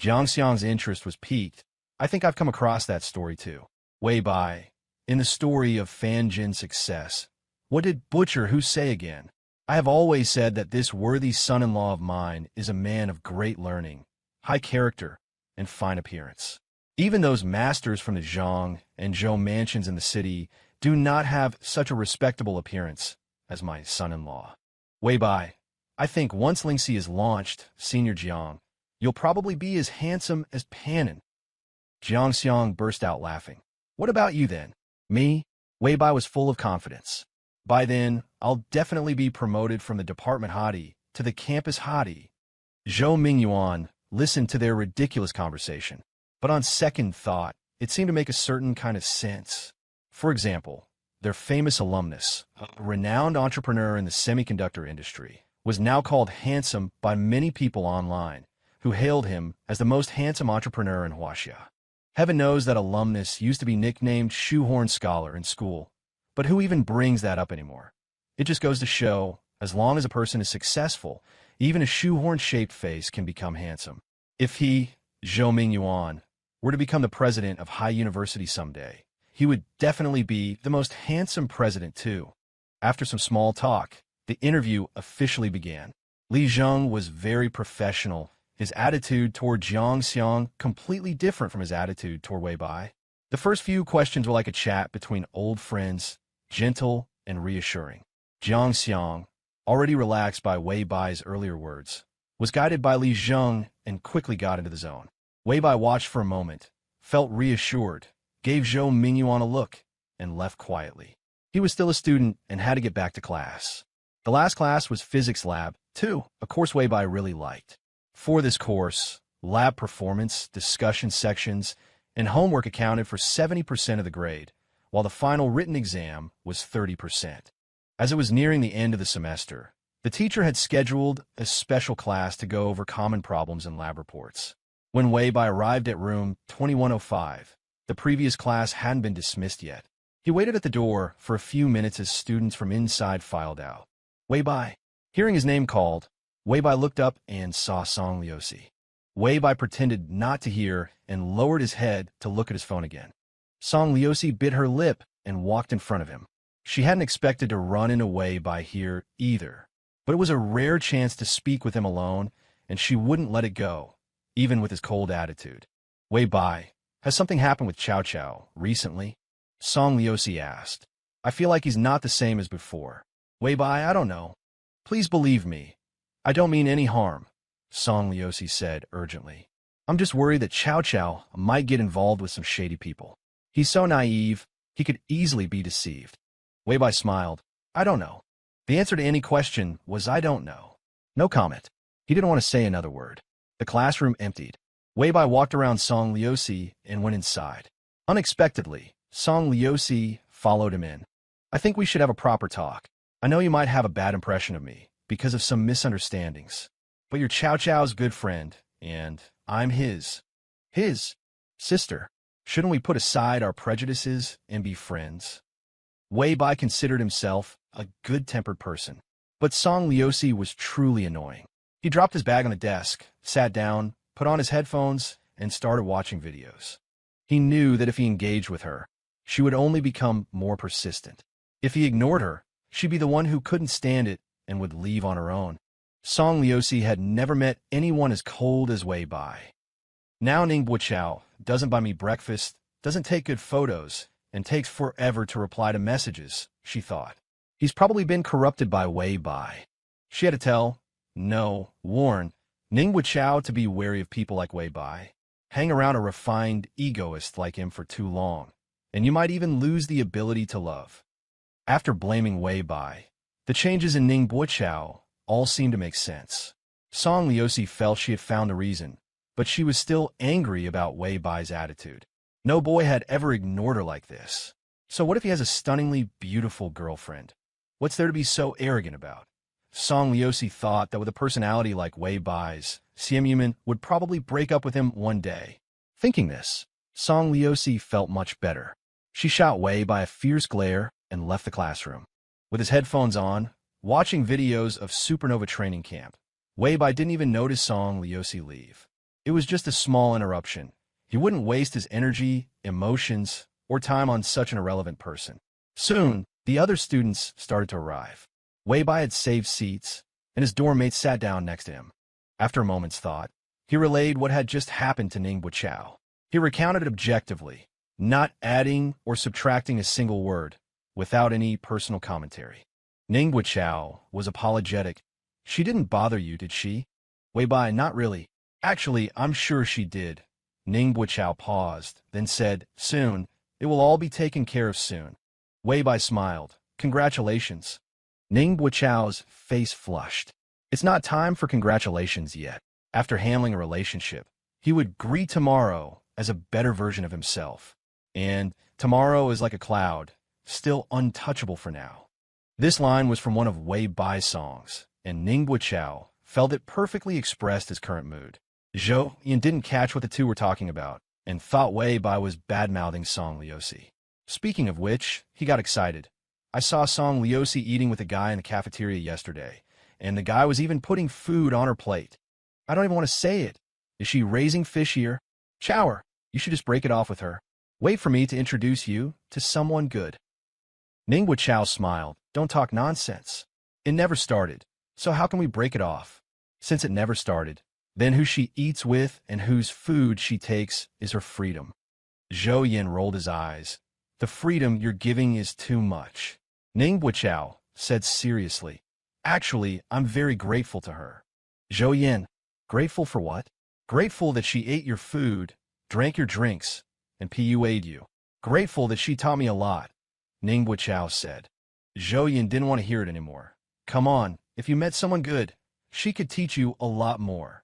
A: Jiang Xiang's interest was piqued. I think I've come across that story too. Wei Bai. In the story of Fan Jin's success, What did Butcher Who say again? I have always said that this worthy son-in-law of mine is a man of great learning, high character, and fine appearance. Even those masters from the Zhang and Zhou mansions in the city do not have such a respectable appearance as my son-in-law. Wei Bai, I think once Lingxi is launched, Senior Jiang, you'll probably be as handsome as Panin. Jiang Xiang burst out laughing. What about you then? Me? Wei Bai was full of confidence. By then, I'll definitely be promoted from the department hottie to the campus hottie. Zhou Mingyuan listened to their ridiculous conversation, but on second thought, it seemed to make a certain kind of sense. For example, their famous alumnus, a renowned entrepreneur in the semiconductor industry, was now called handsome by many people online, who hailed him as the most handsome entrepreneur in Huaxia. Heaven knows that alumnus used to be nicknamed Shoehorn Scholar in school, but who even brings that up anymore? It just goes to show, as long as a person is successful, even a shoehorn-shaped face can become handsome. If he, Zhou Mingyuan, were to become the president of High University someday, he would definitely be the most handsome president too. After some small talk, the interview officially began. Li Zheng was very professional, his attitude toward Jiang Xiang completely different from his attitude toward Wei Bai. The first few questions were like a chat between old friends, gentle and reassuring. Jiang Xiang, already relaxed by Wei Bai's earlier words, was guided by Li Zheng and quickly got into the zone. Wei Bai watched for a moment, felt reassured, gave Zhou Mingyuan a look, and left quietly. He was still a student and had to get back to class. The last class was physics lab, too, a course Wei Bai really liked. For this course, lab performance, discussion sections, and homework accounted for 70% of the grade, while the final written exam was 30%. As it was nearing the end of the semester, the teacher had scheduled a special class to go over common problems and lab reports. When Wei Bai arrived at room 2105, the previous class hadn't been dismissed yet. He waited at the door for a few minutes as students from inside filed out. Wei Bai. Hearing his name called, Wei Bai looked up and saw Song Liusi. Wei Bai pretended not to hear and lowered his head to look at his phone again. Song Liusi bit her lip and walked in front of him. She hadn't expected to run into Wei Bai here either, but it was a rare chance to speak with him alone, and she wouldn't let it go, even with his cold attitude. Wei Bai, has something happened with Cao Cao recently? Song Liusi asked. I feel like he's not the same as before. Wei Bai, I don't know. Please believe me. I don't mean any harm, Song Liusi said urgently. I'm just worried that Cao Cao might get involved with some shady people. He's so naive, he could easily be deceived. Wei Bai smiled. I don't know. The answer to any question was I don't know. No comment. He didn't want to say another word. The classroom emptied. Wei Bai walked around Song Liusi and went inside. Unexpectedly, Song Liusi followed him in. I think we should have a proper talk. I know you might have a bad impression of me because of some misunderstandings, but you're Cao Cao's good friend, and I'm his sister. Shouldn't we put aside our prejudices and be friends? Wei Bai considered himself a good-tempered person, but Song Liusi was truly annoying. He dropped his bag on the desk, sat down, put on his headphones, and started watching videos. He knew that if he engaged with her, she would only become more persistent. If he ignored her, she'd be the one who couldn't stand it and would leave on her own. Song Liusi had never met anyone as cold as Wei Bai. Now Ningbo Chao doesn't buy me breakfast, doesn't take good photos, and takes forever to reply to messages, she thought. He's probably been corrupted by Wei Bai. She had to warn Ningbo Chao to be wary of people like Wei Bai. Hang around a refined egoist like him for too long, and you might even lose the ability to love. After blaming Wei Bai, the changes in Ningbo Chao all seemed to make sense. Song Liusi felt she had found the reason, but she was still angry about Wei Bai's attitude. No boy had ever ignored her like this. So what if he has a stunningly beautiful girlfriend? What's there to be so arrogant about? Song Liusi thought that with a personality like Wei Bai's, Simp would probably break up with him one day. Thinking this, Song Liusi felt much better. She shot Wei Bai a fierce glare and left the classroom. With his headphones on, watching videos of Supernova training camp, Wei Bai didn't even notice Song Liusi leave. It was just a small interruption. He wouldn't waste his energy, emotions, or time on such an irrelevant person. Soon, The other students started to arrive. Wei Bai had saved seats, and his dorm mates sat down next to him. After a moment's thought, he relayed what had just happened to Ningbo Chao. He recounted it objectively, not adding or subtracting a single word, without any personal commentary. Ningbo Chao was apologetic. She didn't bother you, did she? Wei Bai, not really. Actually, I'm sure she did. Ningbo Chao paused, then said, soon. It will all be taken care of soon. Wei Bai smiled. Congratulations. Ningbo Chao's face flushed. It's not time for congratulations yet. After handling a relationship, he would greet tomorrow as a better version of himself. And tomorrow is like a cloud, still untouchable for now. This line was from one of Wei Bai's songs, and Ningbo Chao felt it perfectly expressed his current mood. Zhou Yan didn't catch what the two were talking about, and thought Wei Bai was bad-mouthing Song Liusi. Speaking of which, he got excited. I saw Song Liusi eating with a guy in the cafeteria yesterday, and the guy was even putting food on her plate. I don't even want to say it. Is she raising fish here? Chower, you should just break it off with her. Wait for me to introduce you to someone good. Ningbo Chao smiled. Don't talk nonsense. It never started, so how can we break it off? Since it never started, then who she eats with and whose food she takes is her freedom. Zhou Yan rolled his eyes. The freedom you're giving is too much. Ningbo Chao said seriously. Actually, I'm very grateful to her. Zhou Yan, grateful for what? Grateful that she ate your food, drank your drinks, and PUA'd you. Grateful that she taught me a lot, Ningbo Chao said. Zhou Yan didn't want to hear it anymore. Come on, if you met someone good, she could teach you a lot more.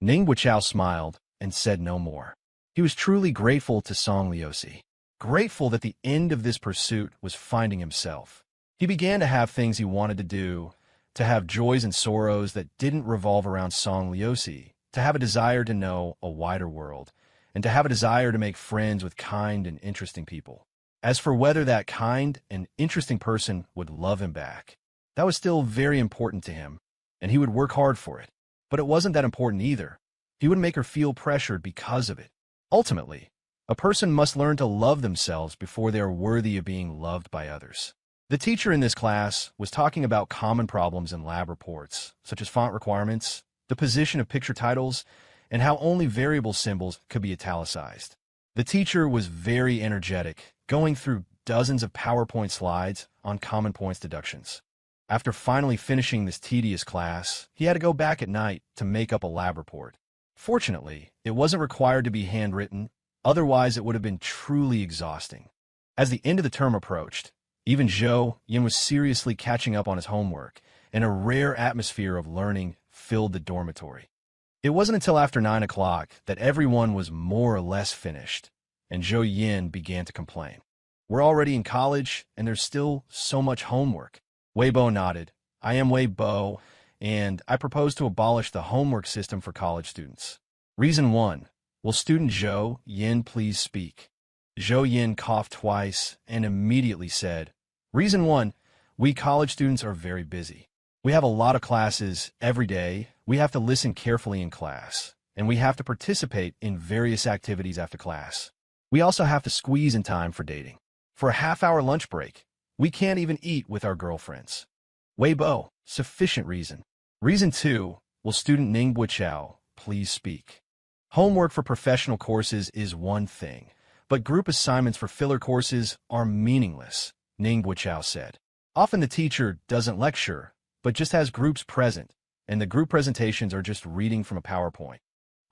A: Ningbo Chao smiled and said no more. He was truly grateful to Song Liusi. Grateful that the end of this pursuit was finding himself. He began to have things he wanted to do, to have joys and sorrows that didn't revolve around Song Liusi, to have a desire to know a wider world, and to have a desire to make friends with kind and interesting people. As for whether that kind and interesting person would love him back, that was still very important to him, and he would work hard for it. But it wasn't that important either. He would make her feel pressured because of it. Ultimately, a person must learn to love themselves before they are worthy of being loved by others. The teacher in this class was talking about common problems in lab reports, such as font requirements, the position of picture titles, and how only variable symbols could be italicized. The teacher was very energetic, going through dozens of PowerPoint slides on common points deductions. After finally finishing this tedious class, he had to go back at night to make up a lab report. Fortunately, it wasn't required to be handwritten, otherwise it would have been truly exhausting. As the end of the term approached, even Zhou Yan was seriously catching up on his homework, and a rare atmosphere of learning filled the dormitory. It wasn't until after 9 o'clock that everyone was more or less finished, and Zhou Yan began to complain. We're already in college, and there's still so much homework. Weibo nodded. I am Weibo, and I propose to abolish the homework system for college students. Reason 1. Will student Zhou Yan please speak? Zhou Yan coughed twice and immediately said, Reason 1. We college students are very busy. We have a lot of classes every day. We have to listen carefully in class, and we have to participate in various activities after class. We also have to squeeze in time for dating. For a half-hour lunch break, we can't even eat with our girlfriends. Weibo, sufficient reason. Reason 2, will student Ningbo Chao please speak? Homework for professional courses is one thing, but group assignments for filler courses are meaningless, Ningbo Chao said. Often the teacher doesn't lecture, but just has groups present, and the group presentations are just reading from a PowerPoint.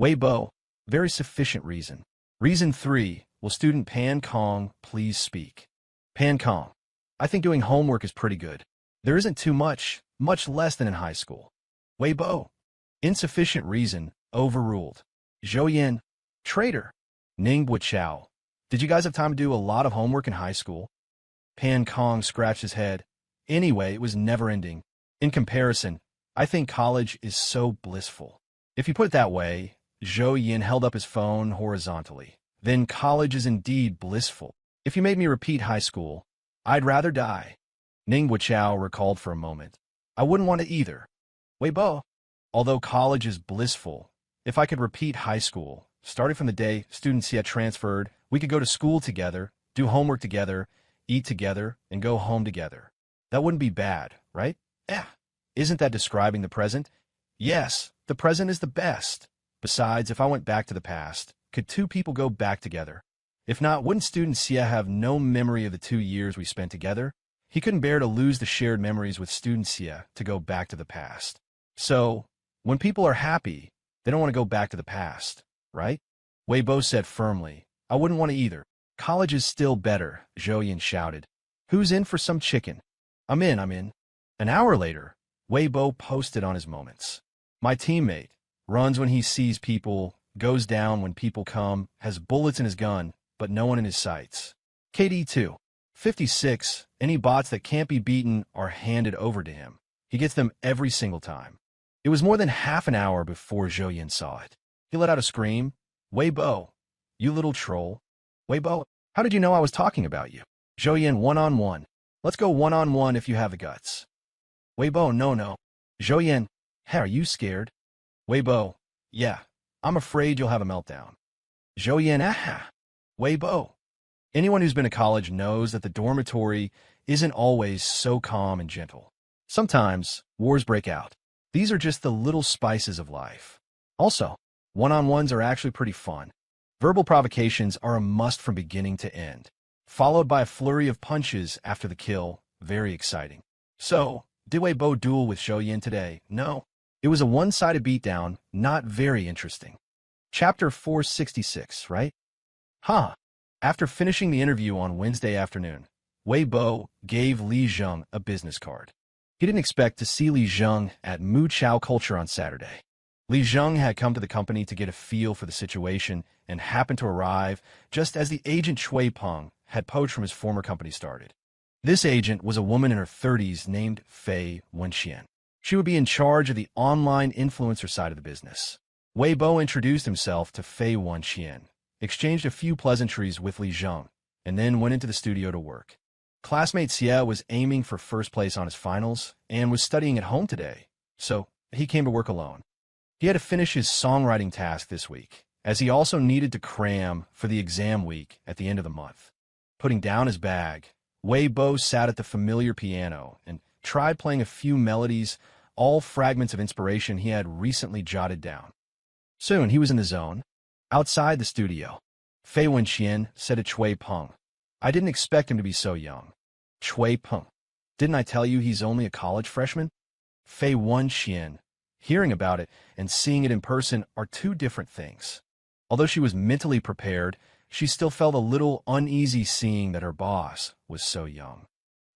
A: Weibo, very sufficient reason. Reason 3, will student Pan Kong please speak? Pan Kong, I think doing homework is pretty good. There isn't too much less than in high school. Weibo, insufficient reason, overruled. Zhou Yan, traitor. Ningbo Chao, did you guys have time to do a lot of homework in high school? Pan Kong scratched his head. Anyway, it was never-ending. In comparison, I think college is so blissful. If you put it that way, Zhou Yan held up his phone horizontally. Then college is indeed blissful. If you made me repeat high school, I'd rather die. Ningbo Chao recalled for a moment. I wouldn't want to either. Weibo, although college is blissful, if I could repeat high school, starting from the day students yet transferred, we could go to school together, do homework together, eat together, and go home together. That wouldn't be bad, right? Yeah. Isn't that describing the present? Yes, the present is the best. Besides, if I went back to the past, could two people go back together? If not, wouldn't student Sia have no memory of the 2 years we spent together? He couldn't bear to lose the shared memories with student Sia to go back to the past. So, when people are happy, they don't want to go back to the past, right? Weibo said firmly. I wouldn't want to either. College is still better, Zhou shouted. Who's in for some chicken? I'm in. An hour later, Weibo posted on his moments. My teammate runs when he sees people, goes down when people come, has bullets in his gun, but no one in his sights. KD2. 56. Any bots that can't be beaten are handed over to him. He gets them every single time. It was more than half an hour before Zhou saw it. He let out a scream. Weibo, you little troll. Weibo, how did you know I was talking about you? Zhou one-on-one. Let's go one-on-one if you have the guts. Weibo, no. Zhou, hey, are you scared? Weibo, yeah, I'm afraid you'll have a meltdown. Zhou, aha. Weibo. Anyone who's been to college knows that the dormitory isn't always so calm and gentle. Sometimes, wars break out. These are just the little spices of life. Also, one-on-ones are actually pretty fun. Verbal provocations are a must from beginning to end, followed by a flurry of punches after the kill. Very exciting. So, did Weibo duel with Zhou today? No. It was a one-sided beatdown, not very interesting. Chapter 466, right? Huh. After finishing the interview on Wednesday afternoon, Weibo gave Li Zheng a business card. He didn't expect to see Li Zheng at Mu Chao Culture on Saturday. Li Zheng had come to the company to get a feel for the situation and happened to arrive just as the agent Chui Peng had poached from his former company started. This agent was a woman in her 30s named Fei Wenxian. She would be in charge of the online influencer side of the business. Weibo introduced himself to Fei Wenxian, exchanged a few pleasantries with Li Zheng, and then went into the studio to work. Classmate Xie was aiming for first place on his finals and was studying at home today, so he came to work alone. He had to finish his songwriting task this week, as he also needed to cram for the exam week at the end of the month. Putting down his bag, Weibo sat at the familiar piano and tried playing a few melodies, all fragments of inspiration he had recently jotted down. Soon he was in the zone. Outside the studio, Fei Wenxian said to Chui Peng, I didn't expect him to be so young. Chui Peng, didn't I tell you he's only a college freshman? Fei Wenxian, hearing about it and seeing it in person are two different things. Although she was mentally prepared, she still felt a little uneasy seeing that her boss was so young.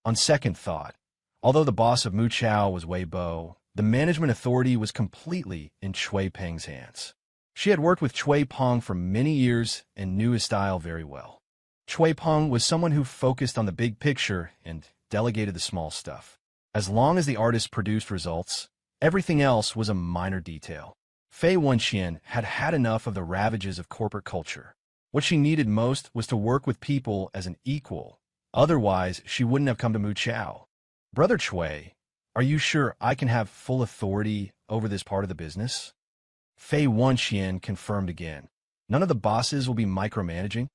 A: On second thought, although the boss of Mu Chao was Weibo, the management authority was completely in Chui Peng's hands. She had worked with Chui Peng for many years and knew his style very well. Chui Peng was someone who focused on the big picture and delegated the small stuff. As long as the artist produced results, everything else was a minor detail. Fei Wenxian had had enough of the ravages of corporate culture. What she needed most was to work with people as an equal. Otherwise, she wouldn't have come to Mu Chao. Brother Chui, are you sure I can have full authority over this part of the business? Fei Wenxian confirmed again. None of the bosses will be micromanaging?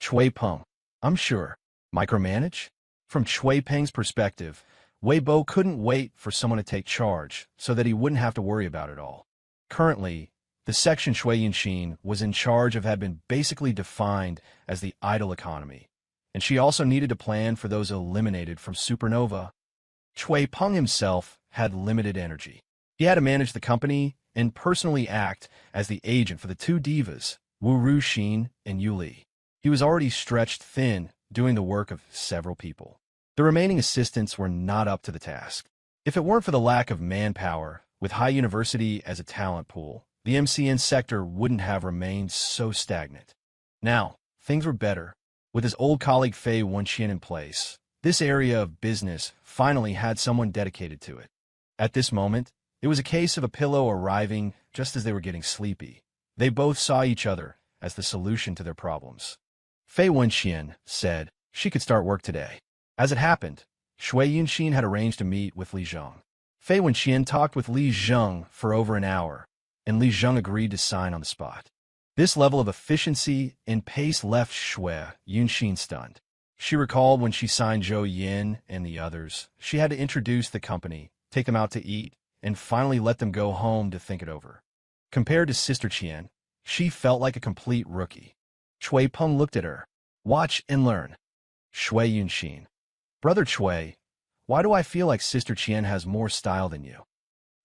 A: Chui Peng, I'm sure. Micromanage? From Chui Peng's perspective, Weibo couldn't wait for someone to take charge so that he wouldn't have to worry about it all. Currently, the section Chui Yinxin was in charge of had been basically defined as the idle economy, and she also needed to plan for those eliminated from Supernova. Chui Peng himself had limited energy. He had to manage the company and personally act as the agent for the two divas, Wu Ruxin and Yu Li. He was already stretched thin, doing the work of several people. The remaining assistants were not up to the task. If it weren't for the lack of manpower, with High University as a talent pool, the MCN sector wouldn't have remained so stagnant. Now, things were better. With his old colleague Fei Wenxian in place, this area of business finally had someone dedicated to it. At this moment, it was a case of a pillow arriving just as they were getting sleepy. They both saw each other as the solution to their problems. Fei Wenxian said she could start work today. As it happened, Chui Yinxin had arranged to meet with Li Zheng. Fei Wenxian talked with Li Zheng for over an hour, and Li Zheng agreed to sign on the spot. This level of efficiency and pace left Chui Yinxin stunned. She recalled when she signed Zhou Yin and the others. She had to introduce the company, take them out to eat, and finally let them go home to think it over. Compared to Sister Qian, she felt like a complete rookie. Chui Peng looked at her. Watch and learn. Shui Yunxin. Brother Chui, why do I feel like Sister Qian has more style than you?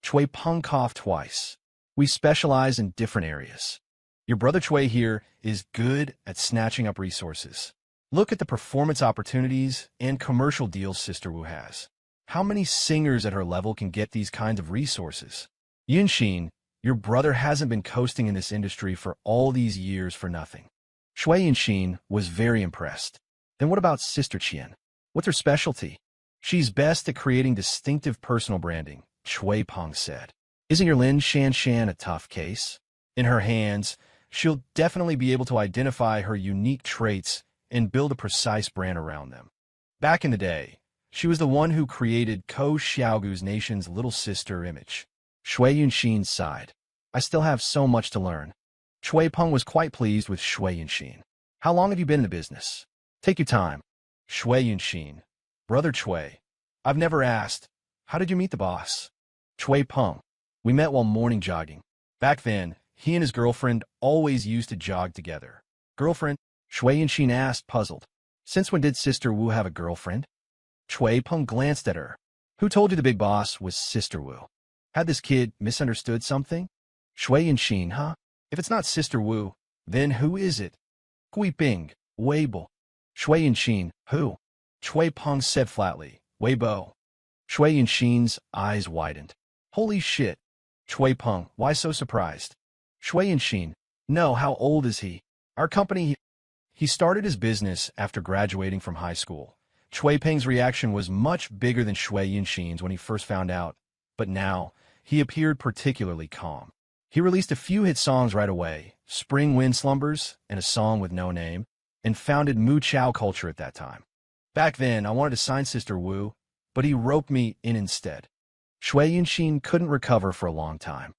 A: Chui Peng coughed twice. We specialize in different areas. Your brother Chui here is good at snatching up resources. Look at the performance opportunities and commercial deals Sister Wu has. How many singers at her level can get these kinds of resources? Yunxin, your brother hasn't been coasting in this industry for all these years for nothing. Shui Yunxin was very impressed. Then what about Sister Qian? What's her specialty? She's best at creating distinctive personal branding, Chui Peng said. Isn't your Lin Shanshan a tough case? In her hands, she'll definitely be able to identify her unique traits and build a precise brand around them. Back in the day, she was the one who created Ko Xiaogu's nation's little sister image. Shui Yunxin sighed. I still have so much to learn. Chui Peng was quite pleased with Shui Yunxin. How long have you been in the business? Take your time. Shui Yunxin. Brother Chui. I've never asked. How did you meet the boss? Chui Peng. We met while morning jogging. Back then, he and his girlfriend always used to jog together. Girlfriend? Shui Yunxin asked, puzzled. Since when did Sister Wu have a girlfriend? Chui Peng glanced at her. Who told you the big boss was Sister Wu? Had this kid misunderstood something? Shui Yunxin, huh? If it's not Sister Wu, then who is it? Gui Bing, Weibo. Shui Yunxin, who? Chui Peng said flatly, Weibo. Shui Yunxin's eyes widened. Holy shit. Chui Peng, why so surprised? Shui Yunxin, no, how old is he? Our company... He started his business after graduating from high school. Chui Peng's reaction was much bigger than Shui Yunxin's when he first found out, but now he appeared particularly calm. He released a few hit songs right away, Spring Wind Slumbers and a song with no name, and founded Mu Chao culture at that time. Back then, I wanted to sign Sister Wu, but he roped me in instead. Shui Yunxin couldn't recover for a long time.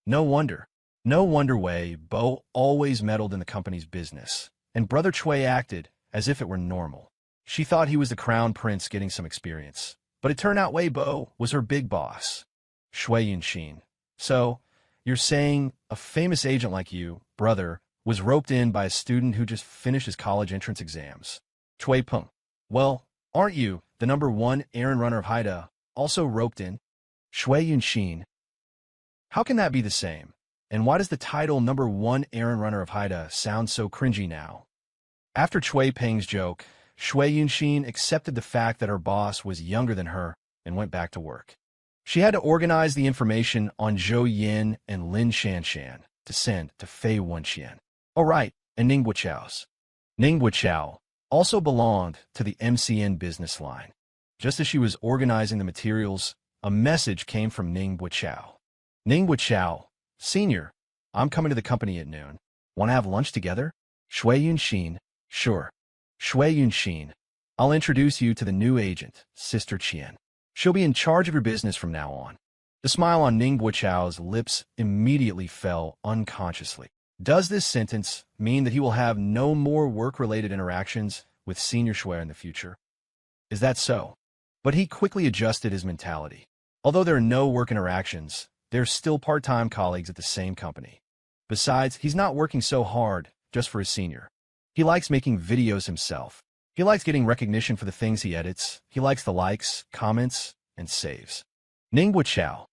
A: No wonder. No wonder Wei Bo always meddled in the company's business, and Brother Chui acted as if it were normal. She thought he was the crown prince getting some experience, but it turned out Wei Bo was her big boss. Shui Yunxin. So, you're saying a famous agent like you, brother, was roped in by a student who just finished his college entrance exams. Chui Peng. Well, aren't you, the #1 errand runner of Haida, also roped in? Shui Yunxin. How can that be the same? And why does the title #1 errand runner of Haida sound so cringy now? After Chui Peng's joke, Shui Yunxin accepted the fact that her boss was younger than her and went back to work. She had to organize the information on Zhou Yin and Lin Shanshan to send to Fei Wenqian. Oh right, and Ning Buqiao's. Ning Buqiao also belonged to the MCN business line. Just as she was organizing the materials, a message came from Ning Buqiao. Ning Buqiao, Senior, I'm coming to the company at noon. Want to have lunch together? Shui Yunxin, sure. Shui Yunxin, I'll introduce you to the new agent, Sister Qian. She'll be in charge of your business from now on. The smile on Ning Buqiao's lips immediately fell unconsciously. Does this sentence mean that he will have no more work-related interactions with Senior Shui in the future? Is that so? But he quickly adjusted his mentality. Although there are no work interactions, they're still part-time colleagues at the same company. Besides, he's not working so hard just for his senior. He likes making videos himself. He likes getting recognition for the things he edits. He likes the likes, comments, and saves. Ning Buqiao.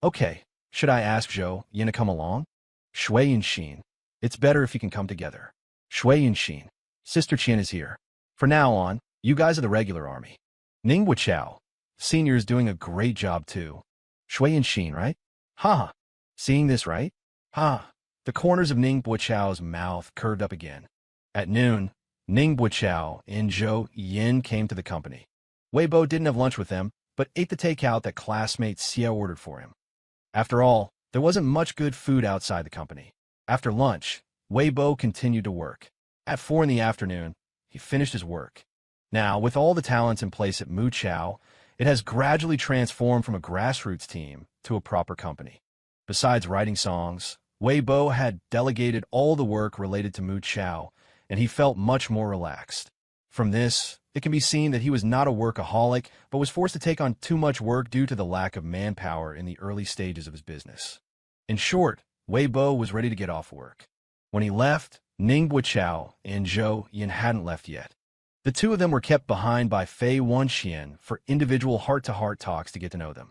A: Okay, should I ask Zhou Yin to come along? Shui Yunxin. It's better if you can come together. Shui Yunxin. Sister Qian is here. For now on, you guys are the regular army. Ning Buqiao. Senior is doing a great job too. Shui Yunxin, right? Ha! Seeing this, right? Ha! The corners of Ning Buqiao's mouth curved up again. At noon, Ning Buqiao and Zhou Yin came to the company. Wei Bo didn't have lunch with them, but ate the takeout that classmate Xia ordered for him. After all, there wasn't much good food outside the company. After lunch, Wei Bo continued to work. At 4 in the afternoon, he finished his work. Now, with all the talents in place at Mu Chao, it has gradually transformed from a grassroots team to a proper company. Besides writing songs, Wei Bo had delegated all the work related to Mu Chao, and he felt much more relaxed. From this, it can be seen that he was not a workaholic, but was forced to take on too much work due to the lack of manpower in the early stages of his business. In short, Weibo was ready to get off work. When he left, Ning Buiqiao and Zhou Yin hadn't left yet. The two of them were kept behind by Fei Wenxian for individual heart-to-heart talks to get to know them.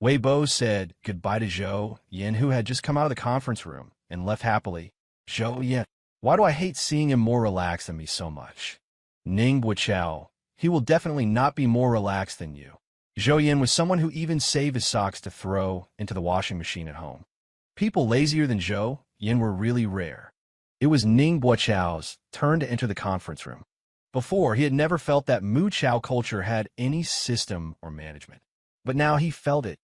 A: Weibo said goodbye to Zhou Yin, who had just come out of the conference room, and left happily. Zhou Yin, why do I hate seeing him more relaxed than me so much? Ning Buiqiao, he will definitely not be more relaxed than you. Zhou Yin was someone who even saved his socks to throw into the washing machine at home. People lazier than Zhou Yin were really rare. It was Ning Buiqiao's turn to enter the conference room. Before, he had never felt that Mu Chao culture had any system or management. But now he felt it.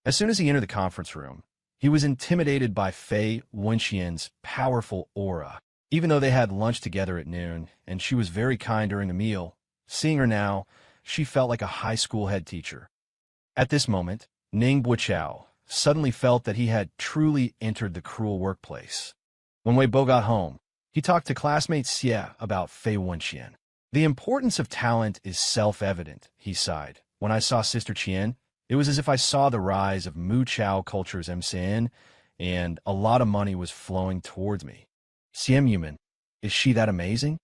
A: As soon as he entered the conference room, he was intimidated by Fei Wenxian's powerful aura. Even though they had lunch together at noon, and she was very kind during the meal, seeing her now, she felt like a high school head teacher. At this moment, Ning Buiqiao suddenly felt that he had truly entered the cruel workplace. When Weibo got home, he talked to classmate Xie about Fei Wenxian. The importance of talent is self-evident, he sighed. When I saw Sister Qian, it was as if I saw the rise of Mu Chao culture's MCN, and a lot of money was flowing towards me. Simp Yuman, is she that amazing?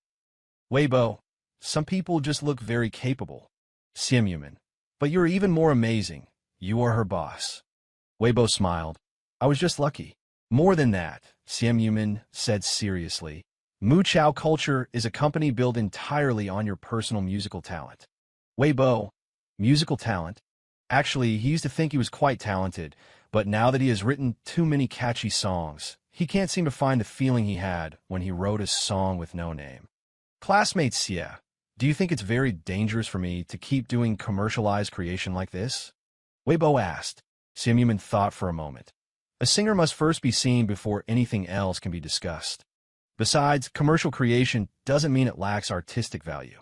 A: Weibo, some people just look very capable. Simp Yuman, but you're even more amazing. You are her boss. Weibo smiled. I was just lucky. More than that, Simp Yuman said seriously. Mu Chao culture is a company built entirely on your personal musical talent. Weibo, musical talent? Actually, he used to think he was quite talented, but now that he has written too many catchy songs, he can't seem to find the feeling he had when he wrote a song with no name. Classmate Xie, do you think it's very dangerous for me to keep doing commercialized creation like this? Weibo asked. Simp Yuman thought for a moment. A singer must first be seen before anything else can be discussed. Besides, commercial creation doesn't mean it lacks artistic value.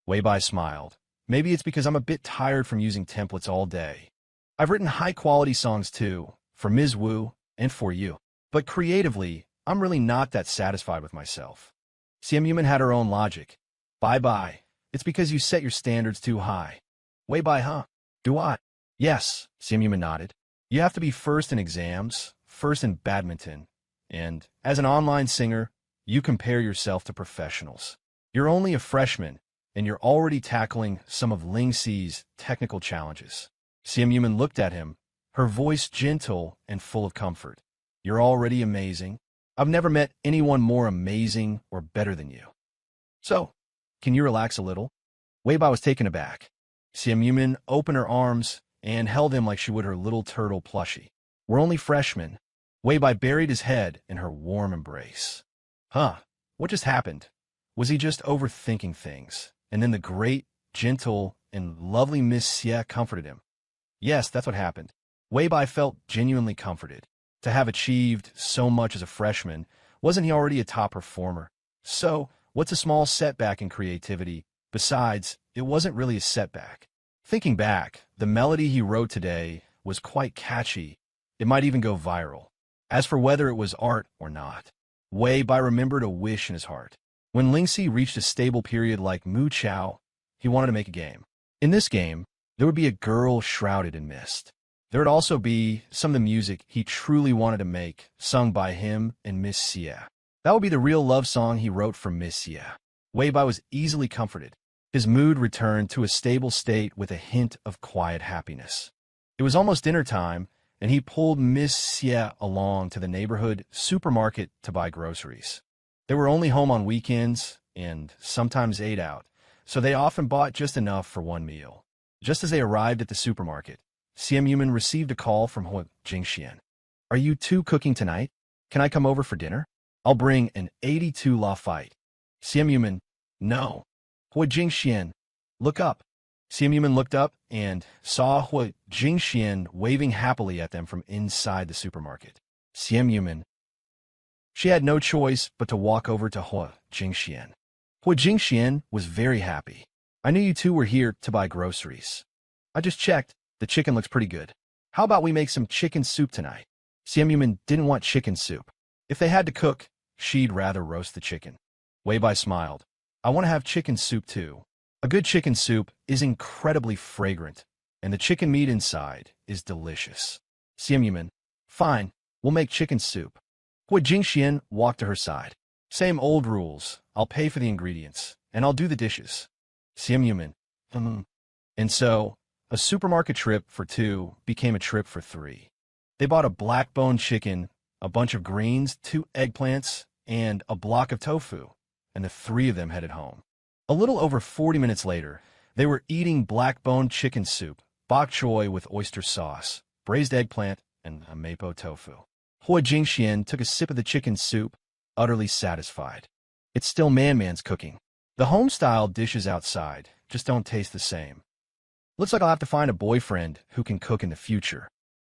A: Weibai smiled. Maybe it's because I'm a bit tired from using templates all day. I've written high-quality songs too, for Ms. Wu and for you. But creatively, I'm really not that satisfied with myself. Simp Yuman had her own logic. Bye-bye. It's because you set your standards too high. Weibai, huh? Do I? Yes, Simp Yuman nodded. You have to be first in exams, first in badminton, and as an online singer, you compare yourself to professionals. You're only a freshman, and you're already tackling some of Ling Xi's technical challenges. Simp Yuman looked at him, her voice gentle and full of comfort. You're already amazing. I've never met anyone more amazing or better than you. So, can you relax a little? Weibai was taken aback. Simp Yuman opened her arms and held him like she would her little turtle plushie. We're only freshmen. Weibai buried his head in her warm embrace. Huh, what just happened? Was he just overthinking things? And then the great, gentle, and lovely Miss Xie comforted him. Yes, that's what happened. Weibai felt genuinely comforted. To have achieved so much as a freshman, wasn't he already a top performer? So, what's a small setback in creativity? Besides, it wasn't really a setback. Thinking back, the melody he wrote today was quite catchy. It might even go viral. As for whether it was art or not, Weibai remembered a wish in his heart. When Lingxi reached a stable period like Mu Chao, he wanted to make a game. In this game, there would be a girl shrouded in mist. There would also be some of the music he truly wanted to make, sung by him and Miss Xie. That would be the real love song he wrote for Miss Xie. Weibai was easily comforted. His mood returned to a stable state with a hint of quiet happiness. It was almost dinner time, and he pulled Miss Xie along to the neighborhood supermarket to buy groceries. They were only home on weekends and sometimes ate out, so they often bought just enough for one meal. Just as they arrived at the supermarket, Simp Yuman received a call from Hu Jingxian. Are you two cooking tonight? Can I come over for dinner? I'll bring an 82 La Fight. Simp Yuman, no. Hu Jingxian, look up. Simp Yuman looked up and saw Hu Jingxian waving happily at them from inside the supermarket. Simp Yuman. She had no choice but to walk over to Hu Jingxian. Hu Jingxian was very happy. I knew you two were here to buy groceries. I just checked. The chicken looks pretty good. How about we make some chicken soup tonight? Simp Yuman didn't want chicken soup. If they had to cook, she'd rather roast the chicken. Weibai smiled. I want to have chicken soup too. A good chicken soup is incredibly fragrant, and the chicken meat inside is delicious. Simp Yuman, fine, we'll make chicken soup. Hua Jingxian walked to her side. Same old rules. I'll pay for the ingredients, and I'll do the dishes. Simp Yuman, And so, a supermarket trip for two became a trip for three. They bought a black-bone chicken, a bunch of greens, 2 eggplants, and a block of tofu, and the three of them headed home. A little over 40 minutes later, they were eating black-bone chicken soup, bok choy with oyster sauce, braised eggplant, and a mapo tofu. Hua Jingxian took a sip of the chicken soup, utterly satisfied. It's still Man-Man's cooking. The home-style dishes outside just don't taste the same. Looks like I'll have to find a boyfriend who can cook in the future.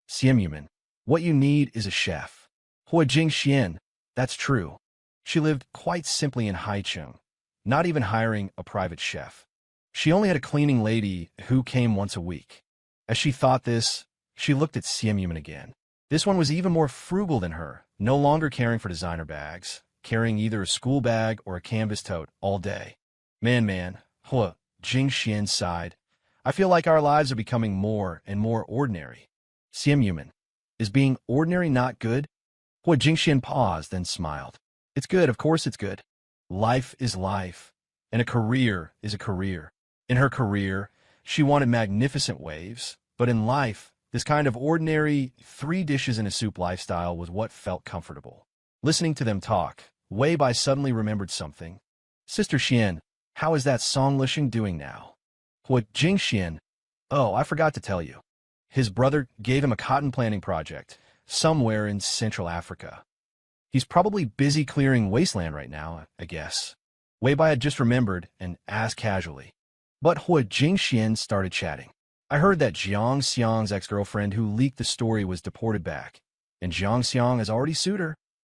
A: Simp Yuman, what you need is a chef. Hua Jingxian, that's true. She lived quite simply in Haicheng, not even hiring a private chef. She only had a cleaning lady who came once a week. As she thought this, she looked at Simp Yuman again. This one was even more frugal than her, no longer caring for designer bags, carrying either a school bag or a canvas tote all day. Man, Hua Jingxian sighed. I feel like our lives are becoming more and more ordinary. Simp Yuman, is being ordinary not good? Hua Jingxian paused, then smiled. It's good, of course it's good. Life is life, and a career is a career. In her career, she wanted magnificent waves, but in life, this kind of ordinary 3 dishes in a soup lifestyle was what felt comfortable. Listening to them talk, Wei Bai suddenly remembered something. Sister Xian, how is that Song Lishing doing now? Hua Jingxian, oh, I forgot to tell you. His brother gave him a cotton planting project, somewhere in Central Africa. He's probably busy clearing wasteland right now, I guess. Wei Bai had just remembered and asked casually. But Hua Jingxian started chatting. I heard that Jiang Xiang's ex-girlfriend who leaked the story was deported back, and Jiang Xiang has already sued her.